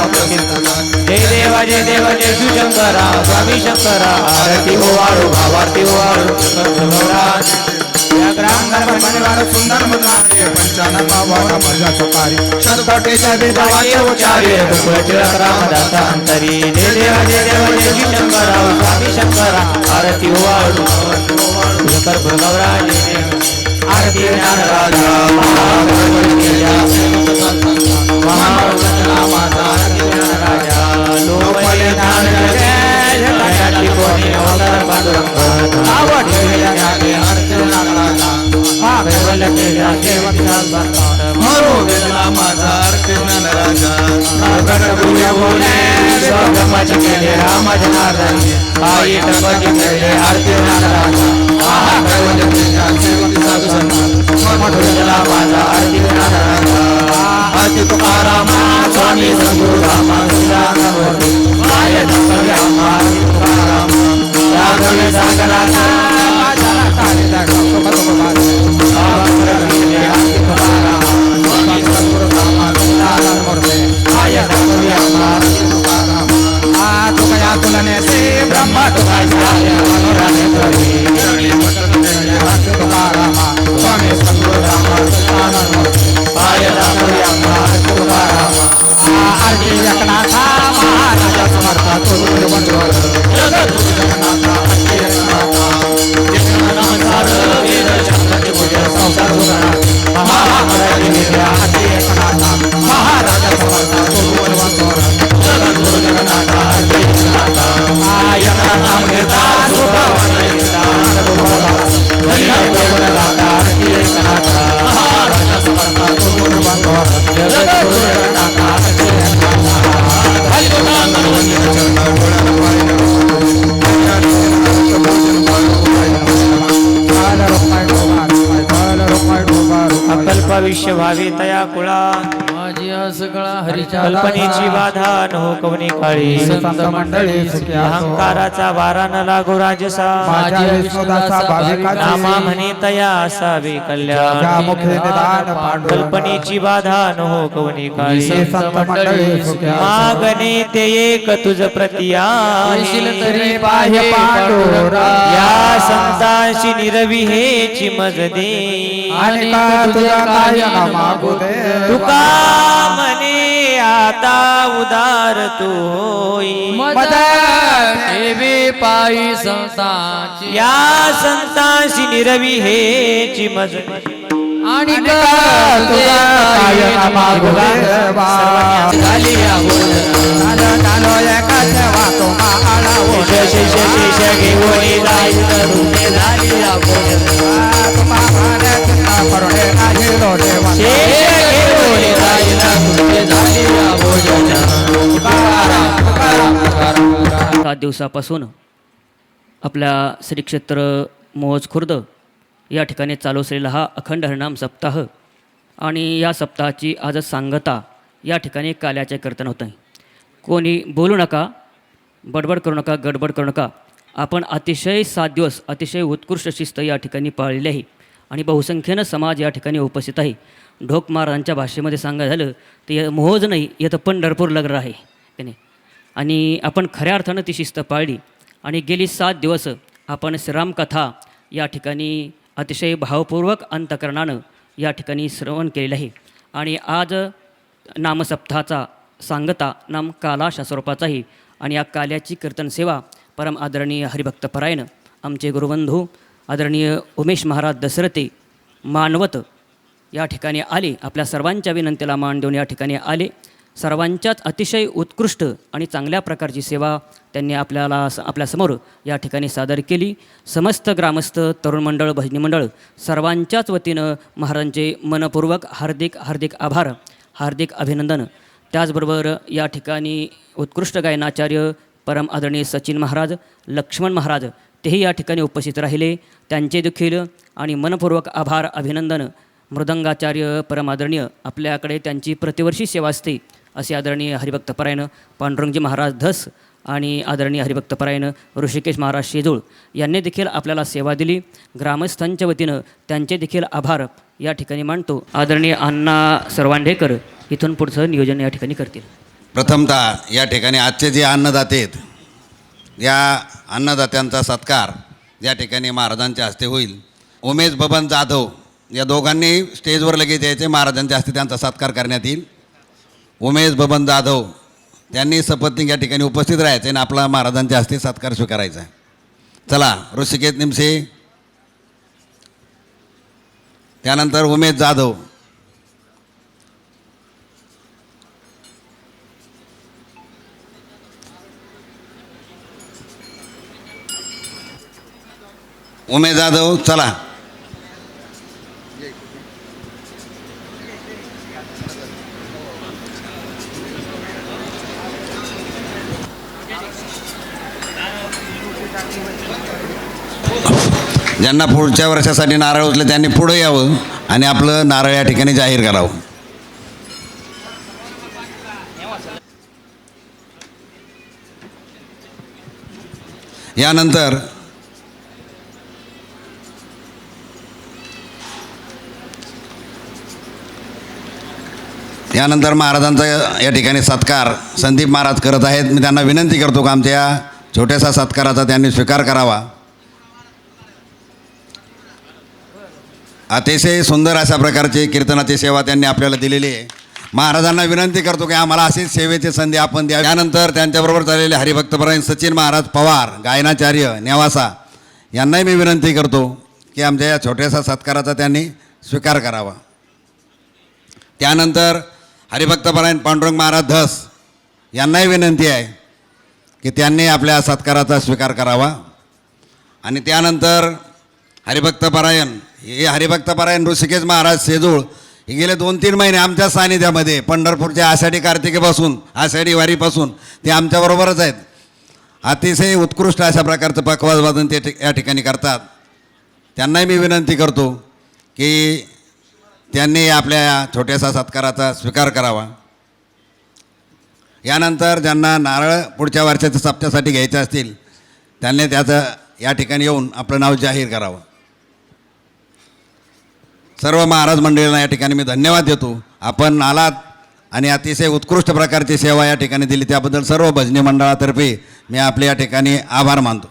जय देव जय शंकरा स्वामी शंकरा आरती वाळू भावारती वाळू गौरा ग्राम गणपती सुंदर मनाते पंचानन बाबा मजा सुपारी शतकोटीच्या विभावाचे उच्चारे टिळक रामदास अंतरी जय देव जय शंकरा स्वामी शंकरा आरती वाळू कर्पूर गौरा जय देव आरती ज्ञान राजा महावचना माता ज्ञान राजा लोपले ज्ञान जय जय कोणी अवतार पांडुरंग आवड ज्ञाने अर्जुना राजा महावैवल्य केल्या सेवकाचा संतान मरो वेदना माझा अर्थ ज्ञान राजा प्रभुया बोले विश्वब्रह्माची केले राम जनार्दन आई टपकी केले आरती नारायण आहा दैवतेच्या सेवक साधू संत मधुरला माझा आरती नारायण आरती तुकाराम स्वामी सद्गुरु राम श्रीरामवती आय टपकी आरती तुकाराम या गणे सागराचा माझ्याला तारे दाखव आरती तुकाराम स्वामी सद्गुरु राम श्रीरामवती आय टपकी आरती तुकाराम तुकया तुलने से ब्रह्म तुकाराम स्वामी सद्गुरु राम आरती एकनाथा महाराजा समर्थ तुझे बंधू महाराजा अकल्पविष्य भावी तया कुळा माझी सगळा हरीच्या कल्पनेची बाधा न हो कवनी काळी संत मंडळी सुखी असो. अहंकाराचा वारा न लागो राजसा माझ्या विष्णुदासा भाविकाची नामा म्हणे तया असावे त्या कल्याण मुखे निदान पांडुरंग कल्पनेची बाधा न हो कवनी काळी संत मंडळी सुखी असो. मागणे ते एक तुझ प्रतिया येशील तरी पाहे पांडुरंग. या संतांशी निरवी हेची मज दे आणि का तुझा काय न मागू दे तुका म्हणे आता उदार तू होई देवी पायी संतांची या संतांशी निरवी हेची मज आणि तुझा काय न मागू दे बा. झाली या भोजनात. नालो एकाच वातो माळा ओढे. शिष घेऊन जाईल झाली या भोजनात. तुम्हा चिंता करुणे नाही लोटे शेष घेऊन झाली या भोजनात. तुकाराम. 7 दिवसापासून आपल्या श्री क्षेत्र मोहोज खुर्द या ठिकाणी चालू असलेला हा अखंड हरिनाम सप्ताह आणि या सप्ताहाची आजच सांगता या ठिकाणी काल्याचे कीर्तन होतं. कोणी बोलू नका, बडबड करू नका, गडबड करू नका. आपण अतिशय 7 दिवस अतिशय उत्कृष्ट शिस्त या ठिकाणी पाळलेली आहे आणि बहुसंख्येनं समाज या ठिकाणी उपस्थित आहे. ढोक महाराजांच्या भाषेमध्ये सांगायचं झालं तर मोहोज नाही, येतं पंढरपूर लग्न आहे त्याने. आणि आपण खऱ्या अर्थानं ती शिस्त पाळली आणि गेली 7 दिवस आपण श्रीरामकथा या ठिकाणी अतिशय भावपूर्वक अंतकरणानं या ठिकाणी श्रवण केलेलं आहे. आणि आज नामसप्ताहाचा सांगता नाम कालाशा स्वरूपाचाही आणि या काल्याची कीर्तन सेवा परम आदरणीय हरिभक्तपरायण आमचे गुरुबंधू आदरणीय उमेश महाराज दसरथे मानवत या ठिकाणी आले. आपल्या सर्वांच्या विनंतीला मान देऊन या ठिकाणी आले. सर्वांच्याच अतिशय उत्कृष्ट आणि चांगल्या प्रकारची सेवा त्यांनी आपल्यासमोर या ठिकाणी सादर केली. समस्त ग्रामस्थ, तरुण मंडळ, भजनी मंडळ सर्वांच्याच वतीनं महाराजांचे मनपूर्वक हार्दिक हार्दिक आभार, हार्दिक अभिनंदन. त्याचबरोबर या ठिकाणी उत्कृष्ट गायनाचार्य परम आदरणीय सचिन महाराज, लक्ष्मण महाराज तेही या ठिकाणी उपस्थित राहिले. त्यांचे देखील आणि मनपूर्वक आभार, अभिनंदन. मृदंगाचार्य परम आदरणीय आपल्याकडे त्यांची प्रतिवर्षी सेवा असते असे आदरणीय हरिभक्तपरायण पांडुरंगजी महाराज धस आणि आदरणीय हरिभक्तपरायण ऋषिकेश महाराज शेजूळ यांनी देखील आपल्याला सेवा दिली. ग्रामस्थांच्या वतीनं त्यांचे देखील आभार या ठिकाणी मानतो. आदरणीय अण्णा सर्वांडेकर इथून पुढचं नियोजन या ठिकाणी करतील. प्रथमतः या ठिकाणी आजचे जे अन्नदाते आहेत, या अन्नदात्यांचा सत्कार या ठिकाणी महाराजांच्या हस्ते होईल. उमेश बबन जाधव या दोघांनी स्टेजवर लगेच यायचे, महाराजांच्या हस्ते त्यांचा सत्कार करण्यात येईल. उमेश बबन जाधव त्यांनी सपत्नीक या ठिकाणी उपस्थित राहायचे आणि आपला महाराजांच्या हस्ते सत्कार स्वीकारायचा आहे. चला, ऋषिकेश निमसे, त्यानंतर उमेश जाधव, उमेश जाधव चला. ज्यांना पुढच्या वर्षासाठी नारळ उचले त्यांनी पुढे यावं आणि आपलं नारळ या ठिकाणी जाहीर करावं. यानंतर महाराजांचा या ठिकाणी सत्कार संदीप महाराज करत आहेत. मी त्यांना विनंती करतो की आमच्या या छोट्याशा सत्काराचा त्यांनी स्वीकार करावा. अतिशय सुंदर अशा प्रकारची कीर्तनाची सेवा त्यांनी आपल्याला दिलेली आहे. महाराजांना विनंती करतो की आम्हाला अशीच सेवेची संधी आपण द्या. त्यानंतर त्यांच्याबरोबर चाललेले हरिभक्तपरायण सचिन महाराज पवार, गायनाचार्य नेवासा यांनाही मी विनंती करतो की आमच्या या छोट्याशा सत्काराचा त्यांनी स्वीकार करावा. त्यानंतर हरिभक्तपरायण पांडुरंग महाराज धस यांनाही विनंती आहे की त्यांनी आपल्या सत्काराचा स्वीकार करावा. आणि त्यानंतर हरिभक्तपरायण ऋषिकेश महाराज सेजूळ हे गेले 2-3 महिने आमच्या सानिध्यामध्ये पंढरपूरच्या आषाढी कार्तिकेपासून आषाढी वारीपासून ते आमच्याबरोबरच आहेत. अतिशय उत्कृष्ट अशा प्रकारचं पखवाज वादन ते या ठिकाणी करतात. त्यांनाही मी विनंती करतो की त्यांनी आपल्या या छोट्याशा सत्काराचा स्वीकार करावा. यानंतर ज्यांना नारळ पुढच्या वर्षाच्या सप्त्यासाठी घ्यायचे असतील त्यांनी त्याचं या ठिकाणी येऊन आपलं नाव जाहीर करावं. सर्व महाराज मंडळींना या ठिकाणी मी धन्यवाद देतो. आपण आलात आणि अतिशय उत्कृष्ट प्रकारची सेवा या ठिकाणी दिली त्याबद्दल सर्व भजनी मंडळातर्फे मी आपल्या या ठिकाणी आभार मानतो.